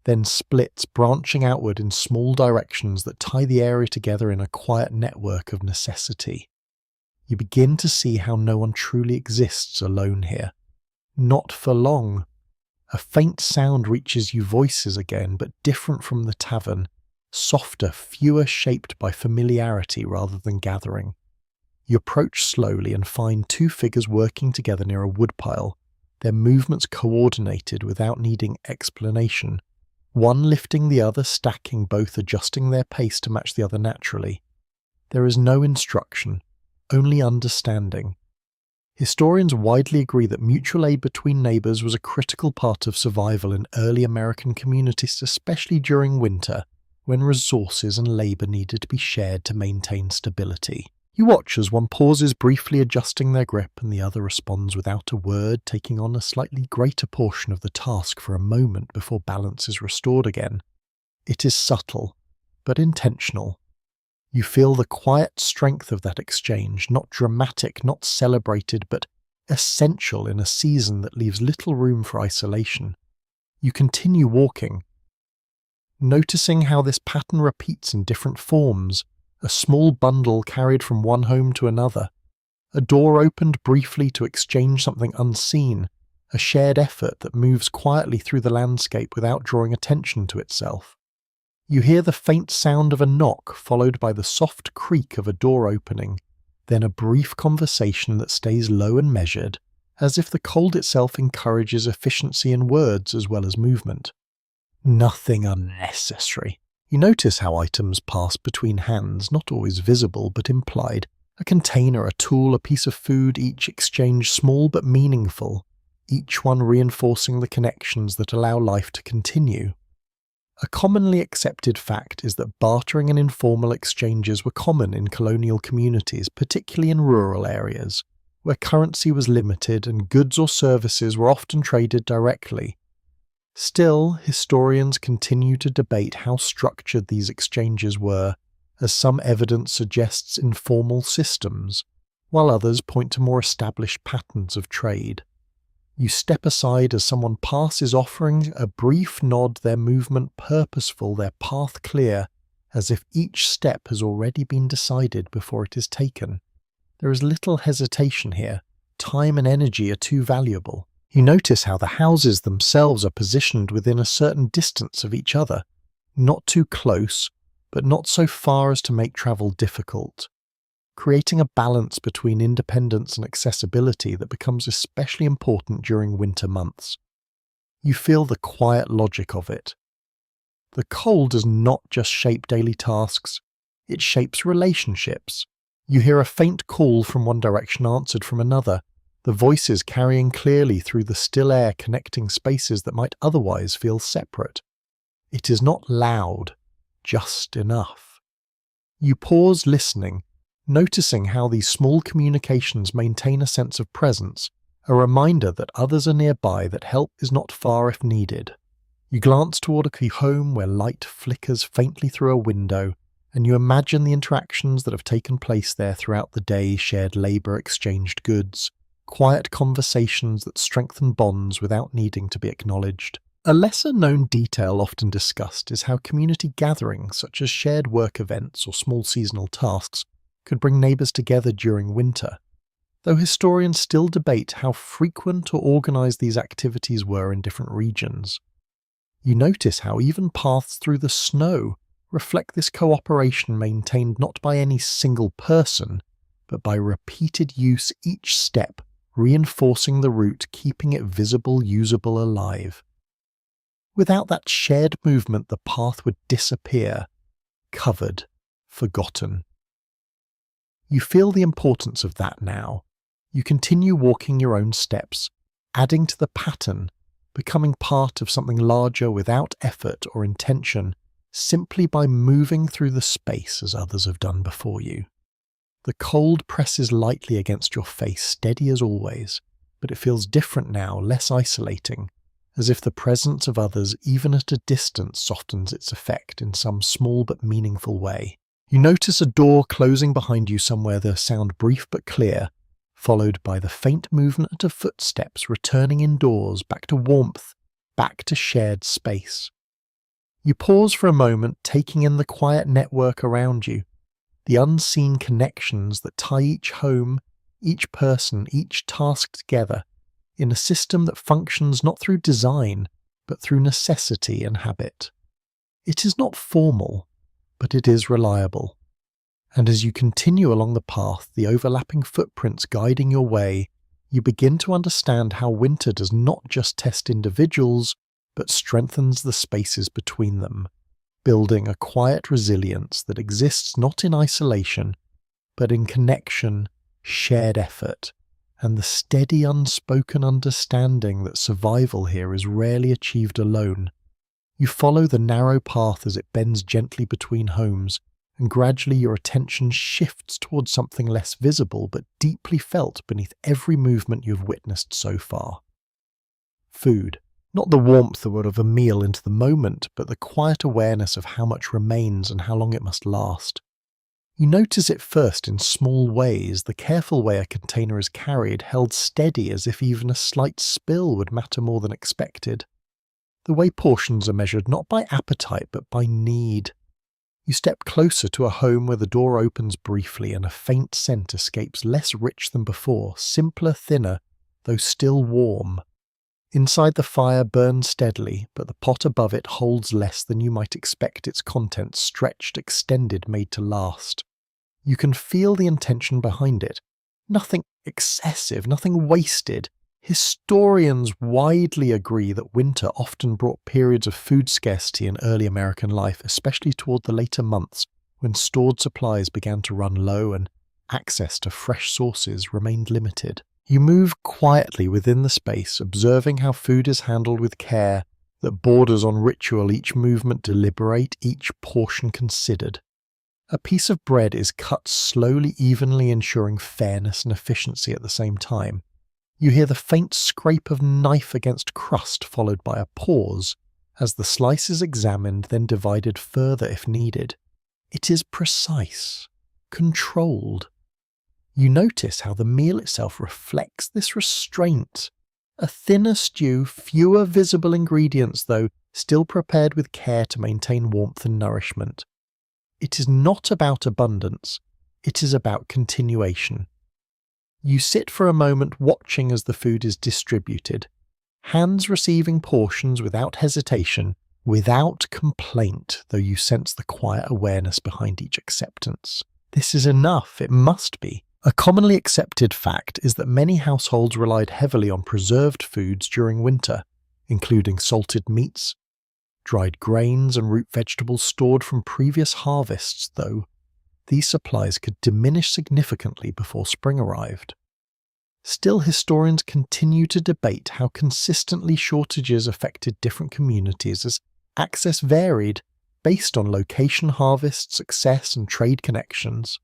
then splits, branching outward in small directions that tie the area together in a quiet network of necessity. You begin to see how no one truly exists alone here. Not for long. A faint sound reaches you, voices again, but different from the tavern, softer, fewer, shaped by familiarity rather than gathering. You approach slowly and find two figures working together near a woodpile, their movements coordinated without needing explanation. One lifting the other, stacking, both adjusting their pace to match the other naturally. There is no instruction, only understanding. Historians widely agree that mutual aid between neighbours was a critical part of survival in early American communities, especially during winter, when resources and labour needed to be shared to maintain stability. You watch as one pauses, briefly adjusting their grip, and the other responds without a word, taking on a slightly greater portion of the task for a moment before balance is restored again. It is subtle, but intentional. You feel the quiet strength of that exchange, not dramatic, not celebrated, but essential in a season that leaves little room for isolation. You continue walking, noticing how this pattern repeats in different forms, a small bundle carried from one home to another, a door opened briefly to exchange something unseen, a shared effort that moves quietly through the landscape without drawing attention to itself. You hear the faint sound of a knock, followed by the soft creak of a door opening, then a brief conversation that stays low and measured, as if the cold itself encourages efficiency in words as well as movement. Nothing unnecessary. You notice how items pass between hands, not always visible but implied. A container, a tool, a piece of food, each exchange small but meaningful, each one reinforcing the connections that allow life to continue. A commonly accepted fact is that bartering and informal exchanges were common in colonial communities, particularly in rural areas, where currency was limited and goods or services were often traded directly. Still, historians continue to debate how structured these exchanges were, as some evidence suggests informal systems, while others point to more established patterns of trade. You step aside as someone passes, offering a brief nod, their movement purposeful, their path clear, as if each step has already been decided before it is taken. There is little hesitation here. Time and energy are too valuable. You notice how the houses themselves are positioned within a certain distance of each other, not too close, but not so far as to make travel difficult, creating a balance between independence and accessibility that becomes especially important during winter months. You feel the quiet logic of it. The cold does not just shape daily tasks, it shapes relationships. You hear a faint call from one direction answered from another, the voices carrying clearly through the still air connecting spaces that might otherwise feel separate. It is not loud, just enough. You pause listening, noticing how these small communications maintain a sense of presence, a reminder that others are nearby, that help is not far if needed. You glance toward a home where light flickers faintly through a window, and you imagine the interactions that have taken place there throughout the day, shared labour, exchanged goods, quiet conversations that strengthen bonds without needing to be acknowledged. A lesser-known detail often discussed is how community gatherings, such as shared work events or small seasonal tasks, could bring neighbours together during winter, though historians still debate how frequent or organised these activities were in different regions. You notice how even paths through the snow reflect this cooperation maintained not by any single person, but by repeated use each step, reinforcing the route, keeping it visible, usable, alive. Without that shared movement, the path would disappear, covered, forgotten. You feel the importance of that now. You continue walking your own steps, adding to the pattern, becoming part of something larger without effort or intention, simply by moving through the space as others have done before you. The cold presses lightly against your face, steady as always, but it feels different now, less isolating, as if the presence of others, even at a distance, softens its effect in some small but meaningful way. You notice a door closing behind you somewhere, the sound brief but clear, followed by the faint movement of footsteps returning indoors, back to warmth, back to shared space. You pause for a moment, taking in the quiet network around you, the unseen connections that tie each home, each person, each task together, in a system that functions not through design, but through necessity and habit. It is not formal, but it is reliable. And as you continue along the path, the overlapping footprints guiding your way, you begin to understand how winter does not just test individuals, but strengthens the spaces between them, building a quiet resilience that exists not in isolation, but in connection, shared effort, and the steady unspoken understanding that survival here is rarely achieved alone. You follow the narrow path as it bends gently between homes, and gradually your attention shifts towards something less visible but deeply felt beneath every movement you've witnessed so far. Food. Not the warmth of a meal into the moment, but the quiet awareness of how much remains and how long it must last. You notice it first in small ways, the careful way a container is carried, held steady as if even a slight spill would matter more than expected. The way portions are measured not by appetite but by need. You step closer to a home where the door opens briefly and a faint scent escapes, less rich than before, simpler, thinner, though still warm. Inside the fire burns steadily, but the pot above it holds less than you might expect, its contents stretched, extended, made to last. You can feel the intention behind it. Nothing excessive, nothing wasted. Historians widely agree that winter often brought periods of food scarcity in early American life, especially toward the later months when stored supplies began to run low and access to fresh sources remained limited. You move quietly within the space, observing how food is handled with care that borders on ritual, each movement deliberate, each portion considered. A piece of bread is cut slowly, evenly, ensuring fairness and efficiency at the same time. You hear the faint scrape of knife against crust, followed by a pause, as the slice is examined, then divided further if needed. It is precise, controlled. You notice how the meal itself reflects this restraint. A thinner stew, fewer visible ingredients though, still prepared with care to maintain warmth and nourishment. It is not about abundance, it is about continuation. You sit for a moment watching as the food is distributed, hands receiving portions without hesitation, without complaint, though you sense the quiet awareness behind each acceptance. This is enough, it must be. A commonly accepted fact is that many households relied heavily on preserved foods during winter, including salted meats, dried grains and root vegetables stored from previous harvests, though these supplies could diminish significantly before spring arrived. Still, historians continue to debate how consistently shortages affected different communities as access varied based on location, harvest, success, and trade connections.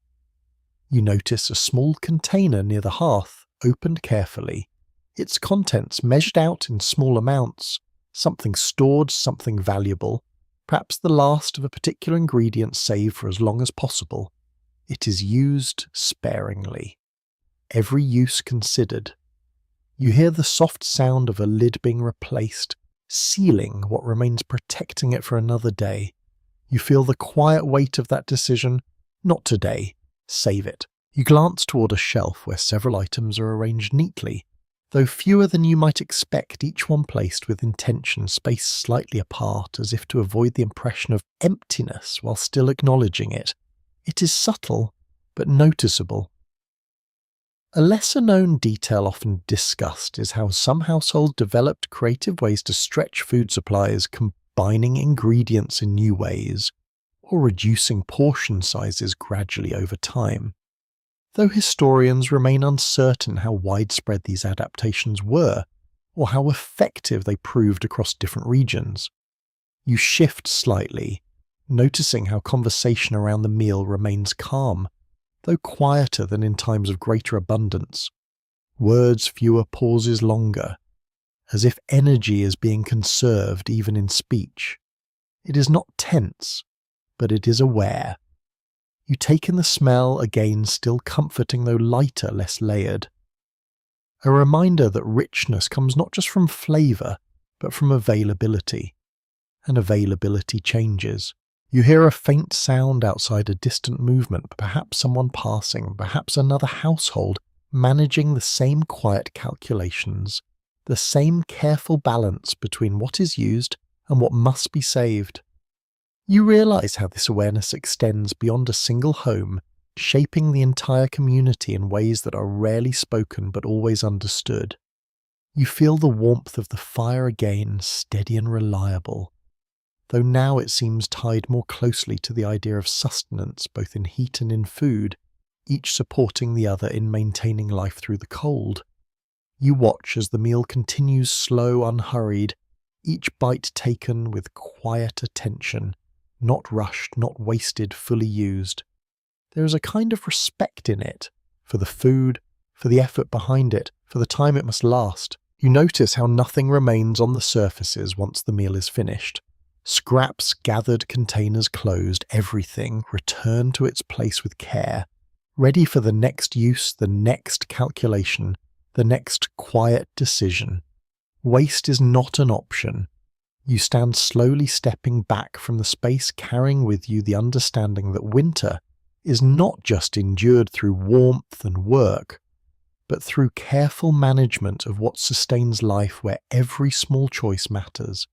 You notice a small container near the hearth, opened carefully, its contents measured out in small amounts, something stored, something valuable, perhaps the last of a particular ingredient saved for as long as possible. It is used sparingly. Every use considered. You hear the soft sound of a lid being replaced, sealing what remains, protecting it for another day. You feel the quiet weight of that decision. Not today. Save it. You glance toward a shelf where several items are arranged neatly, though fewer than you might expect, each one placed with intention, spaced slightly apart, as if to avoid the impression of emptiness while still acknowledging it. It is subtle, but noticeable. A lesser-known detail often discussed is how some households developed creative ways to stretch food supplies, combining ingredients in new ways, or reducing portion sizes gradually over time. Though historians remain uncertain how widespread these adaptations were, or how effective they proved across different regions. You shift slightly, noticing how conversation around the meal remains calm, though quieter than in times of greater abundance. Words fewer, pauses longer, as if energy is being conserved even in speech. It is not tense, but it is aware. You take in the smell, again still comforting though lighter, less layered. A reminder that richness comes not just from flavour, but from availability. And availability changes. You hear a faint sound outside, a distant movement, perhaps someone passing, perhaps another household managing the same quiet calculations, the same careful balance between what is used and what must be saved. You realise how this awareness extends beyond a single home, shaping the entire community in ways that are rarely spoken but always understood. You feel the warmth of the fire again, steady and reliable, though now it seems tied more closely to the idea of sustenance, both in heat and in food, each supporting the other in maintaining life through the cold. You watch as the meal continues slow, unhurried, each bite taken with quiet attention, not rushed, not wasted, fully used. There is a kind of respect in it, for the food, for the effort behind it, for the time it must last. You notice how nothing remains on the surfaces once the meal is finished. Scraps gathered, containers closed, everything returned to its place with care, ready for the next use, the next calculation, the next quiet decision. Waste is not an option. You stand slowly stepping back from the space, carrying with you the understanding that winter is not just endured through warmth and work, but through careful management of what sustains life, where every small choice matters,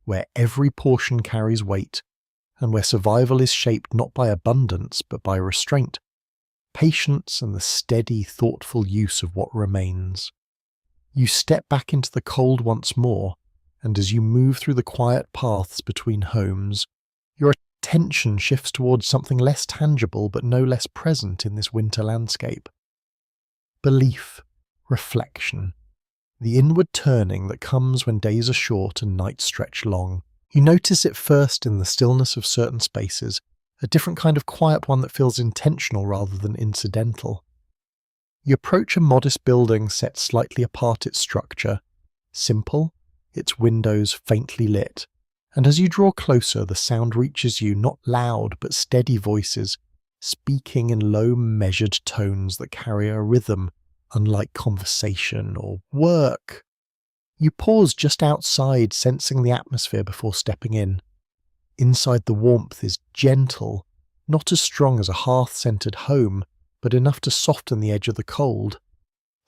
where every portion carries weight, and where survival is shaped not by abundance but by restraint, patience, and the steady, thoughtful use of what remains. You step back into the cold once more, and as you move through the quiet paths between homes, your attention shifts towards something less tangible but no less present in this winter landscape. Belief, reflection, the inward turning that comes when days are short and nights stretch long. You notice it first in the stillness of certain spaces, a different kind of quiet one that feels intentional rather than incidental. You approach a modest building set slightly apart, its structure, simple, its windows faintly lit, and as you draw closer the sound reaches you, not loud but steady voices, speaking in low measured tones that carry a rhythm unlike conversation or work. You pause just outside, sensing the atmosphere before stepping in. Inside, the warmth is gentle, not as strong as a hearth-centered home, but enough to soften the edge of the cold.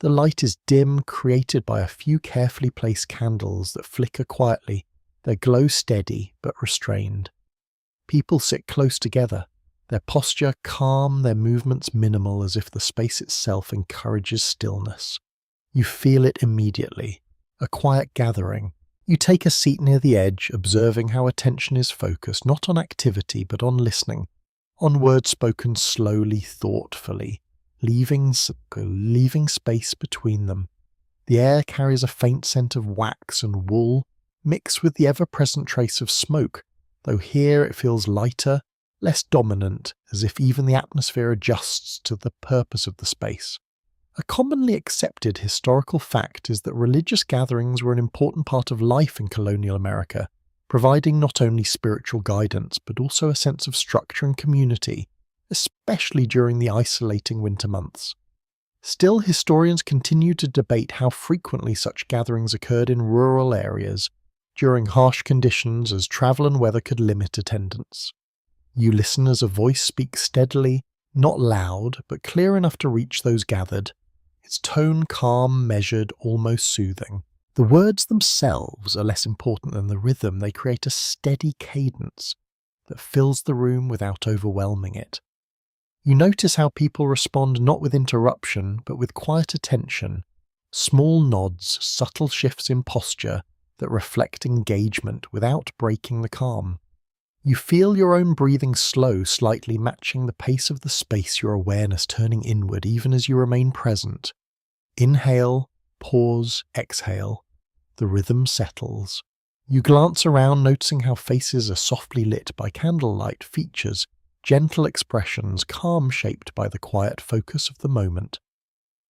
The light is dim, created by a few carefully placed candles that flicker quietly, their glow steady but restrained. People sit close together, their posture calm, their movements minimal, as if the space itself encourages stillness. You feel it immediately, a quiet gathering. You take a seat near the edge, observing how attention is focused not on activity but on listening, on words spoken slowly, thoughtfully, leaving space between them. The air carries a faint scent of wax and wool, mixed with the ever-present trace of smoke, though here it feels lighter, less dominant, as if even the atmosphere adjusts to the purpose of the space. A commonly accepted historical fact is that religious gatherings were an important part of life in colonial America, providing not only spiritual guidance but also a sense of structure and community, especially during the isolating winter months. Still, historians continue to debate how frequently such gatherings occurred in rural areas during harsh conditions, as travel and weather could limit attendance. You listen as a voice speaks steadily, not loud, but clear enough to reach those gathered, its tone calm, measured, almost soothing. The words themselves are less important than the rhythm. They create a steady cadence that fills the room without overwhelming it. You notice how people respond not with interruption, but with quiet attention, small nods, subtle shifts in posture that reflect engagement without breaking the calm. You feel your own breathing slow, slightly matching the pace of the space, your awareness turning inward even as you remain present. Inhale, pause, exhale. The rhythm settles. You glance around, noticing how faces are softly lit by candlelight, features, gentle expressions, calm shaped by the quiet focus of the moment.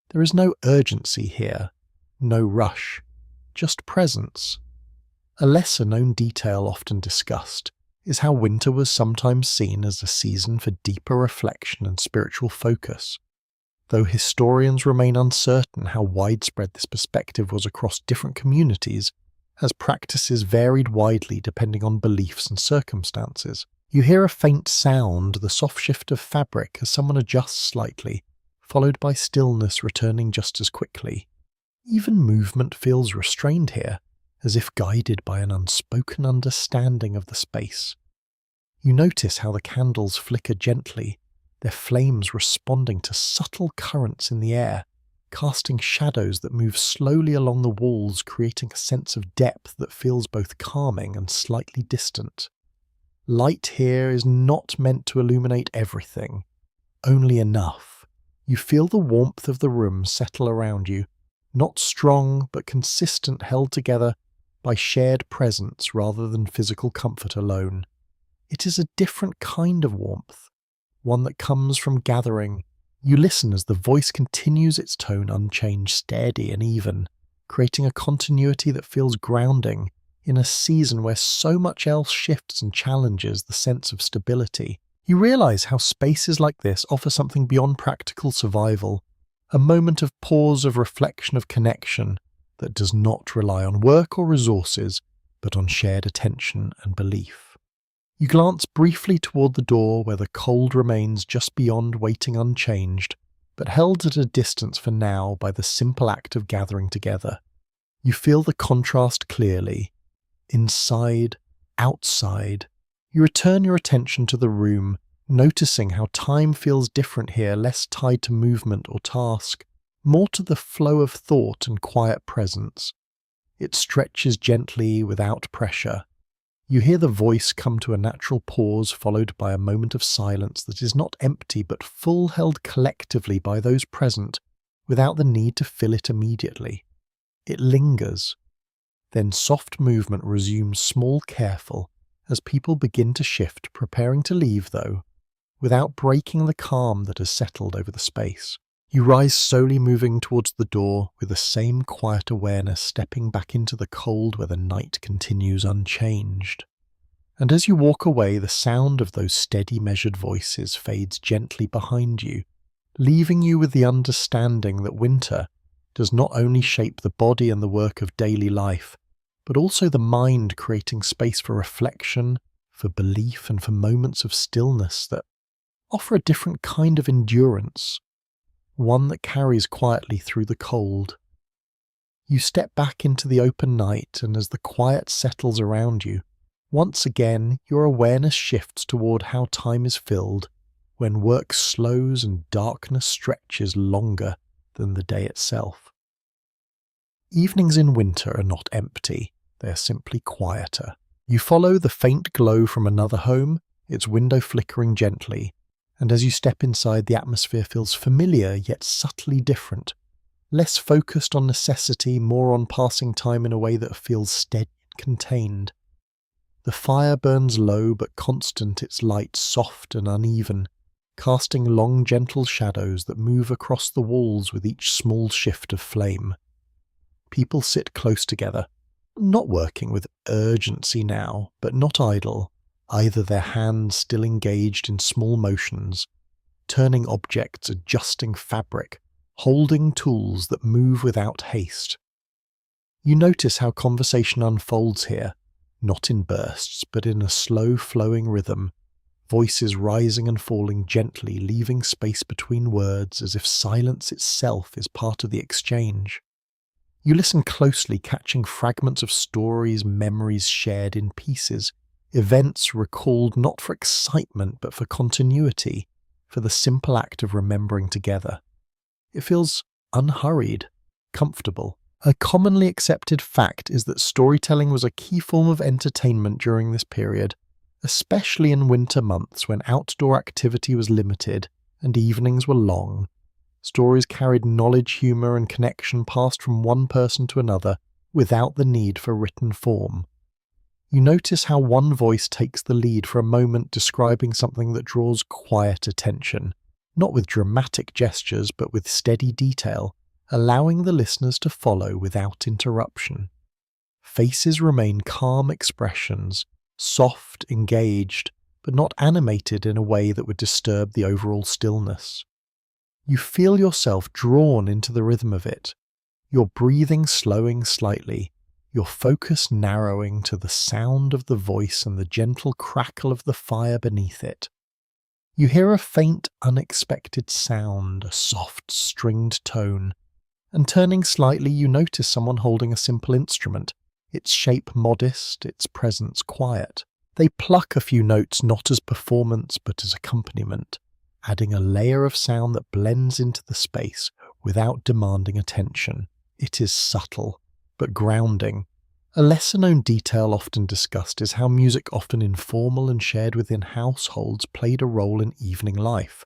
There is no urgency here, no rush, just presence. A lesser-known detail often discussed is how winter was sometimes seen as a season for deeper reflection and spiritual focus. Though historians remain uncertain how widespread this perspective was across different communities, as practices varied widely depending on beliefs and circumstances. You hear a faint sound, the soft shift of fabric as someone adjusts slightly, followed by stillness returning just as quickly. Even movement feels restrained here, as if guided by an unspoken understanding of the space. You notice how the candles flicker gently, their flames responding to subtle currents in the air, casting shadows that move slowly along the walls, creating a sense of depth that feels both calming and slightly distant. Light here is not meant to illuminate everything, only enough. You feel the warmth of the room settle around you, not strong but consistent, held together by shared presence rather than physical comfort alone. It is a different kind of warmth, one that comes from gathering. You listen as the voice continues its tone unchanged, steady and even, creating a continuity that feels grounding in a season where so much else shifts and challenges the sense of stability. You realize how spaces like this offer something beyond practical survival, a moment of pause, of reflection, of connection that does not rely on work or resources, but on shared attention and belief. You glance briefly toward the door where the cold remains just beyond, waiting unchanged, but held at a distance for now by the simple act of gathering together. You feel the contrast clearly. Inside, outside. You return your attention to the room, noticing how time feels different here, less tied to movement or task, more to the flow of thought and quiet presence. It stretches gently without pressure. You hear the voice come to a natural pause, followed by a moment of silence that is not empty but full, held collectively by those present without the need to fill it immediately. It lingers. Then soft movement resumes, small, careful, as people begin to shift, preparing to leave though, without breaking the calm that has settled over the space. You rise slowly, moving towards the door with the same quiet awareness, stepping back into the cold where the night continues unchanged. And as you walk away, the sound of those steady, measured voices fades gently behind you, leaving you with the understanding that winter does not only shape the body and the work of daily life, but also the mind, creating space for reflection, for belief, and for moments of stillness that offer a different kind of endurance. one that carries quietly through the cold. You step back into the open night, and as the quiet settles around you, once again your awareness shifts toward how time is filled when work slows and darkness stretches longer than the day itself. Evenings in winter are not empty, they are simply quieter. You follow the faint glow from another home, its window flickering gently, and as you step inside, the atmosphere feels familiar yet subtly different. Less focused on necessity, more on passing time in a way that feels steady and contained. The fire burns low but constant, its light soft and uneven, casting long gentle shadows that move across the walls with each small shift of flame. People sit close together, not working with urgency now, but not idle, either their hands still engaged in small motions, turning objects, adjusting fabric, holding tools that move without haste. You notice how conversation unfolds here, not in bursts, but in a slow flowing rhythm, voices rising and falling gently, leaving space between words as if silence itself is part of the exchange. You listen closely, catching fragments of stories, memories shared in pieces, events recalled not for excitement but for continuity, for the simple act of remembering together. It feels unhurried, comfortable. A commonly accepted fact is that storytelling was a key form of entertainment during this period, especially in winter months when outdoor activity was limited and evenings were long. Stories carried knowledge, humour and connection passed from one person to another without the need for written form. You notice how one voice takes the lead for a moment, describing something that draws quiet attention, not with dramatic gestures but with steady detail, allowing the listeners to follow without interruption. Faces remain calm expressions, soft, engaged, but not animated in a way that would disturb the overall stillness. You feel yourself drawn into the rhythm of it, your breathing slowing slightly, your focus narrowing to the sound of the voice and the gentle crackle of the fire beneath it. You hear a faint, unexpected sound, a soft, stringed tone, and turning slightly you notice someone holding a simple instrument, its shape modest, its presence quiet. They pluck a few notes not as performance but as accompaniment, adding a layer of sound that blends into the space without demanding attention. It is subtle, but grounding. A lesser-known detail often discussed is how music, often informal and shared within households, played a role in evening life,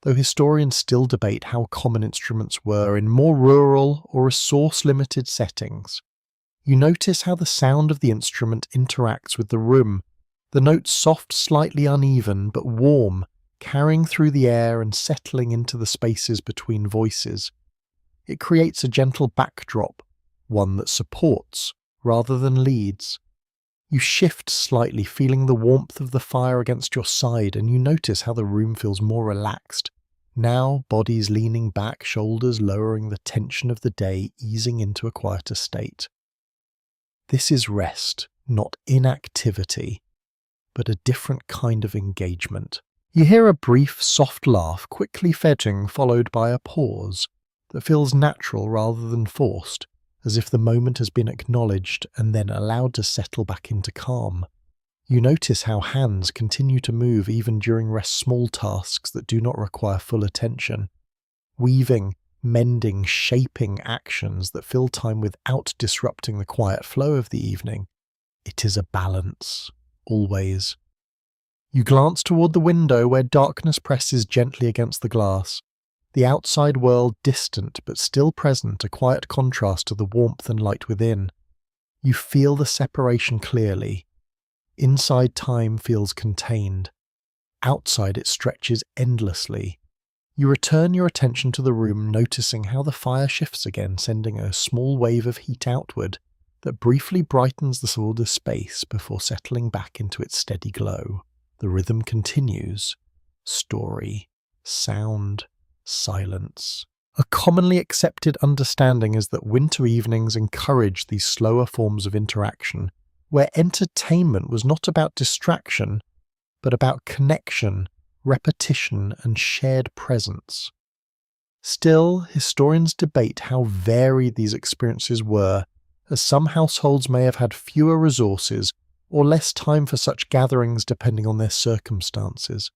though historians still debate how common instruments were in more rural or resource-limited settings. You notice how the sound of the instrument interacts with the room, the notes soft, slightly uneven, but warm, carrying through the air and settling into the spaces between voices. It creates a gentle backdrop, one that supports rather than leads. You shift slightly, feeling the warmth of the fire against your side, and you notice how the room feels more relaxed. Now, bodies leaning back, shoulders lowering, the tension of the day easing into a quieter state. This is rest, not inactivity, but a different kind of engagement. You hear a brief, soft laugh, quickly fetching, followed by a pause that feels natural rather than forced, as if the moment has been acknowledged and then allowed to settle back into calm. You notice how hands continue to move even during small tasks that do not require full attention, weaving, mending, shaping actions that fill time without disrupting the quiet flow of the evening. It is a balance, always. You glance toward the window where darkness presses gently against the glass, the outside world distant but still present, a quiet contrast to the warmth and light within. You feel the separation clearly. Inside time feels contained. Outside it stretches endlessly. You return your attention to the room, noticing how the fire shifts again, sending a small wave of heat outward that briefly brightens the sordid space before settling back into its steady glow. The rhythm continues. Story, sound, silence. A commonly accepted understanding is that winter evenings encourage these slower forms of interaction, where entertainment was not about distraction, but about connection, repetition, and shared presence. Still, historians debate how varied these experiences were, as some households may have had fewer resources or less time for such gatherings depending on their circumstances.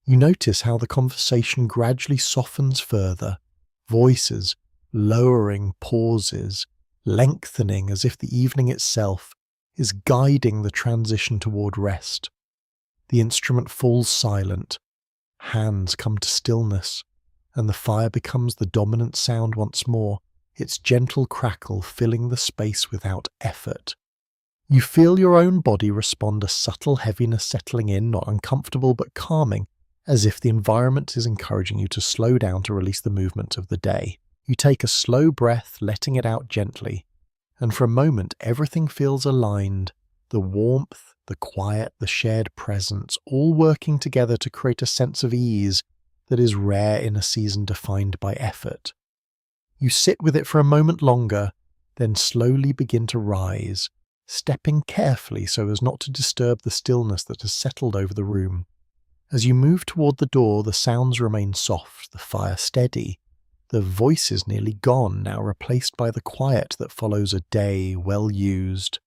You notice how the conversation gradually softens further, voices lowering, pauses, lengthening as if the evening itself is guiding the transition toward rest. The instrument falls silent, hands come to stillness, and the fire becomes the dominant sound once more, its gentle crackle filling the space without effort. You feel your own body respond, a subtle heaviness settling in, not uncomfortable but calming, as if the environment is encouraging you to slow down to release the movement of the day. You take a slow breath, letting it out gently, and for a moment everything feels aligned, the warmth, the quiet, the shared presence, all working together to create a sense of ease that is rare in a season defined by effort. You sit with it for a moment longer, then slowly begin to rise, stepping carefully so as not to disturb the stillness that has settled over the room. As you move toward the door, the sounds remain soft, the fire steady, the voices nearly gone, now replaced by the quiet that follows a day well used.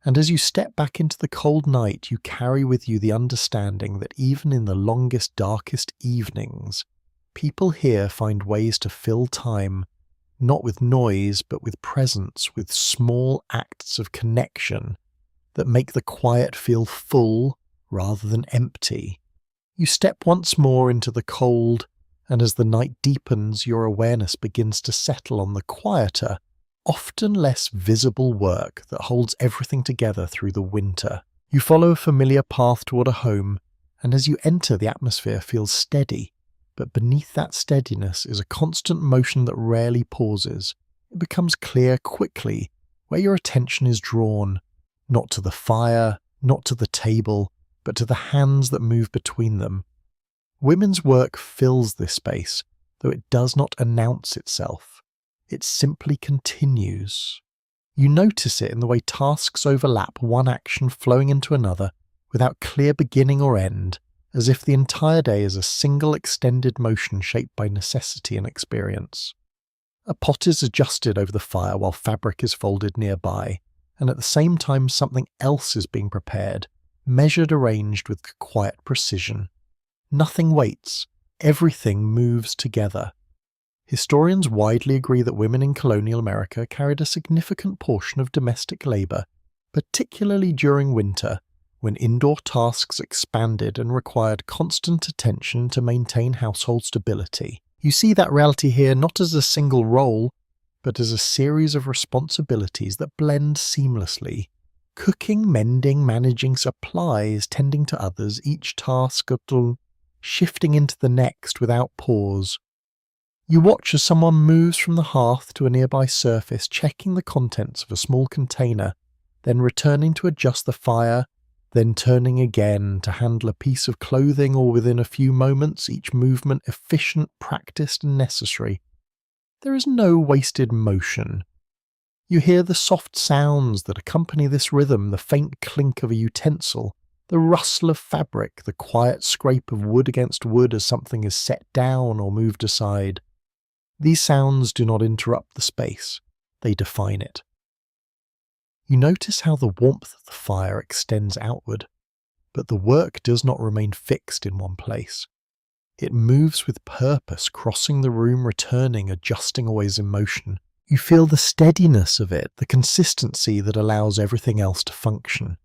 And as you step back into the cold night, you carry with you the understanding that even in the longest, darkest evenings, people here find ways to fill time, not with noise, but with presence, with small acts of connection that make the quiet feel full rather than empty. You step once more into the cold, and as the night deepens, your awareness begins to settle on the quieter, often less visible work that holds everything together through the winter. You follow a familiar path toward a home, and as you enter, the atmosphere feels steady, but beneath that steadiness is a constant motion that rarely pauses. It becomes clear quickly where your attention is drawn, not to the fire, not to the table, but to the hands that move between them. Women's work fills this space, though it does not announce itself. It simply continues. You notice it in the way tasks overlap, one action flowing into another, without clear beginning or end, as if the entire day is a single extended motion shaped by necessity and experience. A pot is adjusted over the fire while fabric is folded nearby, and at the same time something else is being prepared, measured, arranged with quiet precision. Nothing waits, everything moves together. Historians widely agree that women in colonial America carried a significant portion of domestic labour, particularly during winter, when indoor tasks expanded and required constant attention to maintain household stability. You see that reality here not as a single role, but as a series of responsibilities that blend seamlessly. Cooking, mending, managing supplies, tending to others, each task shifting into the next without pause. You watch as someone moves from the hearth to a nearby surface, checking the contents of a small container, then returning to adjust the fire, then turning again to handle a piece of clothing, or within a few moments, each movement efficient, practiced and necessary. There is no wasted motion. You hear the soft sounds that accompany this rhythm, the faint clink of a utensil, the rustle of fabric, the quiet scrape of wood against wood as something is set down or moved aside. These sounds do not interrupt the space, they define it. You notice how the warmth of the fire extends outward, but the work does not remain fixed in one place. It moves with purpose, crossing the room, returning, adjusting, always in motion. You feel the steadiness of it, the consistency that allows everything else to function.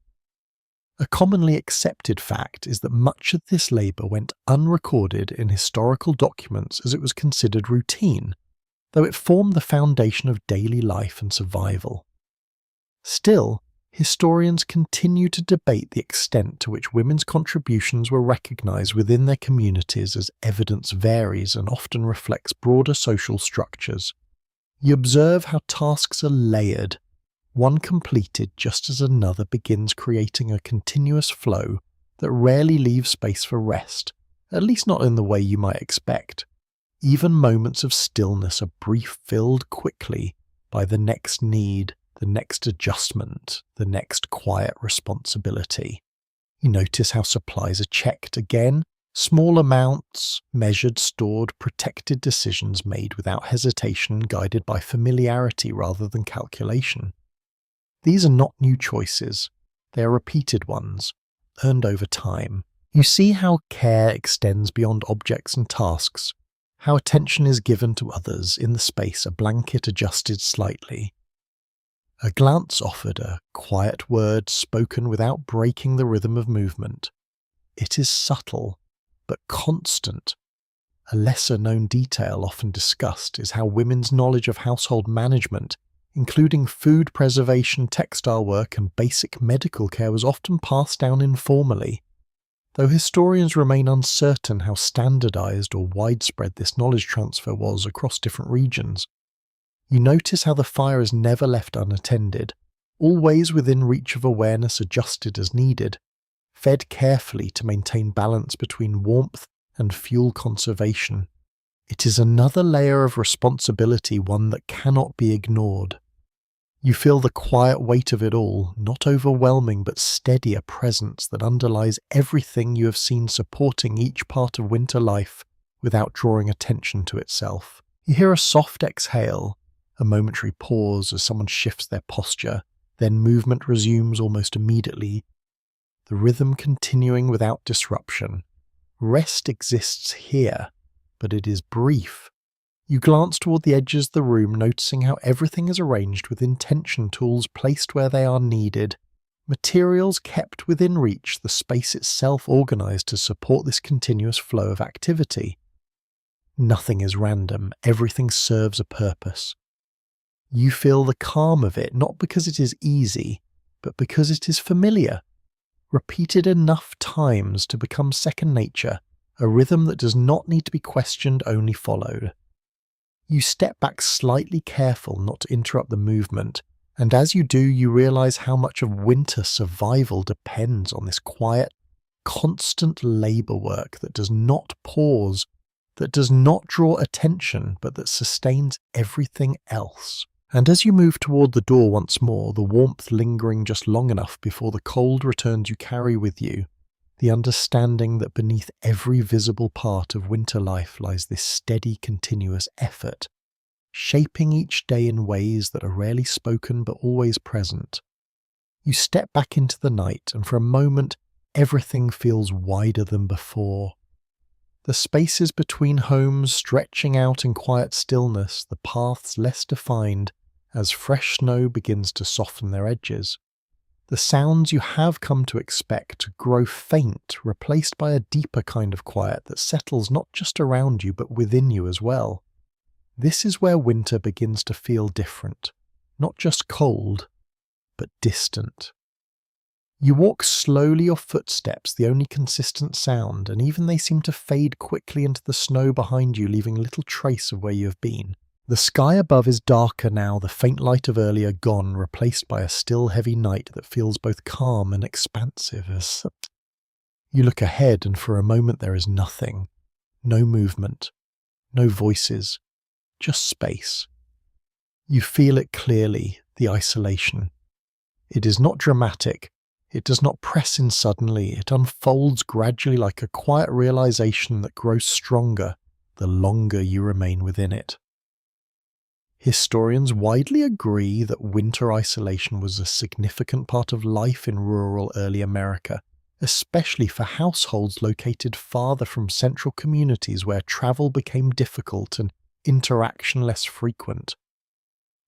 A commonly accepted fact is that much of this labour went unrecorded in historical documents as it was considered routine, though it formed the foundation of daily life and survival. Still, historians continue to debate the extent to which women's contributions were recognised within their communities, as evidence varies and often reflects broader social structures. You observe how tasks are layered, one completed just as another begins, creating a continuous flow that rarely leaves space for rest, at least not in the way you might expect. Even moments of stillness are filled quickly by the next need, the next adjustment, the next quiet responsibility. You notice how supplies are checked again, Small amounts, measured, stored, protected decisions made without hesitation, guided by familiarity rather than calculation. These are not new choices. They are repeated ones, earned over time. You see how care extends beyond objects and tasks, how attention is given to others in the space, a blanket adjusted slightly. A glance offered, a quiet word spoken without breaking the rhythm of movement. It is subtle, but constant. A lesser-known detail often discussed is how women's knowledge of household management, including food preservation, textile work, and basic medical care, was often passed down informally. Though historians remain uncertain how standardized or widespread this knowledge transfer was across different regions. You notice how the fire is never left unattended, always within reach of awareness, adjusted as needed, fed carefully to maintain balance between warmth and fuel conservation. It is another layer of responsibility, one that cannot be ignored. You feel the quiet weight of it all, not overwhelming but steady, a presence that underlies everything you have seen, supporting each part of winter life without drawing attention to itself. You hear a soft exhale, a momentary pause as someone shifts their posture, then movement resumes almost immediately, the rhythm continuing without disruption. Rest exists here, but it is brief. You glance toward the edges of the room, noticing how everything is arranged with intention, tools placed where they are needed, materials kept within reach, the space itself organized to support this continuous flow of activity. Nothing is random, everything serves a purpose. You feel the calm of it, not because it is easy, but because it is familiar. Repeated enough times to become second nature, a rhythm that does not need to be questioned, only followed. You step back slightly, careful not to interrupt the movement, and as you do, you realize how much of winter survival depends on this quiet, constant labor work that does not pause, that does not draw attention, but that sustains everything else. And as you move toward the door once more, the warmth lingering just long enough before the cold returns, you carry with you the understanding that beneath every visible part of winter life lies this steady, continuous effort, shaping each day in ways that are rarely spoken but always present. You step back into the night, and for a moment, everything feels wider than before. The spaces between homes stretching out in quiet stillness, the paths less defined as fresh snow begins to soften their edges. The sounds you have come to expect grow faint, replaced by a deeper kind of quiet that settles not just around you but within you as well. This is where winter begins to feel different, not just cold, but distant. You walk slowly, your footsteps the only consistent sound, and even they seem to fade quickly into the snow behind you, leaving little trace of where you have been. The sky above is darker now, the faint light of earlier gone, replaced by a still heavy night that feels both calm and expansive. You look ahead, and for a moment there is nothing. No movement, no voices, just space. You feel it clearly, the isolation. It is not dramatic. It does not press in suddenly. It unfolds gradually, like a quiet realization that grows stronger the longer you remain within it. Historians widely agree that winter isolation was a significant part of life in rural early America, especially for households located farther from central communities where travel became difficult and interaction less frequent.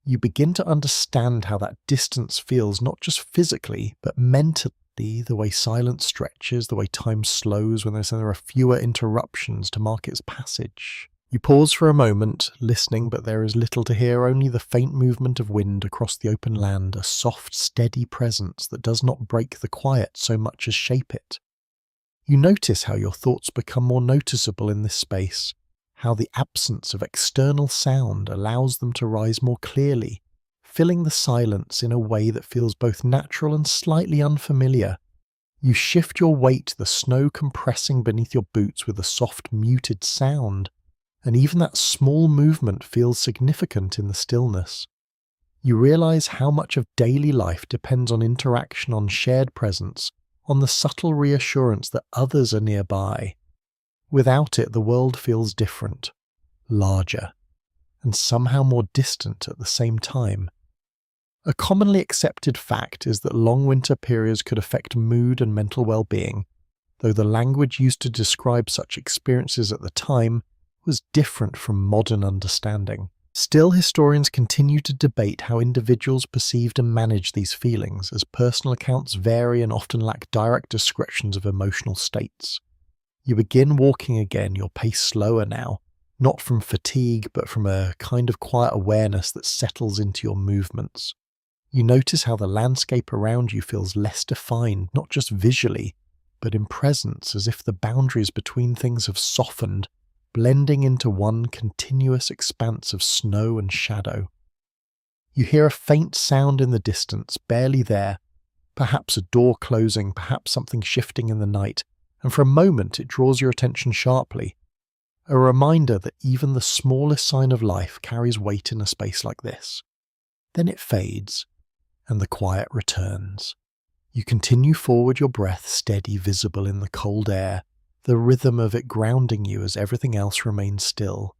You begin to understand how that distance feels, not just physically, but mentally, the way silence stretches, the way time slows when there are fewer interruptions to mark its passage. You pause for a moment, listening, but there is little to hear, only the faint movement of wind across the open land, a soft, steady presence that does not break the quiet so much as shape it. You notice how your thoughts become more noticeable in this space, how the absence of external sound allows them to rise more clearly, filling the silence in a way that feels both natural and slightly unfamiliar. You shift your weight, the snow compressing beneath your boots with a soft, muted sound, and even that small movement feels significant in the stillness. You realize how much of daily life depends on interaction, on shared presence, on the subtle reassurance that others are nearby. Without it, the world feels different, larger, and somehow more distant at the same time. A commonly accepted fact is that long winter periods could affect mood and mental well-being, though the language used to describe such experiences at the time was different from modern understanding. Still, historians continue to debate how individuals perceived and managed these feelings, as personal accounts vary and often lack direct descriptions of emotional states. You begin walking again, your pace slower now, not from fatigue but from a kind of quiet awareness that settles into your movements. You notice how the landscape around you feels less defined, not just visually, but in presence, as if the boundaries between things have softened, blending into one continuous expanse of snow and shadow. You hear a faint sound in the distance, barely there, perhaps a door closing, perhaps something shifting in the night, and for a moment it draws your attention sharply, a reminder that even the smallest sign of life carries weight in a space like this. Then it fades, and the quiet returns. You continue forward, your breath steady, visible in the cold air, the rhythm of it grounding you as everything else remains still.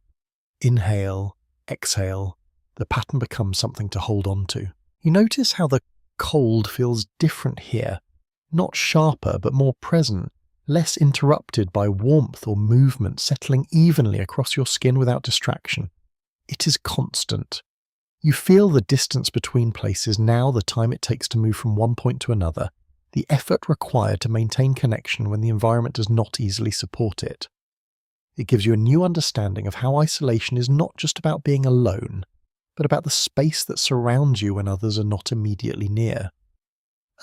Inhale, exhale, the pattern becomes something to hold on to. You notice how the cold feels different here, not sharper but more present, less interrupted by warmth or movement, settling evenly across your skin without distraction. It is constant. You feel the distance between places now, the time it takes to move from one point to another, the effort required to maintain connection when the environment does not easily support it. It gives you a new understanding of how isolation is not just about being alone, but about the space that surrounds you when others are not immediately near.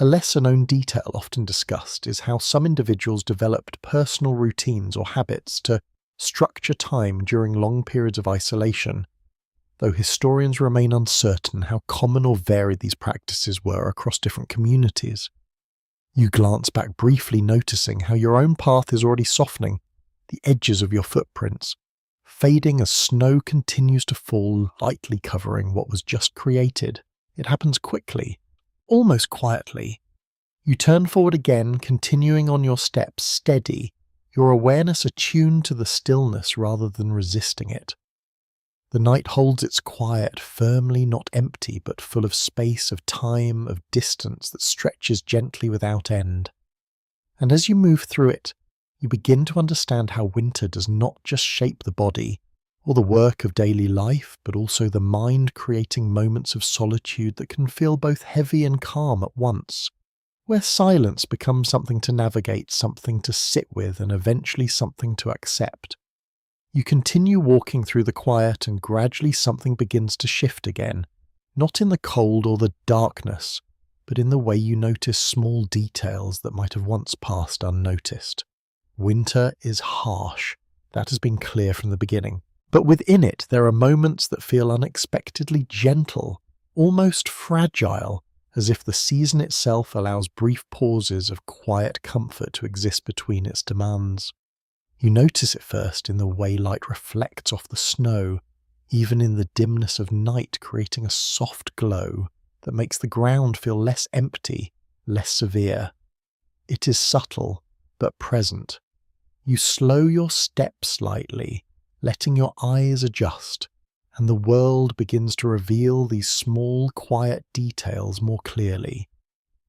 A lesser-known detail often discussed is how some individuals developed personal routines or habits to structure time during long periods of isolation, though historians remain uncertain how common or varied these practices were across different communities. You glance back briefly, noticing how your own path is already softening, the edges of your footprints, fading as snow continues to fall, lightly covering what was just created. It happens quickly, almost quietly. You turn forward again, continuing on your steps, steady, your awareness attuned to the stillness rather than resisting it. The night holds its quiet firmly, not empty, but full of space, of time, of distance that stretches gently without end. And as you move through it, you begin to understand how winter does not just shape the body or the work of daily life, but also the mind, creating moments of solitude that can feel both heavy and calm at once, where silence becomes something to navigate, something to sit with, and eventually something to accept. You continue walking through the quiet, and gradually something begins to shift again, not in the cold or the darkness, but in the way you notice small details that might have once passed unnoticed. Winter is harsh, that has been clear from the beginning, but within it there are moments that feel unexpectedly gentle, almost fragile, as if the season itself allows brief pauses of quiet comfort to exist between its demands. You notice it first in the way light reflects off the snow, even in the dimness of night, creating a soft glow that makes the ground feel less empty, less severe. It is subtle, but present. You slow your step slightly, letting your eyes adjust, and the world begins to reveal these small, quiet details more clearly.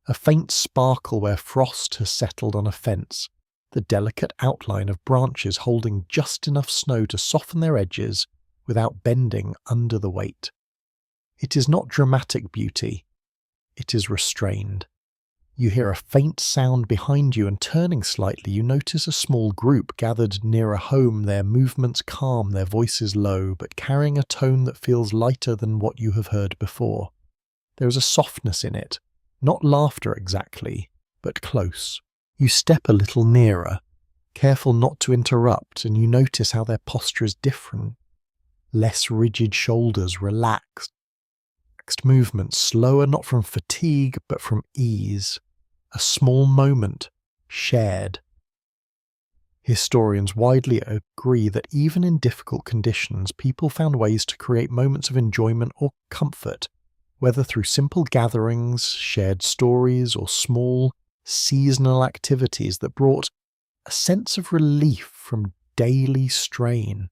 A faint sparkle where frost has settled on a fence, the delicate outline of branches holding just enough snow to soften their edges without bending under the weight. It is not dramatic beauty, it is restrained. You hear a faint sound behind you, and turning slightly you notice a small group gathered near a home, their movements calm, their voices low, but carrying a tone that feels lighter than what you have heard before. There is a softness in it, not laughter exactly, but close. You step a little nearer, careful not to interrupt, and you notice how their posture is different. Less rigid shoulders, relaxed movements, slower not from fatigue but from ease. A small moment, shared. Historians widely agree that even in difficult conditions, people found ways to create moments of enjoyment or comfort, whether through simple gatherings, shared stories, or small, seasonal activities that brought a sense of relief from daily strain.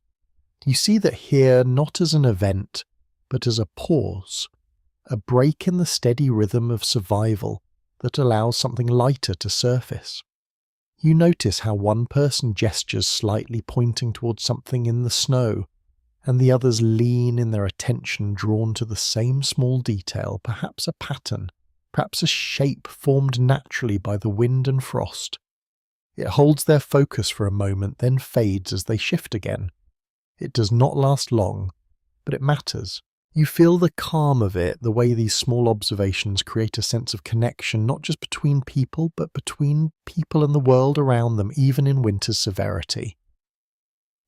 You see that here not as an event, but as a pause, a break in the steady rhythm of survival that allows something lighter to surface. You notice how one person gestures slightly pointing towards something in the snow, and the others lean in their attention drawn to the same small detail, perhaps a pattern, perhaps a shape formed naturally by the wind and frost. It holds their focus for a moment, then fades as they shift again. It does not last long, but it matters. You feel the calm of it, the way these small observations create a sense of connection, not just between people, but between people and the world around them, even in winter's severity.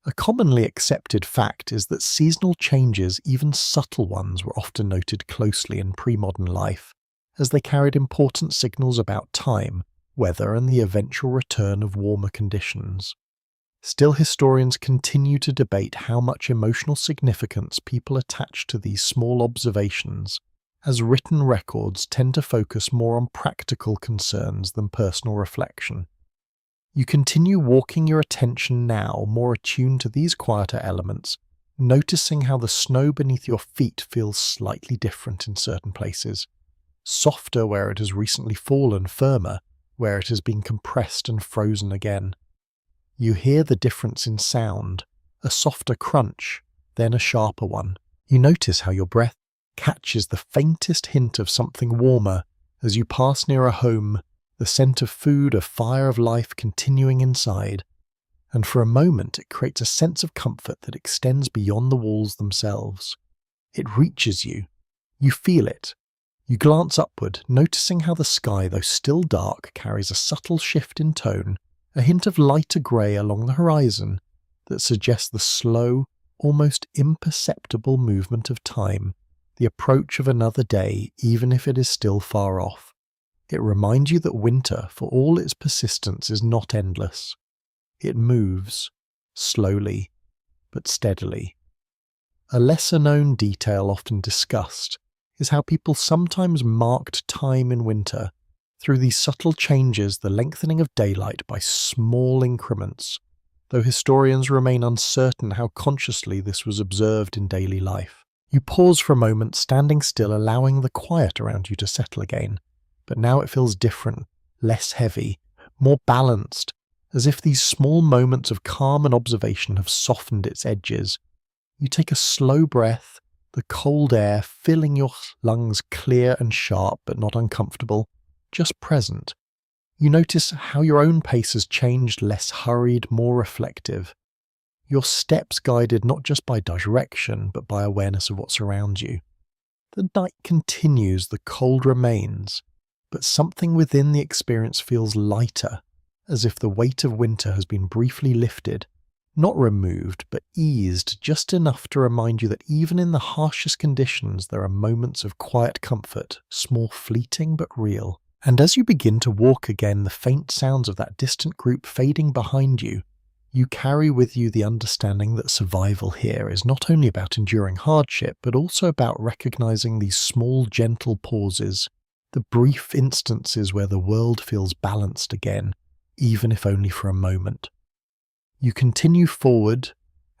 A commonly accepted fact is that seasonal changes, even subtle ones, were often noted closely in pre-modern life, as they carried important signals about time, weather, and the eventual return of warmer conditions. Still, historians continue to debate how much emotional significance people attach to these small observations, as written records tend to focus more on practical concerns than personal reflection. You continue walking your attention now, more attuned to these quieter elements, noticing how the snow beneath your feet feels slightly different in certain places, softer where it has recently fallen, firmer where it has been compressed and frozen again. You hear the difference in sound, a softer crunch, then a sharper one. You notice how your breath catches the faintest hint of something warmer as you pass near a home, the scent of food, a fire of life continuing inside. And for a moment it creates a sense of comfort that extends beyond the walls themselves. It reaches you. You feel it. You glance upward, noticing how the sky, though still dark, carries a subtle shift in tone, a hint of lighter grey along the horizon that suggests the slow, almost imperceptible movement of time, the approach of another day, even if it is still far off. It reminds you that winter, for all its persistence, is not endless. It moves, slowly, but steadily. A lesser-known detail often discussed is how people sometimes marked time in winter through these subtle changes, the lengthening of daylight by small increments, though historians remain uncertain how consciously this was observed in daily life. You pause for a moment, standing still, allowing the quiet around you to settle again, but now it feels different, less heavy, more balanced, as if these small moments of calm and observation have softened its edges. You take a slow breath, the cold air filling your lungs clear and sharp but not uncomfortable, just present. You notice how your own pace has changed, less hurried, more reflective. Your steps guided not just by direction but by awareness of what's around you. The night continues, the cold remains, but something within the experience feels lighter, as if the weight of winter has been briefly lifted, not removed, but eased just enough to remind you that even in the harshest conditions there are moments of quiet comfort, small, fleeting but real. And as you begin to walk again, the faint sounds of that distant group fading behind you, you carry with you the understanding that survival here is not only about enduring hardship, but also about recognizing these small, gentle pauses, the brief instances where the world feels balanced again, even if only for a moment. You continue forward,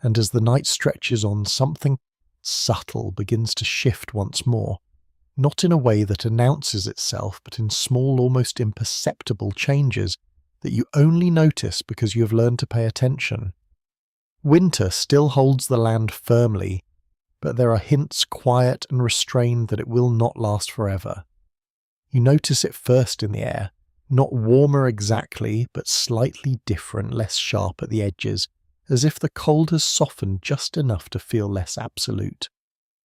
and as the night stretches on, something subtle begins to shift once more, not in a way that announces itself, but in small, almost imperceptible changes that you only notice because you have learned to pay attention. Winter still holds the land firmly, but there are hints, quiet and restrained, that it will not last forever. You notice it first in the air, not warmer exactly, but slightly different, less sharp at the edges, as if the cold has softened just enough to feel less absolute.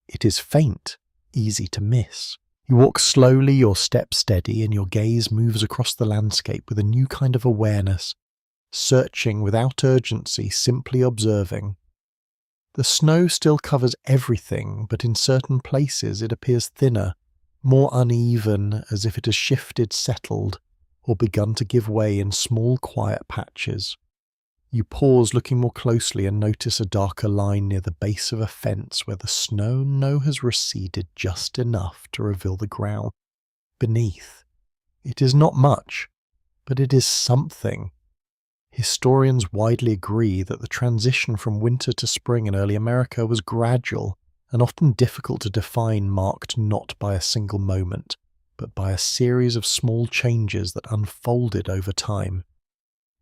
It is faint, easy to miss. You walk slowly, your step steady, and your gaze moves across the landscape with a new kind of awareness, searching without urgency, simply observing. The snow still covers everything, but in certain places it appears thinner, more uneven, as if it has shifted, settled, or begun to give way in small, quiet patches. You pause, looking more closely, and notice a darker line near the base of a fence where the snow has receded just enough to reveal the ground beneath. It is not much, but it is something. Historians widely agree that the transition from winter to spring in early America was gradual and often difficult to define, marked not by a single moment, but by a series of small changes that unfolded over time.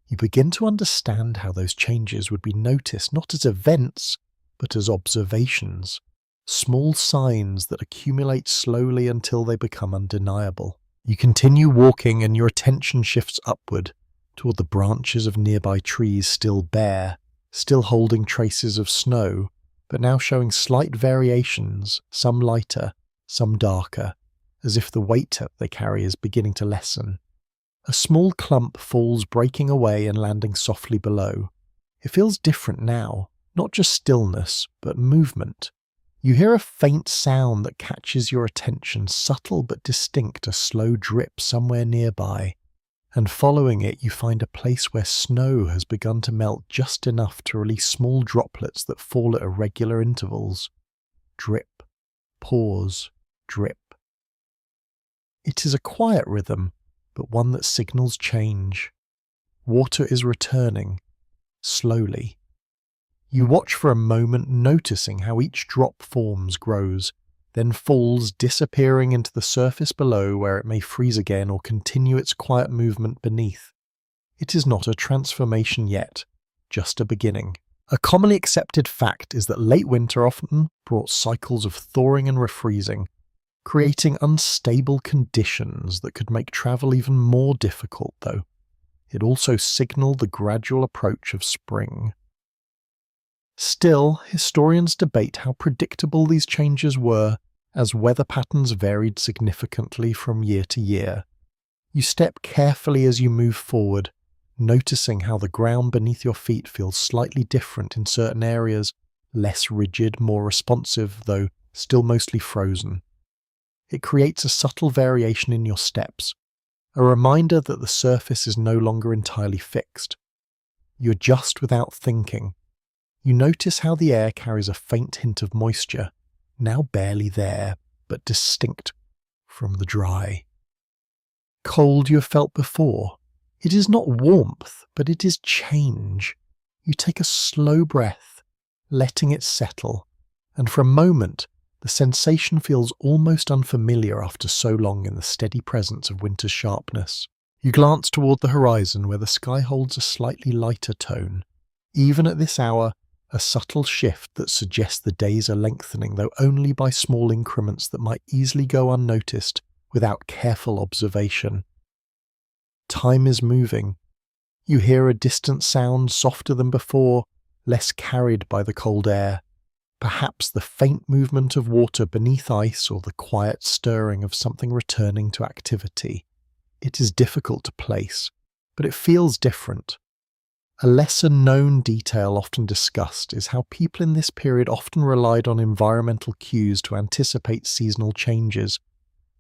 You begin to understand how those changes would be noticed not as events, but as observations, small signs that accumulate slowly until they become undeniable. You continue walking and your attention shifts upward toward the branches of nearby trees still bare, still holding traces of snow, but now showing slight variations, some lighter, some darker, as if the weight they carry is beginning to lessen. A small clump falls breaking away and landing softly below. It feels different now, not just stillness, but movement. You hear a faint sound that catches your attention, subtle but distinct, a slow drip somewhere nearby. And following it, you find a place where snow has begun to melt just enough to release small droplets that fall at irregular intervals. Drip, pause, drip. It is a quiet rhythm, but one that signals change. Water is returning, slowly. You watch for a moment, noticing how each drop forms, grows, then falls, disappearing into the surface below where it may freeze again or continue its quiet movement beneath. It is not a transformation yet, just a beginning. A commonly accepted fact is that late winter often brought cycles of thawing and refreezing, creating unstable conditions that could make travel even more difficult, though. It also signaled the gradual approach of spring. Still, historians debate how predictable these changes were, as weather patterns varied significantly from year to year. You step carefully as you move forward, noticing how the ground beneath your feet feels slightly different in certain areas, less rigid, more responsive, though still mostly frozen. It creates a subtle variation in your steps, a reminder that the surface is no longer entirely fixed. You adjust without thinking. You notice how the air carries a faint hint of moisture, now barely there, but distinct from the dry. Cold you have felt before. It is not warmth, but it is change. You take a slow breath, letting it settle, and for a moment, the sensation feels almost unfamiliar after so long in the steady presence of winter's sharpness. You glance toward the horizon where the sky holds a slightly lighter tone. Even at this hour, a subtle shift that suggests the days are lengthening, though only by small increments that might easily go unnoticed without careful observation. Time is moving. You hear a distant sound, softer than before, less carried by the cold air. Perhaps the faint movement of water beneath ice or the quiet stirring of something returning to activity. It is difficult to place, but it feels different. A lesser-known detail often discussed is how people in this period often relied on environmental cues to anticipate seasonal changes,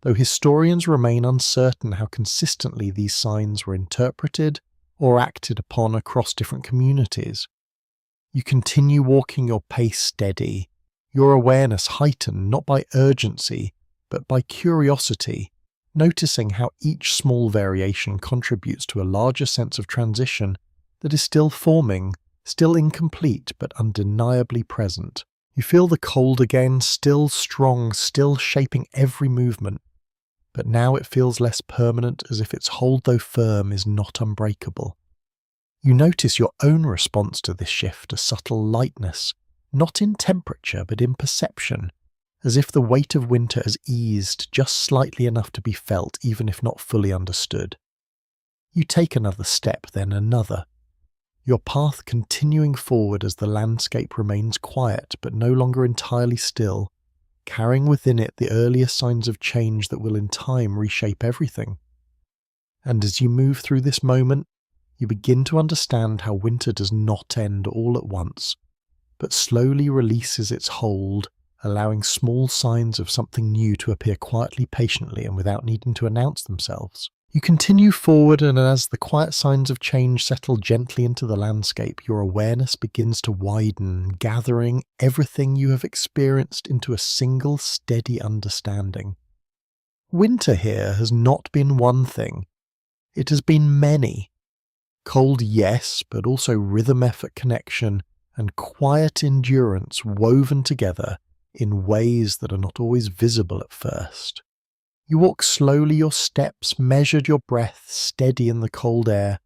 though historians remain uncertain how consistently these signs were interpreted or acted upon across different communities. You continue walking your pace steady, your awareness heightened not by urgency, but by curiosity, noticing how each small variation contributes to a larger sense of transition that is still forming, still incomplete, but undeniably present. You feel the cold again, still strong, still shaping every movement, but now it feels less permanent, as if its hold, though firm, is not unbreakable. You notice your own response to this shift, a subtle lightness, not in temperature, but in perception, as if the weight of winter has eased just slightly enough to be felt, even if not fully understood. You take another step, then another, your path continuing forward as the landscape remains quiet but no longer entirely still, carrying within it the earliest signs of change that will in time reshape everything. And as you move through this moment, you begin to understand how winter does not end all at once, but slowly releases its hold, allowing small signs of something new to appear quietly, patiently, and without needing to announce themselves. You continue forward, and as the quiet signs of change settle gently into the landscape, your awareness begins to widen, gathering everything you have experienced into a single steady understanding. Winter here has not been one thing. It has been many. Cold, yes, but also rhythm, effort, connection, and quiet endurance woven together in ways that are not always visible at first. You walk slowly, your steps measured, your breath steady in the cold air,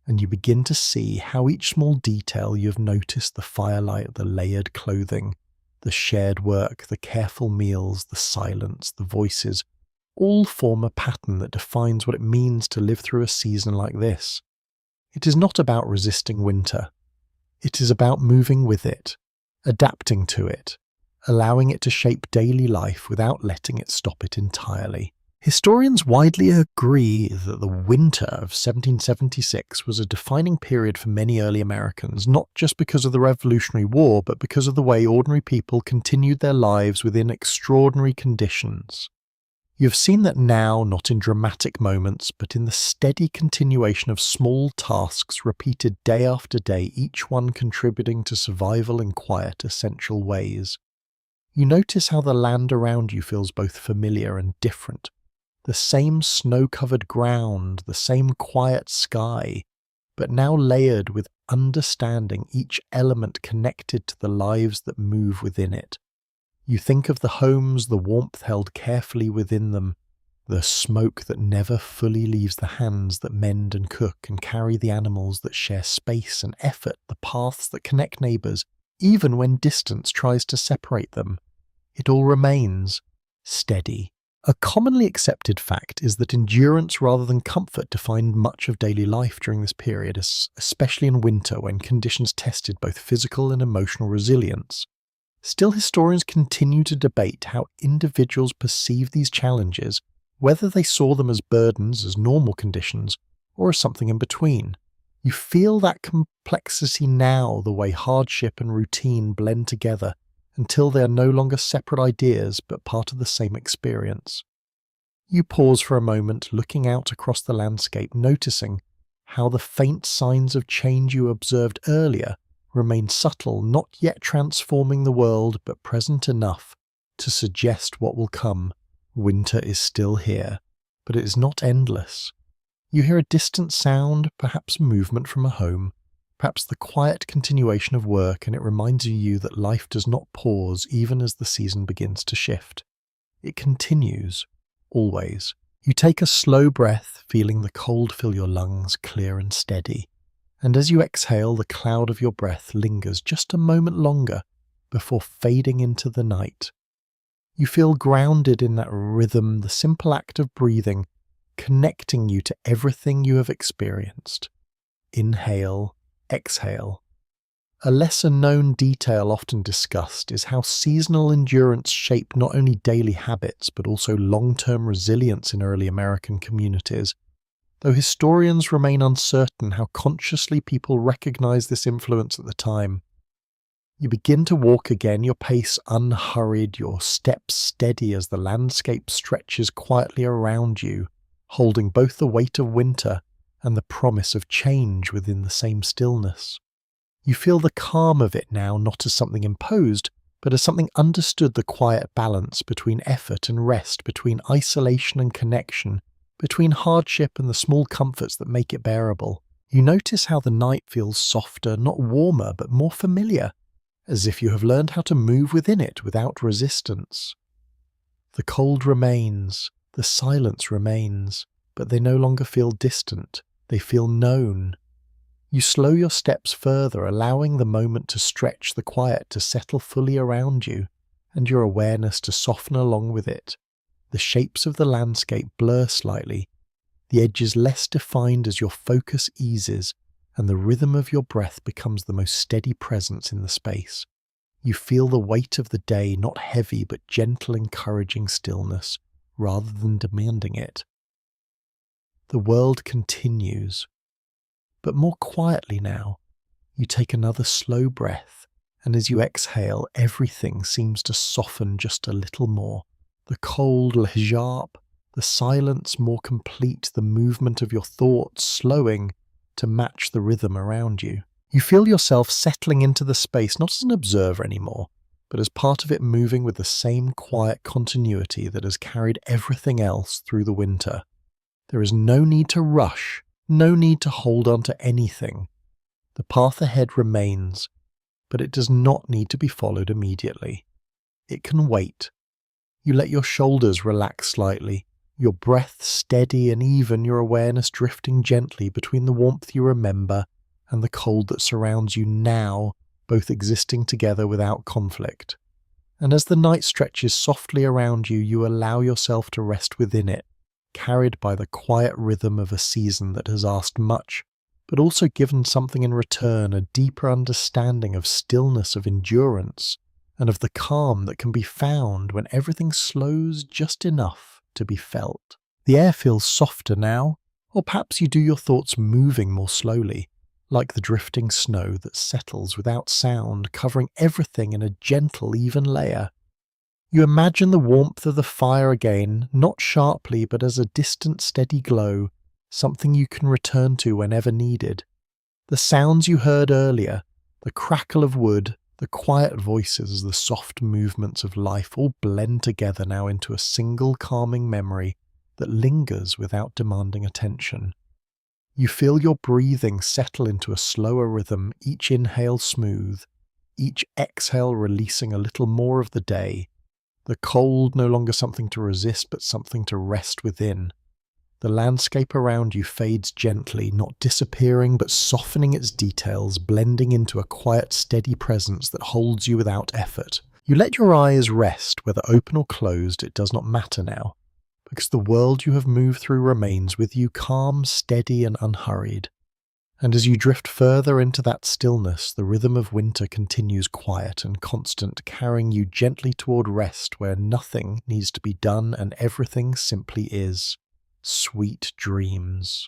and you begin to see how each small detail you've noticed, the firelight, the layered clothing, the shared work, the careful meals, the silence, the voices, all form a pattern that defines what it means to live through a season like this. It is not about resisting winter. It is about moving with it, adapting to it, allowing it to shape daily life without letting it stop it entirely. Historians widely agree that the winter of 1776 was a defining period for many early Americans, not just because of the Revolutionary War, but because of the way ordinary people continued their lives within extraordinary conditions. You have seen that now, not in dramatic moments, but in the steady continuation of small tasks repeated day after day, each one contributing to survival in quiet, essential ways. You notice how the land around you feels both familiar and different. The same snow-covered ground, the same quiet sky, but now layered with understanding, each element connected to the lives that move within it. You think of the homes, the warmth held carefully within them, the smoke that never fully leaves the hands that mend and cook and carry the animals that share space and effort, the paths that connect neighbours, even when distance tries to separate them. It all remains steady. A commonly accepted fact is that endurance rather than comfort defined much of daily life during this period, especially in winter when conditions tested both physical and emotional resilience. Still, historians continue to debate how individuals perceive these challenges, whether they saw them as burdens, as normal conditions, or as something in between. You feel that complexity now, the way hardship and routine blend together, until they are no longer separate ideas but part of the same experience. You pause for a moment, looking out across the landscape, noticing how the faint signs of change you observed earlier remain subtle, not yet transforming the world, but present enough to suggest what will come. Winter is still here, but it is not endless. You hear a distant sound, perhaps movement from a home, perhaps the quiet continuation of work, and it reminds you that life does not pause even as the season begins to shift. It continues, always. You take a slow breath, feeling the cold fill your lungs, clear and steady. And as you exhale, the cloud of your breath lingers just a moment longer before fading into the night. You feel grounded in that rhythm, the simple act of breathing, connecting you to everything you have experienced. Inhale, exhale. A lesser-known detail often discussed is how seasonal endurance shaped not only daily habits but also long-term resilience in early American communities. Though historians remain uncertain how consciously people recognized this influence at the time. You begin to walk again, your pace unhurried, your steps steady as the landscape stretches quietly around you, holding both the weight of winter and the promise of change within the same stillness. You feel the calm of it now, not as something imposed, but as something understood, the quiet balance between effort and rest, between isolation and connection, between hardship and the small comforts that make it bearable. You notice how the night feels softer, not warmer, but more familiar, as if you have learned how to move within it without resistance. The cold remains, the silence remains, but they no longer feel distant, they feel known. You slow your steps further, allowing the moment to stretch, the quiet to settle fully around you, and your awareness to soften along with it. The shapes of the landscape blur slightly, the edges less defined as your focus eases, and the rhythm of your breath becomes the most steady presence in the space. You feel the weight of the day, not heavy but gentle, encouraging stillness, rather than demanding it. The world continues, but more quietly now. You take another slow breath, and as you exhale, everything seems to soften just a little more. The cold less sharp, the silence more complete, the movement of your thoughts slowing to match the rhythm around you. You feel yourself settling into the space not as an observer anymore, but as part of it, moving with the same quiet continuity that has carried everything else through the winter. There is no need to rush, No need to hold on to anything. The path ahead remains, but it does not need to be followed immediately. It can wait. You let your shoulders relax slightly, your breath steady and even, your awareness drifting gently between the warmth you remember and the cold that surrounds you now, both existing together without conflict. And as the night stretches softly around you, you allow yourself to rest within it, carried by the quiet rhythm of a season that has asked much, but also given something in return, a deeper understanding of stillness, of endurance, and of the calm that can be found when everything slows just enough to be felt. The air feels softer now, or perhaps you do your thoughts moving more slowly, like the drifting snow that settles without sound, covering everything in a gentle, even layer. You imagine the warmth of the fire again, not sharply but as a distant, steady glow, something you can return to whenever needed. The sounds you heard earlier, the crackle of wood, the quiet voices, the soft movements of life all blend together now into a single calming memory that lingers without demanding attention. You feel your breathing settle into a slower rhythm, each inhale smooth, each exhale releasing a little more of the day. The cold no longer something to resist, but something to rest within. The landscape around you fades gently, not disappearing, but softening its details, blending into a quiet, steady presence that holds you without effort. You let your eyes rest, whether open or closed, it does not matter now, because the world you have moved through remains with you, calm, steady, and unhurried. And as you drift further into that stillness, the rhythm of winter continues quiet and constant, carrying you gently toward rest where nothing needs to be done and everything simply is. Sweet dreams.